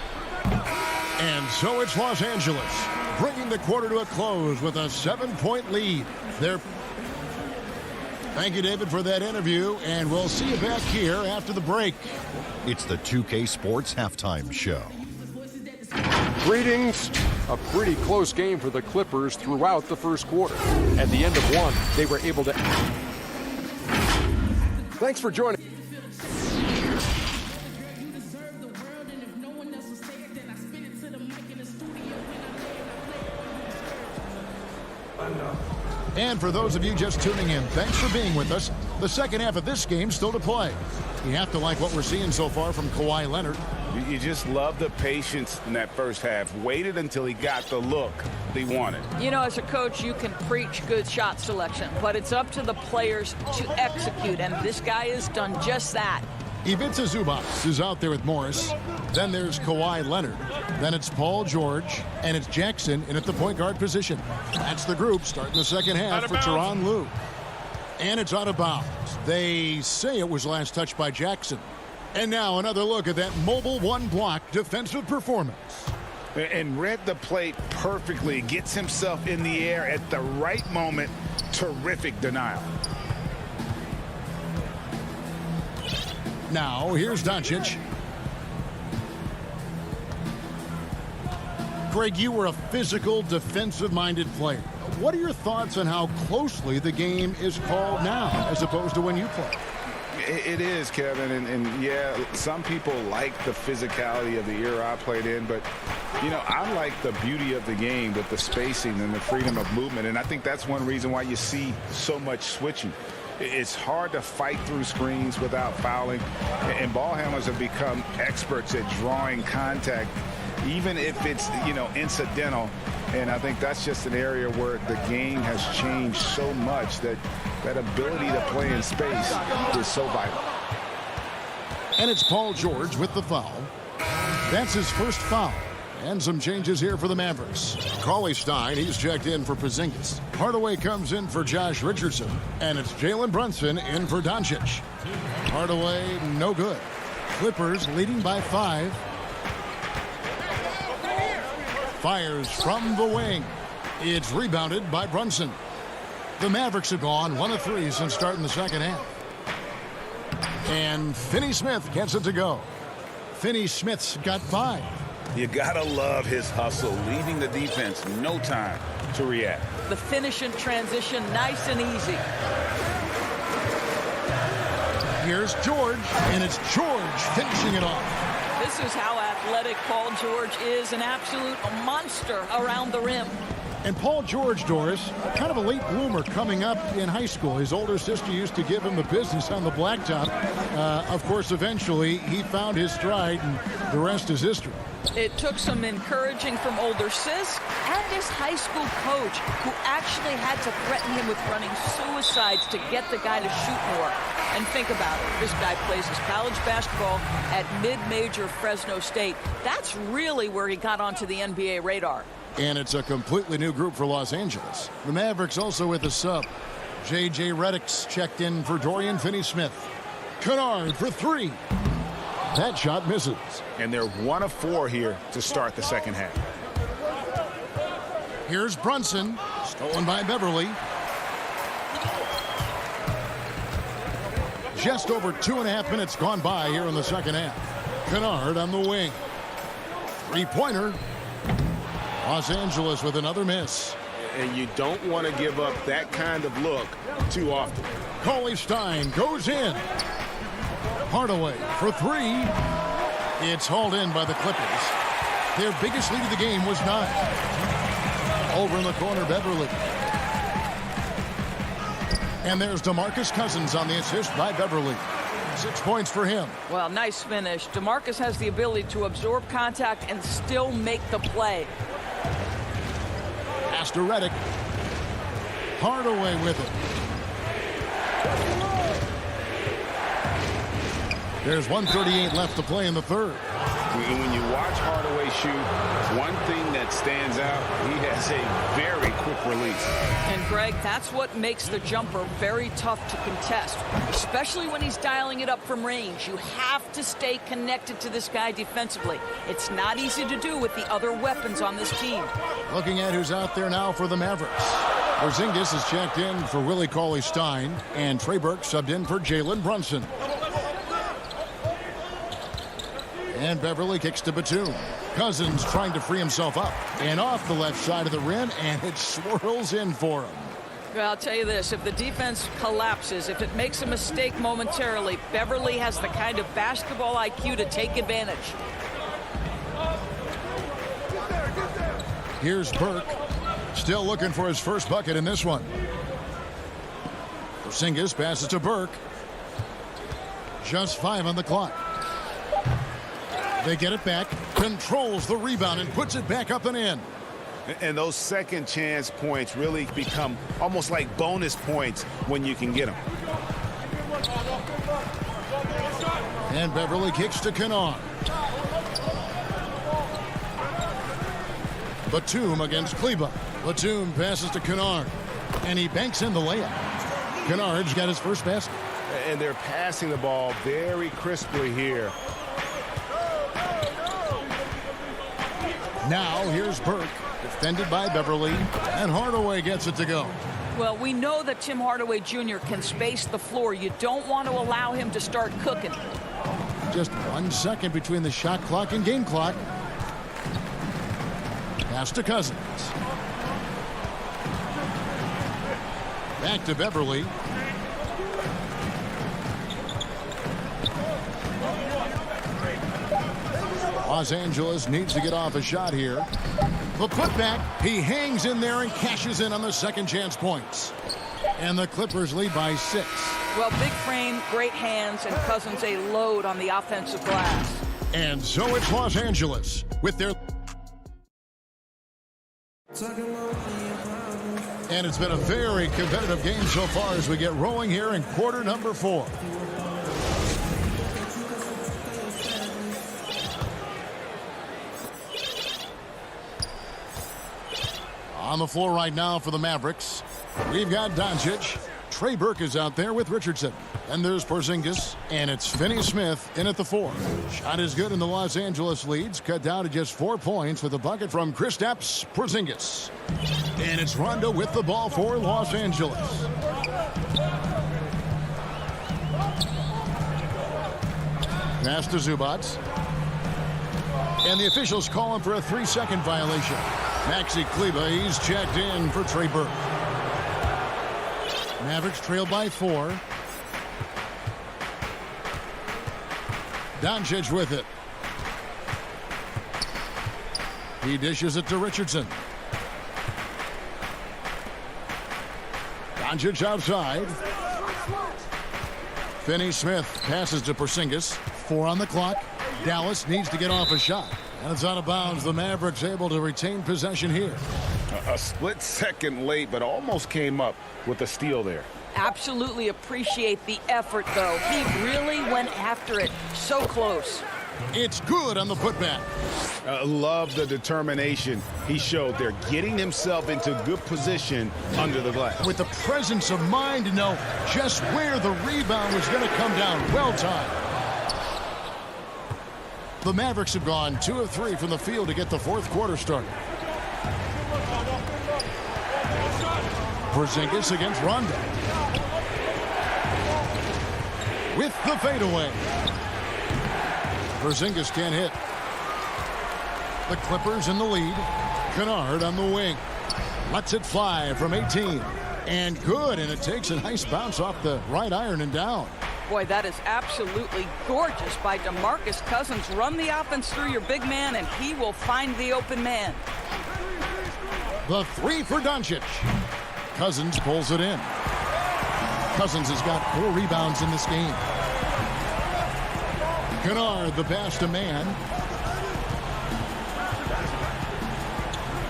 Speaker 1: And so it's Los Angeles, bringing the quarter to a close with a 7-point lead. Thank you, David, for that interview, and we'll see you back here after the break.
Speaker 6: It's the 2K Sports Halftime Show.
Speaker 7: Greetings. A pretty close game for the Clippers throughout the first quarter. At the end of one, they were able to... Thanks for joining.
Speaker 1: And for those of you just tuning in, thanks for being with us. The second half of this game still to play. You have to like what we're seeing so far from Kawhi Leonard.
Speaker 3: You just love the patience in that first half. Waited until he got the look he wanted.
Speaker 13: You know, as a coach, you can preach good shot selection, but it's up to the players to execute, and this guy has done just that.
Speaker 1: Ivica Zubac is out there with Morris. Then there's Kawhi Leonard. Then it's Paul George. And it's Jackson in at the point guard position. That's the group starting the second half for Tyronn Lue. And it's out of bounds. They say it was last touched by Jackson. And now another look at that mobile one-block defensive performance.
Speaker 14: And read the plate perfectly. Gets himself in the air at the right moment. Terrific denial.
Speaker 1: Now, here's Doncic. Greg, you were a physical, defensive-minded player. What are your thoughts on how closely the game is called now as opposed to when you played?
Speaker 3: It is, Kevin, and yeah, some people like the physicality of the era I played in, but, you know, I like the beauty of the game with the spacing and the freedom of movement, and I think that's one reason why you see so much switching. It's hard to fight through screens without fouling, and ball handlers have become experts at drawing contact, even if it's, you know, incidental. And I think that's just an area where the game has changed so much that that ability to play in space is so vital.
Speaker 1: And it's Paul George with the foul. That's his first foul. And some changes here for the Mavericks. Cauley-Stein, he's checked in for Porzingis. Hardaway comes in for Josh Richardson. And it's Jalen Brunson in for Doncic. Hardaway, no good. Clippers leading by 5. Fires from the wing. It's rebounded by Brunson. The Mavericks have gone 1 of 3 since starting the second half. And Finney-Smith gets it to go. Finney-Smith's got 5.
Speaker 14: You gotta love his hustle, leaving the defense no time to react.
Speaker 13: The finish in transition, nice and easy.
Speaker 1: Here's George, and it's George finishing it off.
Speaker 13: This is how athletic Paul George is, an absolute monster around the rim.
Speaker 1: And Paul George, Doris, kind of a late bloomer coming up in high school. His older sister used to give him the business on the blacktop. Of course, eventually, he found his stride, and the rest is history.
Speaker 13: It took some encouraging from older sis and his high school coach, who actually had to threaten him with running suicides to get the guy to shoot more. And think about it. This guy plays his college basketball at mid-major Fresno State. That's really where he got onto the NBA radar.
Speaker 1: And it's a completely new group for Los Angeles. The Mavericks also with a sub. J.J. Redick's checked in for Dorian Finney-Smith. Kennard for 3. That shot misses.
Speaker 3: And they're 1 of 4 here to start the second half.
Speaker 1: Here's Brunson, stolen by Beverly. Just over 2.5 minutes gone by here in the second half. Kennard on the wing. 3-pointer. Los Angeles with another miss.
Speaker 5: And you don't want to give up that kind of look too often.
Speaker 1: Cauley-Stein goes in. Hardaway for 3. It's hauled in by the Clippers. Their biggest lead of the game was 9. Over in the corner, Beverly. And there's DeMarcus Cousins on the assist by Beverly. 6 points for him.
Speaker 13: Well, nice finish. DeMarcus has the ability to absorb contact and still make the play.
Speaker 1: Pass to Redick. Hardaway with it. There's 1:38 left to play in the third.
Speaker 3: When you watch Hardaway shoot, one thing that stands out, he has a very quick release.
Speaker 13: And, Greg, that's what makes the jumper very tough to contest, especially when he's dialing it up from range. You have to stay connected to this guy defensively. It's not easy to do with the other weapons on this team.
Speaker 1: Looking at who's out there now for the Mavericks. Porzingis is checked in for Willie Cauley-Stein, and Trey Burke subbed in for Jalen Brunson. And Beverly kicks to Batum. Cousins trying to free himself up. And off the left side of the rim, and it swirls in for him.
Speaker 13: Well, I'll tell you this. If the defense collapses, if it makes a mistake momentarily, Beverly has the kind of basketball IQ to take advantage.
Speaker 1: Here's Burke. Still looking for his first bucket in this one. Porzingis passes to Burke. Just 5 on the clock. They get it back, controls the rebound, and puts it back up and in.
Speaker 3: And those second chance points really become almost like bonus points when you can get them.
Speaker 1: And Beverly kicks to Kennard. Batum against Kleba. Batum passes to Kennard. And he banks in the layup. Kennard's got his first basket.
Speaker 5: And they're passing the ball very crisply here.
Speaker 1: Now here's Burke, defended by Beverly, and Hardaway gets it to go.
Speaker 13: Well, we know that Tim Hardaway Jr. can space the floor. You don't want to allow him to start cooking.
Speaker 1: Just 1 second between the shot clock and game clock. Pass to Cousins. Back to Beverly. Los Angeles needs to get off a shot here. The putback, he hangs in there and cashes in on the second chance points. And the Clippers lead by 6.
Speaker 13: Well, big frame, great hands, and Cousins a load on the offensive glass.
Speaker 1: And so it's Los Angeles with their... And it's been a very competitive game so far as we get rolling here in quarter number 4. On the floor right now for the Mavericks, we've got Doncic. Trey Burke is out there with Richardson. And there's Porzingis, and it's Finney-Smith in at the 4. Shot is good, and the Los Angeles leads cut down to just 4 points with a bucket from Kristaps Porzingis. And it's Rondo with the ball for Los Angeles. Pass to Zubac. And the officials call him for a 3-second violation. Maxi Kleba, he's checked in for Trey Burke. Mavericks trail by 4. Doncic with it. He dishes it to Richardson. Doncic outside. Finney-Smith passes to Porzingis. 4 on the clock. Dallas needs to get off a shot. And it's out of bounds. The Mavericks able to retain possession here.
Speaker 5: A split second late, but almost came up with a steal there.
Speaker 13: Absolutely appreciate the effort, though. He really went after it. So close.
Speaker 1: It's good on the putback.
Speaker 14: Love the determination he showed there, getting himself into good position under the glass.
Speaker 1: With the presence of mind to know just where the rebound was going to come down. Well timed. The Mavericks have gone 2 of 3 from the field to get the fourth quarter started. Porzingis against Rondo. With the fadeaway. Porzingis can't hit. The Clippers in the lead. Kennard on the wing. Lets it fly from 18. And good, and it takes a nice bounce off the right iron and down.
Speaker 13: Boy, that is absolutely gorgeous by DeMarcus Cousins. Run the offense through your big man, and he will find the open man.
Speaker 1: The 3 for Doncic. Cousins pulls it in. Cousins has got 4 rebounds in this game. Kennard, the pass to man.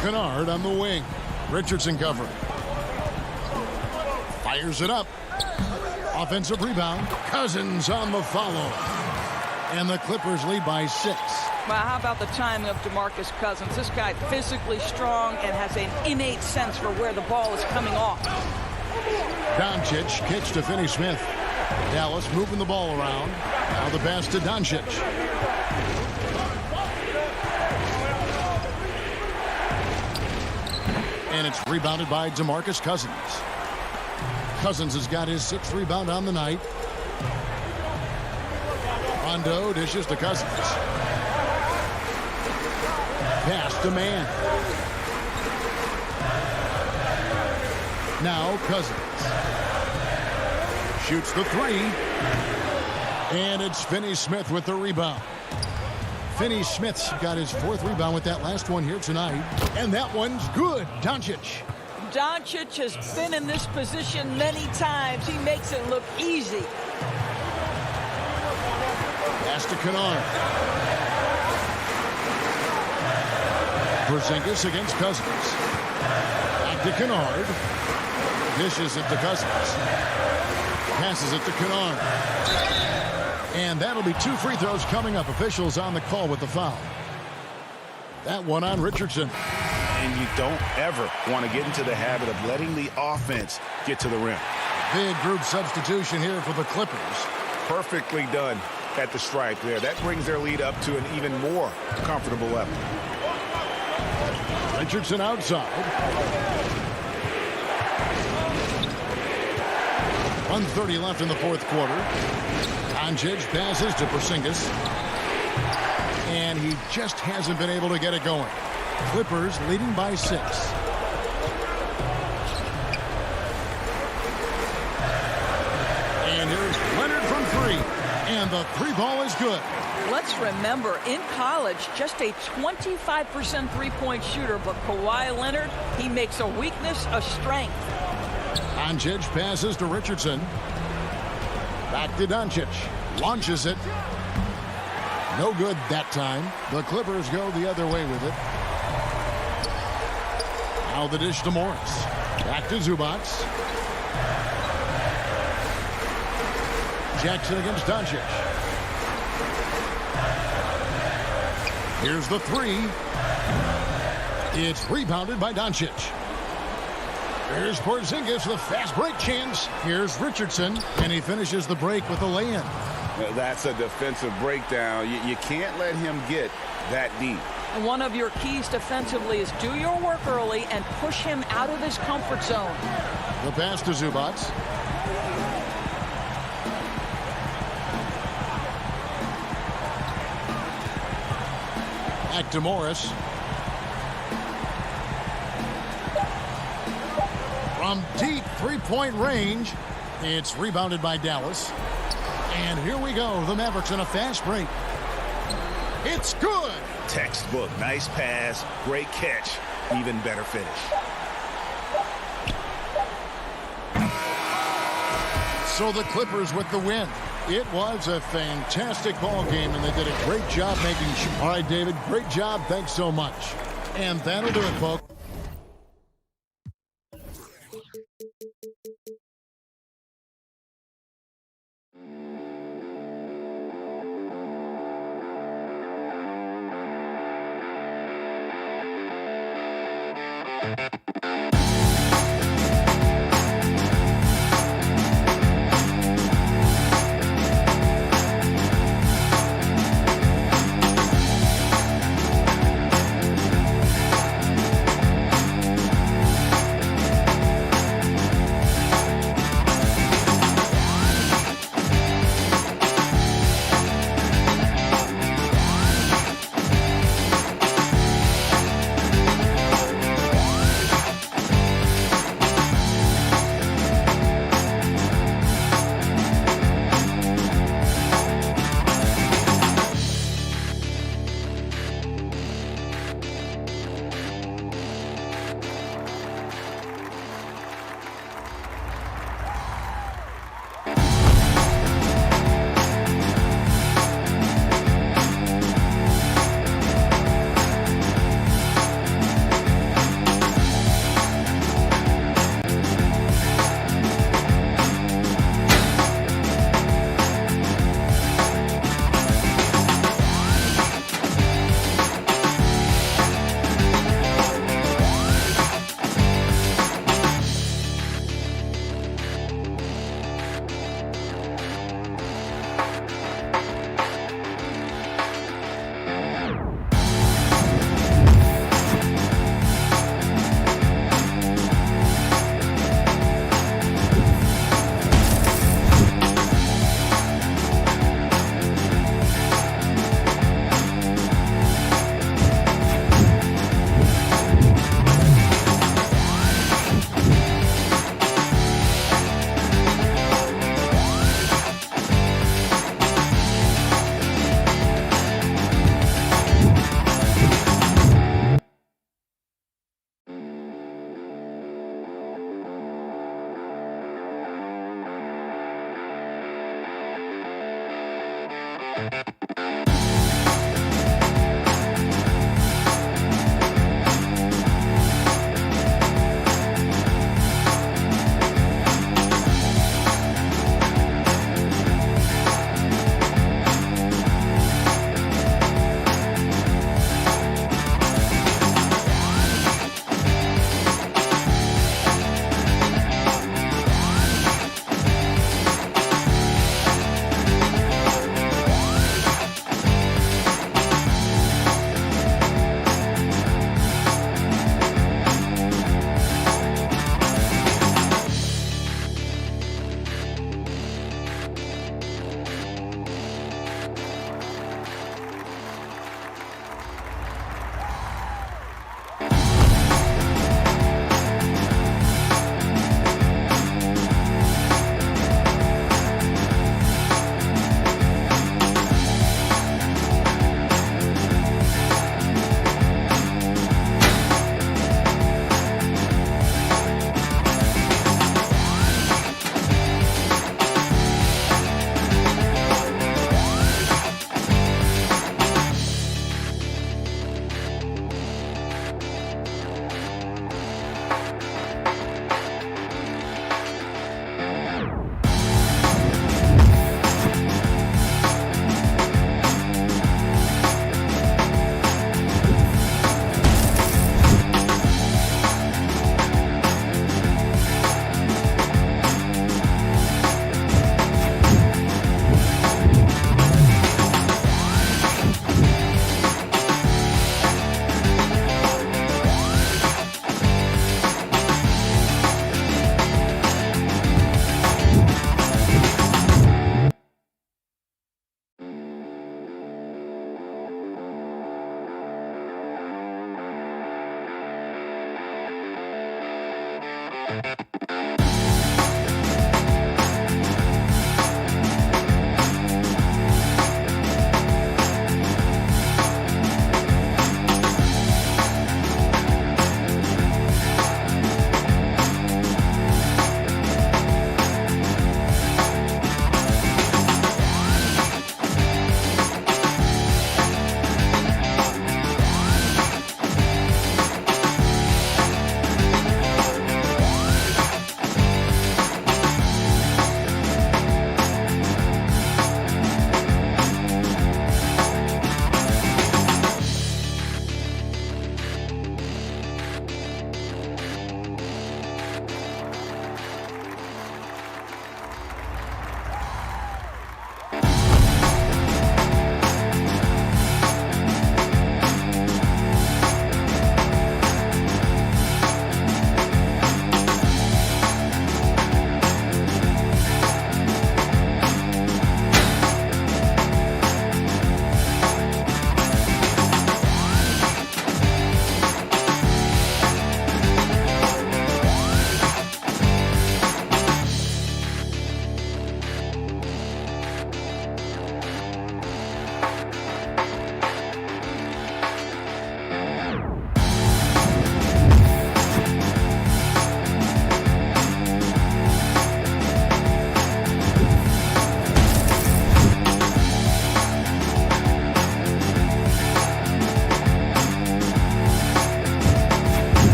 Speaker 1: Kennard on the wing. Richardson covering. Fires it up. Offensive rebound. Cousins on the follow. And the Clippers lead by 6.
Speaker 13: Well, how about the timing of DeMarcus Cousins? This guy physically strong and has an innate sense for where the ball is coming off.
Speaker 1: Doncic kicks to Finney-Smith. Dallas moving the ball around. Now the pass to Doncic. And it's rebounded by DeMarcus Cousins. Cousins has got his 6th rebound on the night. Rondo dishes to Cousins. Pass to man. Now Cousins. Shoots the 3. And it's Finney-Smith with the rebound. Finney-Smith's got his 4th rebound with that last one here tonight. And that one's good. Doncic.
Speaker 13: Doncic has been in this position many times. He makes it look easy.
Speaker 1: Pass to Kennard. Porzingis against Cousins. Back to Kennard. Dishes it to Cousins. Passes it to Kennard. And that'll be 2 free throws coming up. Officials on the call with the foul. That one on Richardson.
Speaker 14: And you don't ever want to get into the habit of letting the offense get to the rim.
Speaker 1: Big group substitution here for the Clippers.
Speaker 14: Perfectly done at the stripe there. That brings their lead up to an even more comfortable level.
Speaker 1: Richardson outside. 1:30 left in the fourth quarter. Doncic passes to Porzingis. And he just hasn't been able to get it going. Clippers leading by 6. And here's Leonard from 3. And the 3 ball is good.
Speaker 13: Let's remember, in college, just a 25% three-point shooter, but Kawhi Leonard, he makes a weakness a strength.
Speaker 1: Doncic passes to Richardson. Back to Doncic. Launches it. No good that time. The Clippers go the other way with it. Now the dish to Morris. Back to Zubac. Jackson against Doncic. Here's the 3. It's rebounded by Doncic. Here's Porzingis with a fast break chance. Here's Richardson, and he finishes the break with a lay-in.
Speaker 14: That's a defensive breakdown. You can't let him get that deep.
Speaker 13: And one of your keys defensively is do your work early and push him out of his comfort zone.
Speaker 1: The pass to Zubac. Back to Morris. From deep three-point range, it's rebounded by Dallas. And here we go. The Mavericks in a fast break. It's good.
Speaker 14: Textbook. Nice pass. Great catch. Even better finish.
Speaker 1: So the Clippers with the win. It was a fantastic ball game, and they did a great job making sure. All right, David, great job. Thanks so much. And that'll do it, folks.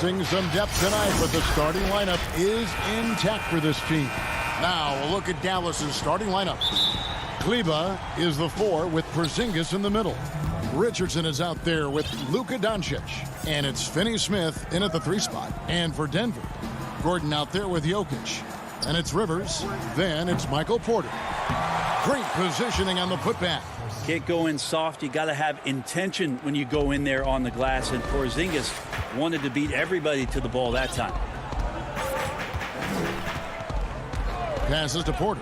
Speaker 1: Missing some depth tonight, but the starting lineup is intact for this team. Now a look at Dallas's starting lineup. Kleba is the 4 with Porzingis in the middle. Richardson is out there with Luka Doncic. And it's Finney-Smith in at the 3 spot. And for Denver, Gordon out there with Jokic. And it's Rivers. Then it's Michael Porter. Great positioning on the putback.
Speaker 11: Can't go in soft. You got to have intention when you go in there on the glass. And Porzingis wanted to beat everybody to the ball that time.
Speaker 1: Passes to Porter.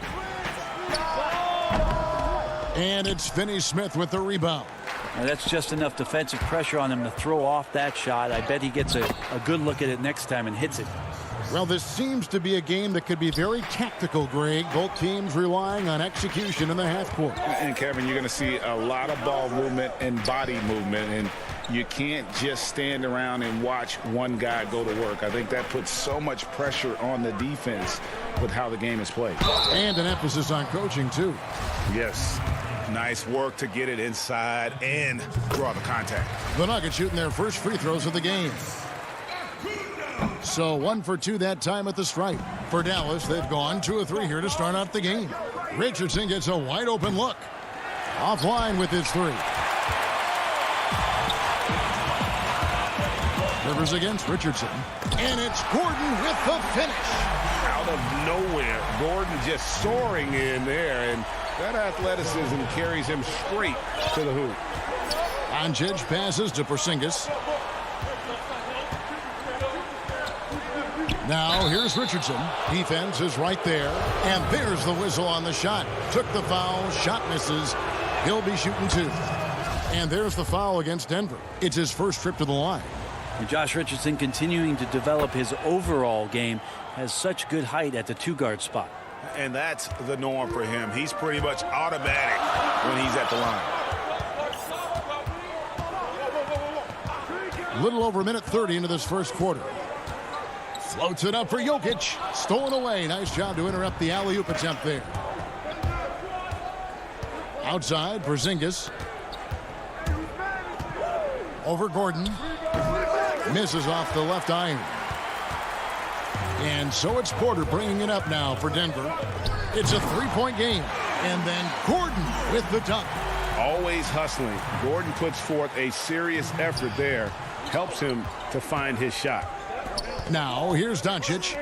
Speaker 1: And it's Finney-Smith with the rebound.
Speaker 11: Now that's just enough defensive pressure on him to throw off that shot. I bet he gets a good look at it next time and hits it.
Speaker 1: Well, this seems to be a game that could be very tactical, Greg. Both teams relying on execution in the half court.
Speaker 14: And, Kevin, you're going to see a lot of ball movement and body movement, and you can't just stand around and watch one guy go to work. I think that puts so much pressure on the defense with how the game is played.
Speaker 1: And an emphasis on coaching, too.
Speaker 14: Yes. Nice work to get it inside and draw the contact.
Speaker 1: The Nuggets shooting their first free throws of the game. So 1 for 2 that time at the stripe. For Dallas, they've gone 2 of 3 here to start out the game. Richardson gets a wide open look. Offline with his 3. Rivers against Richardson. And it's Gordon with the finish.
Speaker 5: Out of nowhere, Gordon just soaring in there, and that athleticism carries him straight to the hoop.
Speaker 1: Doncic passes to Porzingis. Now here's Richardson. Defense is right there. And there's the whistle on the shot. Took the foul. Shot misses. He'll be shooting 2. And there's the foul against Denver. It's his first trip to the line.
Speaker 11: And Josh Richardson continuing to develop his overall game. Has such good height at the 2-guard spot.
Speaker 14: And that's the norm for him. He's pretty much automatic when he's at the line.
Speaker 1: Little over a minute 30 into this first quarter. Floats it up for Jokic. Stolen away. Nice job to interrupt the alley-oop attempt there. Outside, Porzingis. Over Gordon. Misses off the left iron. And so it's Porter bringing it up now for Denver. It's a three-point game. And then Gordon with the dunk.
Speaker 3: Always hustling. Gordon puts forth a serious effort there. Helps him to find his shot.
Speaker 1: Now, here's Doncic.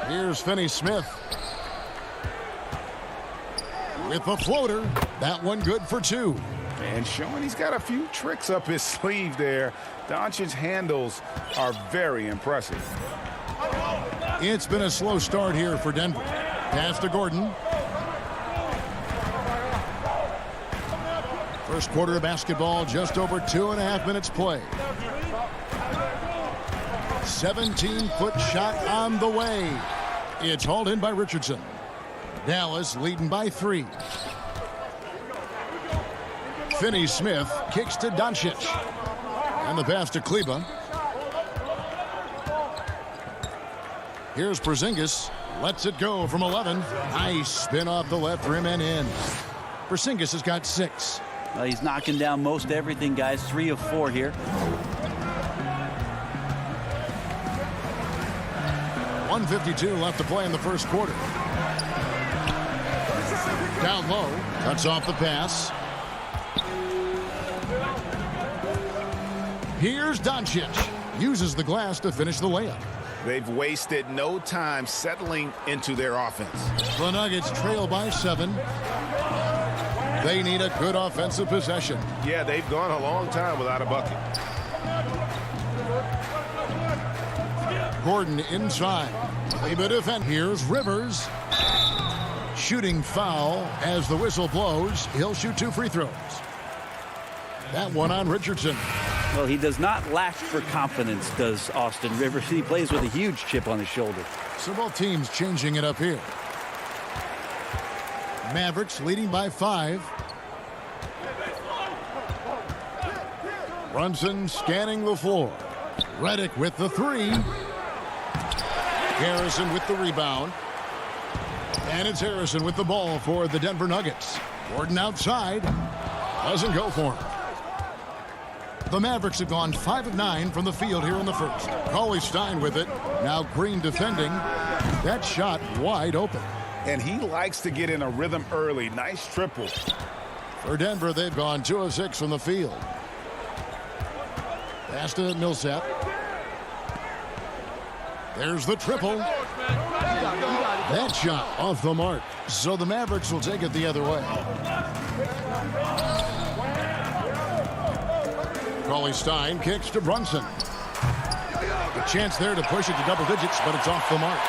Speaker 1: Here's Finney-Smith. With the floater. That one good for two.
Speaker 3: And showing he's got a few tricks up his sleeve there. Doncic's handles are very impressive.
Speaker 1: It's been a slow start here for Denver. Pass to Gordon. First quarter of basketball, just over 2.5 minutes play. 17-foot shot on the way. It's hauled in by Richardson. Dallas leading by 3. Finney-Smith kicks to Doncic. And the pass to Kleba. Here's Porzingis. Lets it go from 11. Nice spin off the left rim and in. Porzingis has got 6.
Speaker 11: Well, he's knocking down most everything, guys. 3 of 4 here.
Speaker 1: 1:52 left to play in the first quarter. Down low. Cuts off the pass. Here's Doncic. Uses the glass to finish the layup.
Speaker 3: They've wasted no time settling into their offense.
Speaker 1: The Nuggets trail by 7. They need a good offensive possession.
Speaker 3: Yeah, they've gone a long time without a bucket.
Speaker 1: Gordon inside. Kleba defend. Here's Rivers. Shooting foul as the whistle blows. He'll shoot 2 free throws. That one on Richardson.
Speaker 11: Well, he does not lack for confidence, does Austin Rivers. He plays with a huge chip on his shoulder.
Speaker 1: So both teams changing it up here. Mavericks leading by 5. Brunson scanning the floor. Redick with the 3. Harrison with the rebound. And it's Harrison with the ball for the Denver Nuggets. Gordon outside. Doesn't go for him. The Mavericks have gone 5 of 9 from the field here in the first. Cauley-Stein with it. Now Green defending. That shot wide open.
Speaker 3: And he likes to get in a rhythm early. Nice triple.
Speaker 1: For Denver, they've gone 2 of 6 from the field. Pass to Millsap. There's the triple. That shot off the mark. So the Mavericks will take it the other way. Cauley-Stein kicks to Brunson. A chance there to push it to double digits, but it's off the mark.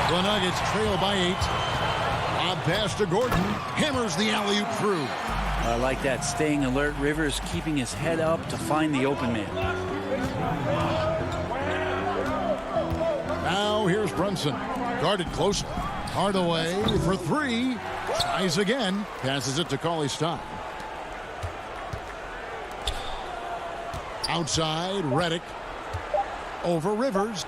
Speaker 1: The Nuggets trail by 8. Lob pass to Gordon. Hammers the alley-oop through.
Speaker 11: I like that. Staying alert. Rivers keeping his head up to find the open man.
Speaker 1: Now here's Brunson. Guarded closely. Hardaway for 3. Tries again. Passes it to Cauley-Stein. Outside, Redick. Over Rivers.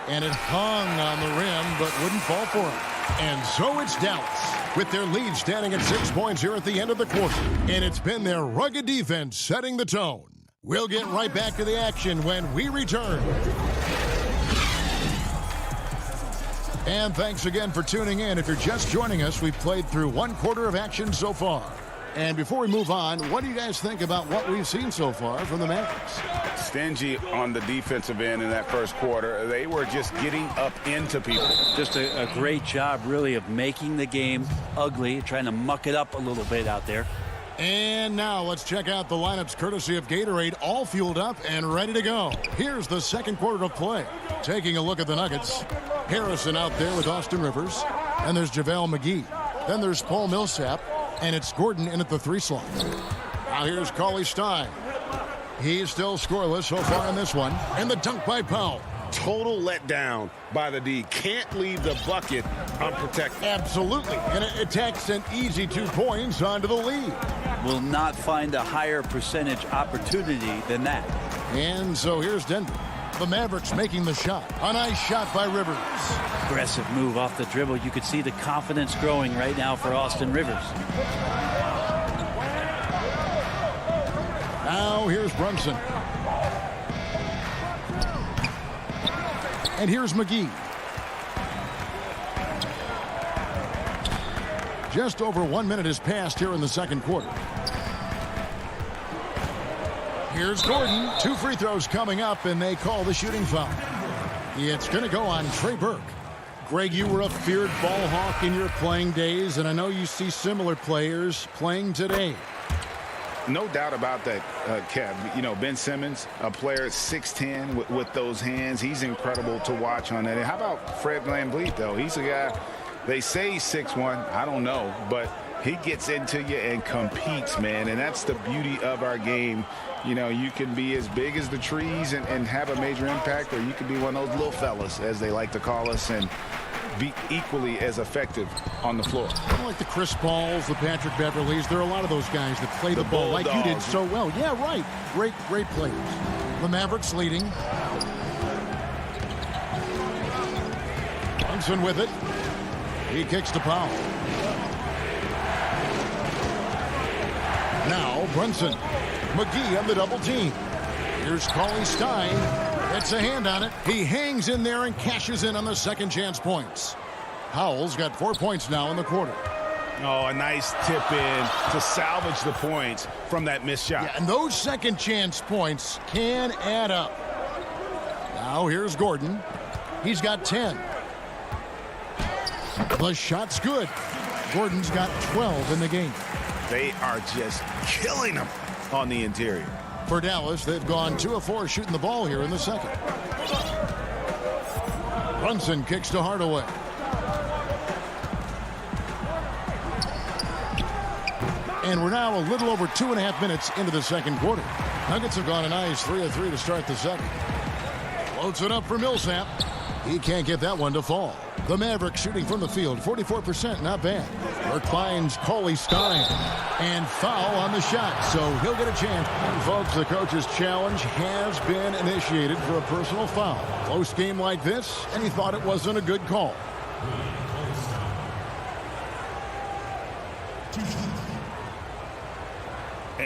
Speaker 1: And it hung on the rim, but wouldn't fall for him. And so it's Dallas, with their lead standing at 6 points here at the end of the quarter. And it's been their rugged defense setting the tone. We'll get right back to the action when we return. And thanks again for tuning in. If you're just joining us, we've played through 1 quarter of action so far. And before we move on, what do you guys think about what we've seen so far from the Mavericks?
Speaker 3: Stingy on the defensive end in that first quarter. They were just getting up into people.
Speaker 11: Just a great job, really, of making the game ugly, trying to muck it up a little bit out there.
Speaker 1: And now let's check out the lineups courtesy of Gatorade, all fueled up and ready to go. Here's the second quarter of play. Taking a look at the Nuggets. Harrison out there with Austin Rivers. And there's JaVale McGee. Then there's Paul Millsap. And it's Gordon in at the 3 slot. Now here's Cauley-Stein. He's still scoreless so far in this one. And the dunk by Powell.
Speaker 3: Total letdown by the D. Can't leave the bucket unprotected.
Speaker 1: Absolutely. And it takes an easy 2 points onto the lead.
Speaker 11: Will not find a higher percentage opportunity than that.
Speaker 1: And so here's Denver. The Mavericks making the shot. A nice shot by Rivers.
Speaker 11: Aggressive move off the dribble. You could see the confidence growing right now for Austin Rivers.
Speaker 1: Now here's Brunson. And here's McGee. Just over 1 minute has passed here in the second quarter. Here's Gordon. 2 free throws coming up, and they call the shooting foul. It's going to go on Trey Burke. Greg, you were a feared ball hawk in your playing days, and I know you see similar players playing today.
Speaker 14: No doubt about that, Kev. You know, Ben Simmons, a player at 6'10", with those hands. He's incredible to watch on that. And how about Fred VanVleet, though? He's a guy, they say he's 6'1". I don't know, but he gets into you and competes, man. And that's the beauty of our game. You know, you can be as big as the trees and have a major impact, or you can be one of those little fellas, as they like to call us, and be equally as effective on the floor.
Speaker 1: Like the Chris Pauls, the Patrick Beverleys, there are a lot of those guys that play the ball like you did so well. Yeah, right. Great players. The Mavericks leading. Brunson with it. He kicks to Powell. Now Brunson. McGee on the double team. Here's Cauley Stein. It's a hand on it. He hangs in there and cashes in on the second chance points. Powell's got 4 points now in the quarter.
Speaker 14: Oh, a nice tip in to salvage the points from that missed shot.
Speaker 1: Yeah, and those second chance points can add up. Now here's Gordon. He's got 10. The shot's good. Gordon's got 12 in the game.
Speaker 14: They are just killing them on the interior.
Speaker 1: For Dallas, they've gone 2 of 4 shooting the ball here in the second. Brunson kicks to Hardaway. And we're now a little over 2.5 minutes into the second quarter. Nuggets have gone a nice 3 of 3 to start the second. Floats it up for Millsap. He can't get that one to fall. The Mavericks shooting from the field, 44%, not bad. Burke finds Cauley Stein. And foul on the shot, so he'll get a chance. And folks, the coach's challenge has been initiated for a personal foul. Close game like this, and he thought it wasn't a good call.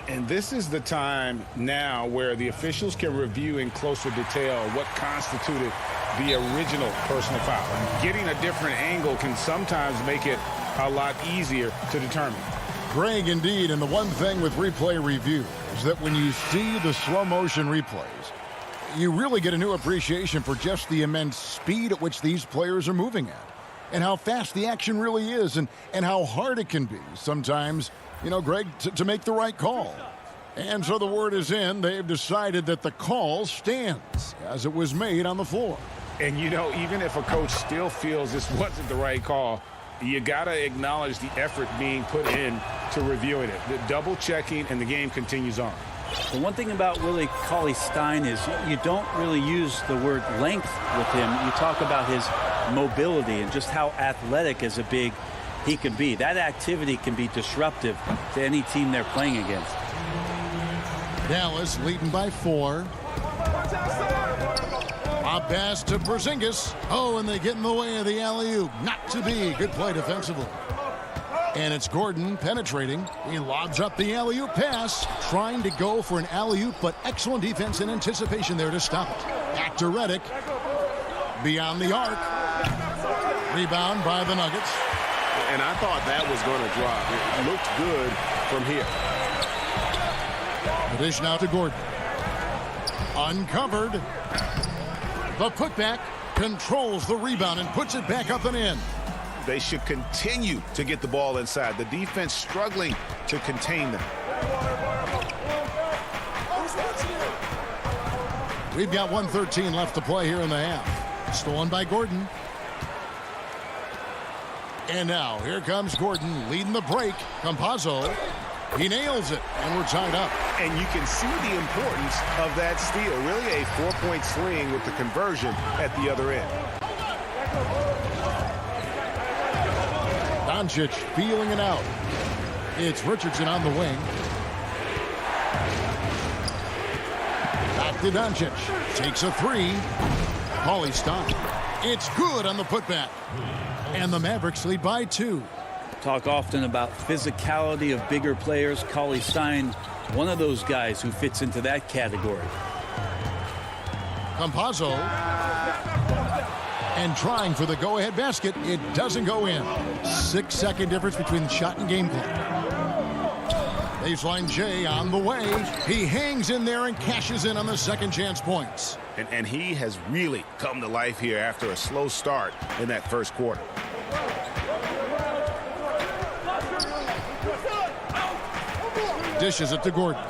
Speaker 14: And this is the time now where the officials can review in closer detail what constituted the original personal foul. Getting a different angle can sometimes make it a lot easier to determine.
Speaker 1: Greg, indeed, and the one thing with replay review is that when you see the slow motion replays, you really get a new appreciation for just the immense speed at which these players are moving at, and how fast the action really is, and how hard it can be sometimes, you know, Greg, to make the right call. And so the word is in. They've decided that the call stands as it was made on the floor.
Speaker 14: And, you know, even if a coach still feels this wasn't the right call, you got to acknowledge the effort being put in to reviewing it. The double checking, and the game continues on.
Speaker 11: The one thing about Willie Cauley-Stein is you don't really use the word length with him. You talk about his mobility and just how athletic as a big he can be. That activity can be disruptive to any team they're playing against.
Speaker 1: Dallas leading by 4. A pass to Porzingis. Oh, and they get in the way of the alley-oop. Not to be. Good play defensively. And it's Gordon penetrating. He lobs up the alley-oop pass, trying to go for an alley-oop, but excellent defense and anticipation there to stop it. Back to Redick. Beyond the arc. Rebound by the Nuggets.
Speaker 5: And I thought that was going to drop. It looked good from here.
Speaker 1: The dish now to Gordon. Uncovered. The putback controls the rebound and puts it back up and in.
Speaker 14: They should continue to get the ball inside. The defense struggling to contain them.
Speaker 1: We've got 1:13 left to play here in the half. Stolen by Gordon. And now here comes Gordon leading the break. Campazzo. He nails it, and we're tied up.
Speaker 14: And you can see the importance of that steal. Really a 4-point swing with the conversion at the other end.
Speaker 1: Doncic feeling it out. It's Richardson on the wing. Back to Doncic. Takes a 3. Cauley Stein. It's good on the putback. And the Mavericks lead by 2.
Speaker 11: Talk often about physicality of bigger players. Cauley Stein, one of those guys who fits into that category.
Speaker 1: Campazzo. And trying for the go-ahead basket, it doesn't go in. 6-second difference between the shot and game clock. Baseline J on the way. He hangs in there and cashes in on the second chance points.
Speaker 5: And he has really come to life here after a slow start in that first quarter.
Speaker 1: Dishes it to Gordon.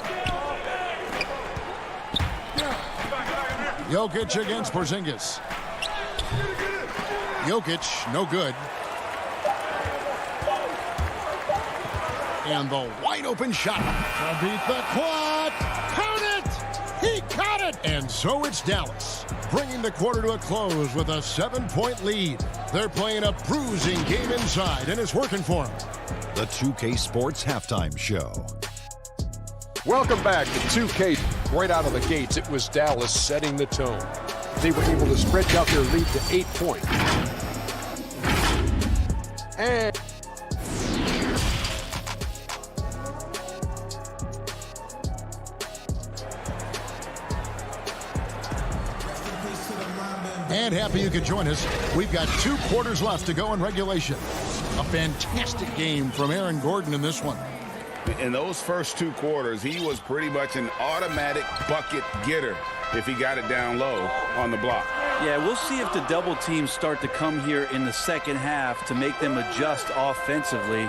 Speaker 1: Jokic against Porzingis. Jokic, no good. And the wide open shot to beat the quad. Count it! He caught it! And so it's Dallas, bringing the quarter to a close with a 7-point lead. They're playing a bruising game inside, and it's working for them.
Speaker 6: The 2K Sports Halftime Show.
Speaker 7: Welcome back to 2K. Right out of the gates, it was Dallas setting the tone. They were able to stretch out their lead to 8 points.
Speaker 1: And happy you could join us. We've got 2 quarters left to go in regulation. A fantastic game from Aaron Gordon in this one.
Speaker 14: In those first 2 quarters, he was pretty much an automatic bucket getter if he got it down low on the block.
Speaker 11: Yeah, we'll see if the double teams start to come here in the second half to make them adjust offensively.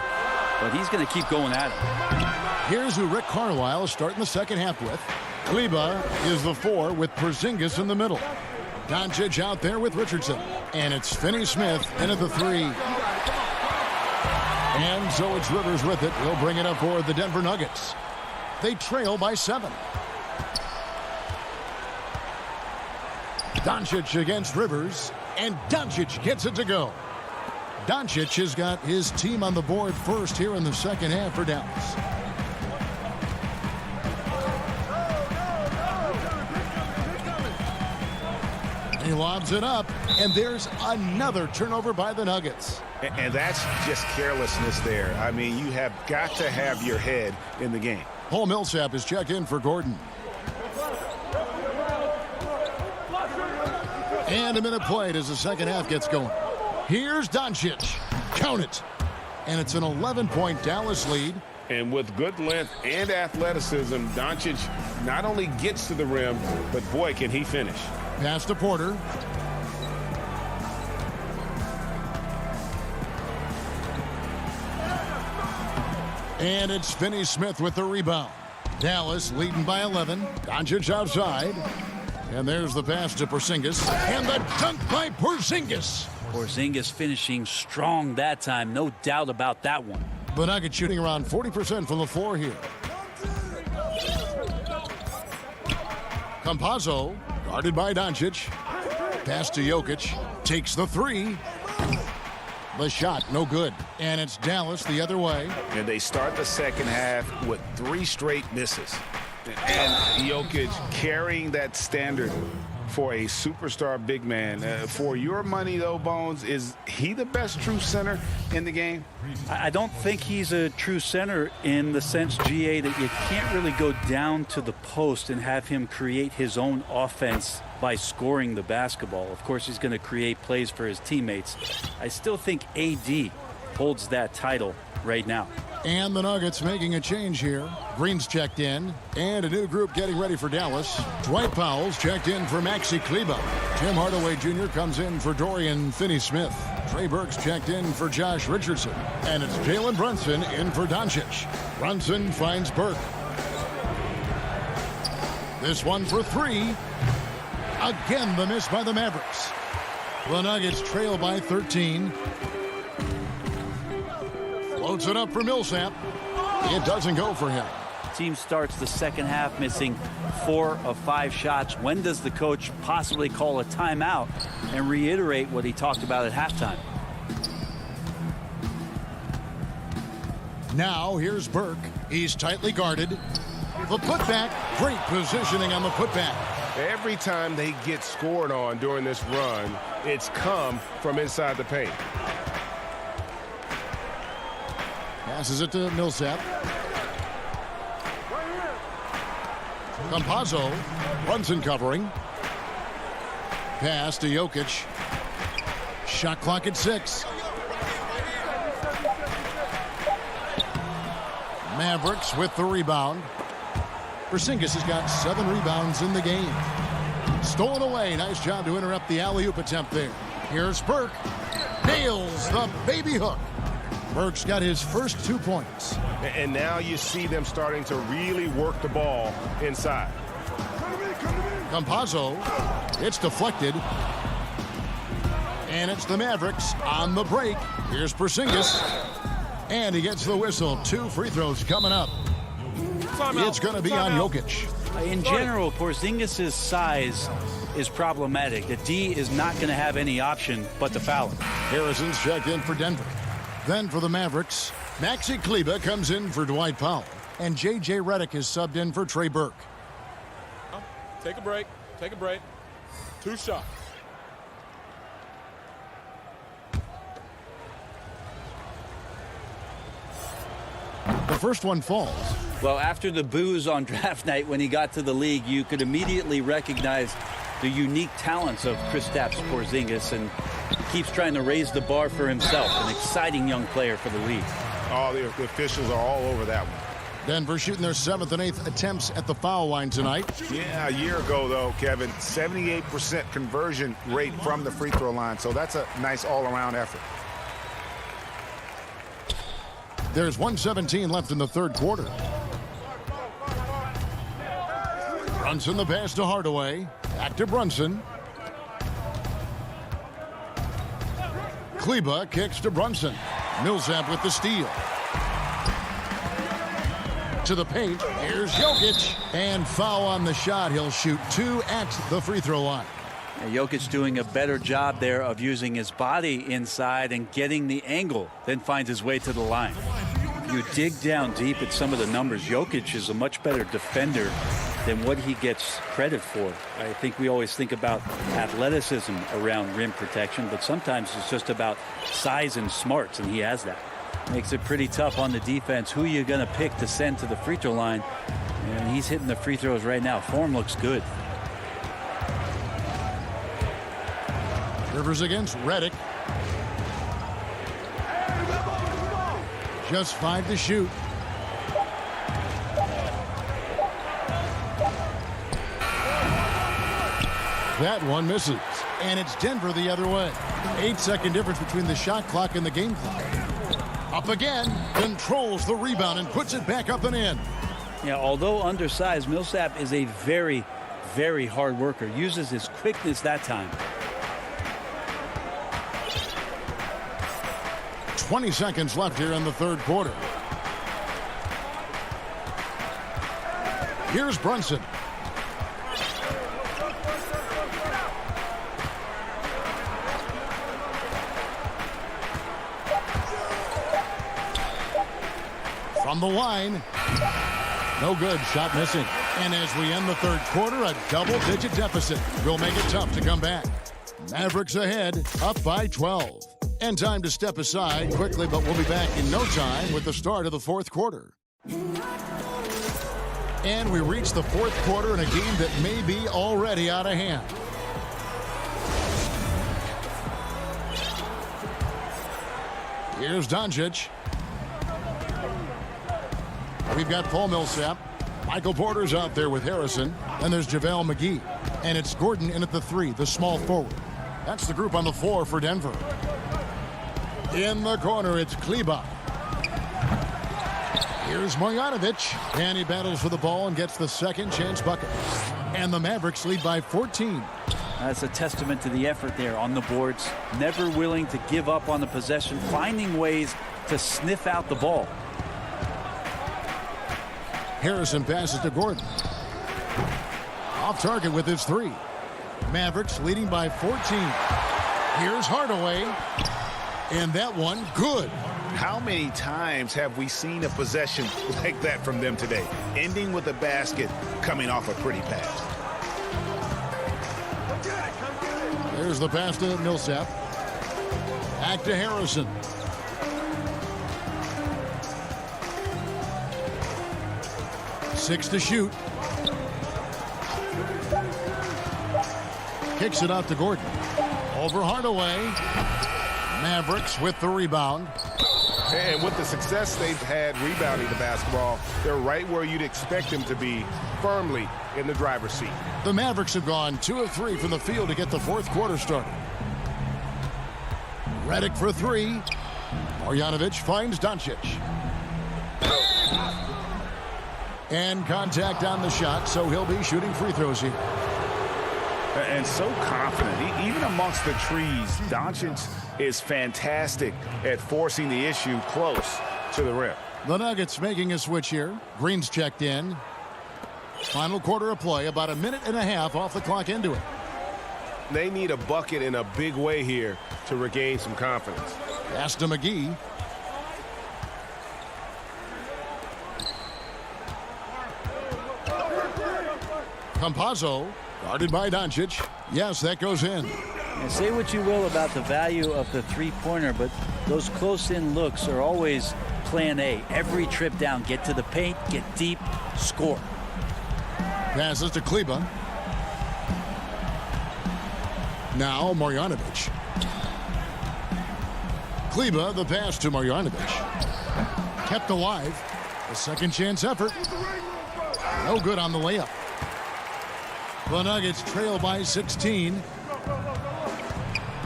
Speaker 11: But he's going to keep going at it.
Speaker 1: Here's who Rick Carlisle is starting the second half with. Kleba is the 4 with Porzingis in the middle. Doncic out there with Richardson. And it's Finney-Smith in at the 3. And so it's Rivers with it. He'll bring it up for the Denver Nuggets. They trail by 7. Doncic against Rivers. And Doncic gets it to go. Doncic has got his team on the board first here in the second half for Dallas. He lobs it up, and there's another turnover by the Nuggets.
Speaker 14: And that's just carelessness there. I mean, you have got to have your head in the game.
Speaker 1: Paul Millsap is checked in for Gordon. And a minute played as the second half gets going. Here's Doncic. Count it. And it's an 11-point Dallas lead.
Speaker 5: And with good length and athleticism, Doncic not only gets to the rim, but boy, can he finish.
Speaker 1: Pass to Porter. And it's Finney-Smith with the rebound. Dallas leading by 11. Doncic outside. And there's the pass to Porzingis. And the dunk by Porzingis.
Speaker 11: Porzingis finishing strong that time. No doubt about that one.
Speaker 1: The Nuggets shooting around 40% from the floor here. Campazzo, guarded by Doncic. Pass to Jokic. Takes the 3. The shot, no good. And it's Dallas the other way.
Speaker 5: And they start the second half with 3 straight misses. And Jokic carrying that standard for a superstar big man. For your money, though, Bones, is he the best true center in the game?
Speaker 11: I don't think he's a true center in the sense, GA, that you can't really go down to the post and have him create his own offense by scoring the basketball. Of course, he's going to create plays for his teammates. I still think AD holds that title right now.
Speaker 1: And the Nuggets making a change here. Green's checked in. And a new group getting ready for Dallas. Dwight Powell's checked in for Maxi Kleba. Tim Hardaway Jr. comes in for Dorian Finney-Smith. Trey Burke's checked in for Josh Richardson. And it's Jalen Brunson in for Doncic. Brunson finds Burke. This one for 3. Again, the miss by the Mavericks. The Nuggets trail by 13. Floats it up for Millsap. It doesn't go for him.
Speaker 11: Team starts the second half missing 4 of 5 shots. When does the coach possibly call a timeout and reiterate what he talked about at halftime?
Speaker 1: Now here's Burke. He's tightly guarded. The putback. Great positioning on the putback.
Speaker 5: Every time they get scored on during this run, it's come from inside the paint.
Speaker 1: Passes it to Millsap. Campazzo. Brunson covering. Pass to Jokic. Shot clock at 6. Mavericks with the rebound. Porzingis has got 7 rebounds in the game. Stolen away. Nice job to interrupt the alley-oop attempt there. Here's Burke. Nails the baby hook. Burke's got his first 2 points.
Speaker 5: And now you see them starting to really work the ball inside.
Speaker 1: Campazzo. It's deflected. And it's the Mavericks on the break. Here's Porzingis. And he gets the whistle. 2 free throws coming up. It's going to be on Jokic.
Speaker 11: In general, Porzingis' size is problematic. The D is not going to have any option but to foul him.
Speaker 1: Harrison's checked in for Denver. Then for the Mavericks, Maxi Kleber comes in for Dwight Powell. And J.J. Redick is subbed in for Trey Burke.
Speaker 15: Take a break. Take a break. 2 shots.
Speaker 1: The first one falls.
Speaker 11: Well, after the boos on draft night when he got to the league, you could immediately recognize the unique talents of Kristaps Porzingis, and he keeps trying to raise the bar for himself. An exciting young player for the league.
Speaker 5: Oh, the officials are all over that one.
Speaker 1: Denver shooting their 7th and 8th attempts at the foul line tonight.
Speaker 14: Yeah, a year ago, though, Kevin, 78% conversion rate from the free throw line. So that's a nice all-around effort.
Speaker 1: There's 1:17 left in the third quarter. Brunson the pass to Hardaway. Back to Brunson. Kleber kicks to Brunson. Millsap with the steal. To the paint. Here's Jokic. And foul on the shot. He'll shoot 2 at the free throw line.
Speaker 11: Jokic doing a better job there of using his body inside and getting the angle, then finds his way to the line. If you dig down deep at some of the numbers, Jokic is a much better defender than what he gets credit for. I think we always think about athleticism around rim protection, but sometimes it's just about size and smarts, and he has that. Makes it pretty tough on the defense. Who you going to pick to send to the free throw line? And he's hitting the free throws right now. Form looks good.
Speaker 1: Rivers against Redick. Just 5 to shoot. That one misses. And it's Denver the other way. 8-second difference between the shot clock and the game clock. Up again. Controls the rebound and puts it back up and in.
Speaker 11: Yeah, although undersized, Millsap is a very, very hard worker. Uses his quickness that time.
Speaker 1: 20 seconds left here in the third quarter. Here's Brunson. From the line. No good. Shot missing. And as we end the third quarter, a double-digit deficit will make it tough to come back. Mavericks ahead, up by 12. And time to step aside quickly, but we'll be back in no time with the start of the fourth quarter. And we reach the fourth quarter in a game that may be already out of hand. Here's Doncic. We've got Paul Millsap. Michael Porter's out there with Harrison. And there's JaVale McGee. And it's Gordon in at the 3, the small forward. That's the group on the floor for Denver. In the corner, it's Kleber. Here's Marjanovic. And he battles for the ball and gets the second chance bucket. And the Mavericks lead by 14.
Speaker 11: That's a testament to the effort there on the boards. Never willing to give up on the possession. Finding ways to sniff out the ball.
Speaker 1: Harrison passes to Gordon. Off target with his 3. Mavericks leading by 14. Here's Hardaway. And that one, good.
Speaker 14: How many times have we seen a possession like that from them today? Ending with a basket, coming off a pretty pass.
Speaker 1: There's the pass to Millsap. Back to Harrison. Six to shoot. Kicks it out to Gordon. Over Hardaway. Mavericks with the rebound.
Speaker 3: And with the success they've had rebounding the basketball, they're right where you'd expect them to be, firmly in the driver's seat.
Speaker 1: The Mavericks have gone 2 of 3 from the field to get the fourth quarter started. Redick for 3. Marjanovic finds Doncic. And contact on the shot, so he'll be shooting free throws here.
Speaker 14: And so confident. Even amongst the trees, Doncic is fantastic at forcing the issue close to the rim.
Speaker 1: The Nuggets making a switch here. Green's checked in. Final quarter of play, about a minute and a half off the clock into it.
Speaker 5: They need a bucket in a big way here to regain some confidence.
Speaker 1: Pass to McGee. Campazzo, guarded by Doncic. Yes, that goes in.
Speaker 11: And say what you will about the value of the three-pointer, but those close-in looks are always plan A. Every trip down, get to the paint, get deep, score.
Speaker 1: Passes to Kleba. Now Marjanovic. Kleba, the pass to Marjanovic. Kept alive. A second chance effort. No good on the layup. The Nuggets trail by 16.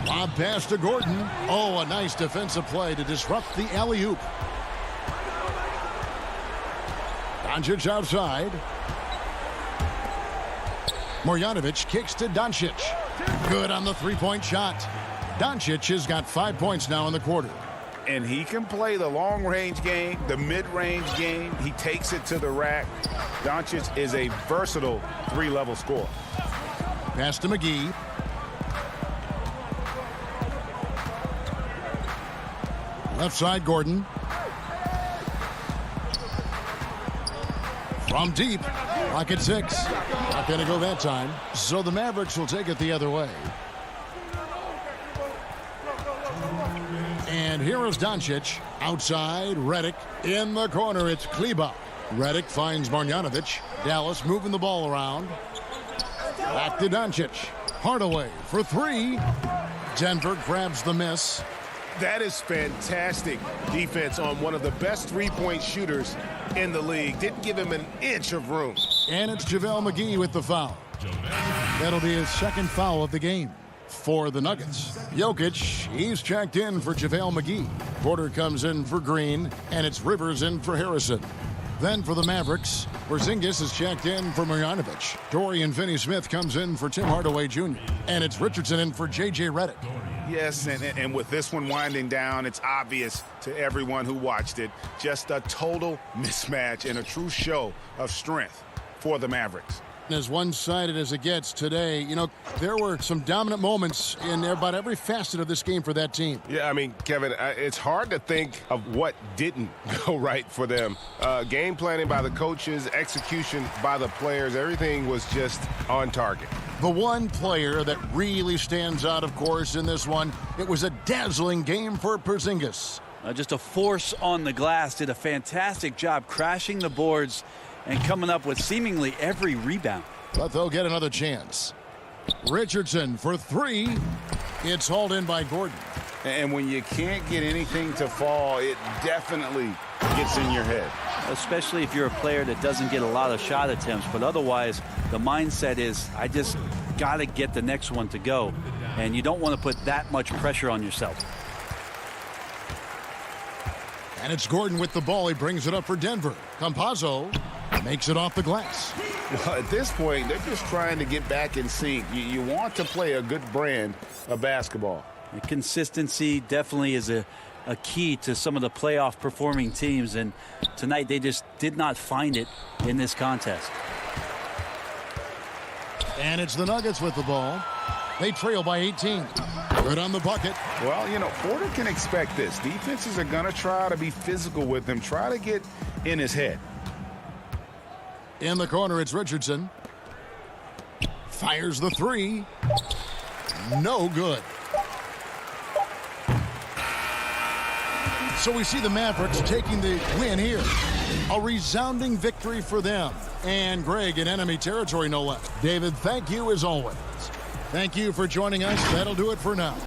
Speaker 1: Lob pass to Gordon. Oh, a nice defensive play to disrupt the alley-oop. Doncic outside. Marjanovic kicks to Doncic. Good on the three-point shot. Doncic has got 5 points now in the quarter.
Speaker 14: And he can play the long-range game, the mid-range game. He takes it to the rack. Doncic is a versatile three-level scorer.
Speaker 1: Pass to McGee. Left side, Gordon. From deep. Rocket 6. Not going to go that time. So the Mavericks will take it the other way. And here is Doncic. Outside, Redick. In the corner, it's Kleba. Redick finds Marjanovic. Dallas moving the ball around. Back to Doncic. Hardaway for 3. Denver grabs the miss.
Speaker 5: That is fantastic defense on one of the best three-point shooters in the league. Didn't give him an inch of room.
Speaker 1: And it's JaVale McGee with the foul. That'll be his second foul of the game for the Nuggets. Jokic, he's checked in for JaVale McGee. Porter comes in for Green, and it's Rivers in for Harrison. Then for the Mavericks, Porzingis is checked in for Marjanovic. Dorian Finney-Smith comes in for Tim Hardaway Jr. And it's Richardson in for J.J. Redick.
Speaker 14: Yes, and with this one winding down, it's obvious to everyone who watched it. Just a total mismatch and a true show of strength for the Mavericks.
Speaker 1: As one-sided as it gets today, you know, there were some dominant moments in about every facet of this game for that team.
Speaker 5: Yeah, I mean, Kevin, it's hard to think of what didn't go right for them. Game planning by the coaches, execution by the players, everything was just on target.
Speaker 1: The one player that really stands out, of course, in this one, it was a dazzling game for Porzingis.
Speaker 11: Just a force on the glass, did a fantastic job crashing the boards and coming up with seemingly every rebound.
Speaker 1: But they'll get another chance. Richardson for 3. It's hauled in by Gordon.
Speaker 14: And when you can't get anything to fall, it definitely gets in your head.
Speaker 11: Especially if you're a player that doesn't get a lot of shot attempts. But otherwise, the mindset is, I just got to get the next one to go. And you don't want to put that much pressure on yourself.
Speaker 1: And it's Gordon with the ball. He brings it up for Denver. Campazzo makes it off the glass.
Speaker 14: Well, at this point, they're just trying to get back in sync. You want to play a good brand of basketball.
Speaker 11: The consistency definitely is a key to some of the playoff performing teams, and tonight they just did not find it in this contest.
Speaker 1: And it's the Nuggets with the ball. They trail by 18. Good on the bucket.
Speaker 14: Well, you know, Porter can expect this. Defenses are going to try to be physical with him, try to get in his head.
Speaker 1: In the corner, it's Richardson. Fires the 3. No good. So we see the Mavericks taking the win here. A resounding victory for them. And Greg in enemy territory, no less. David, thank you as always. Thank you for joining us. That'll do it for now.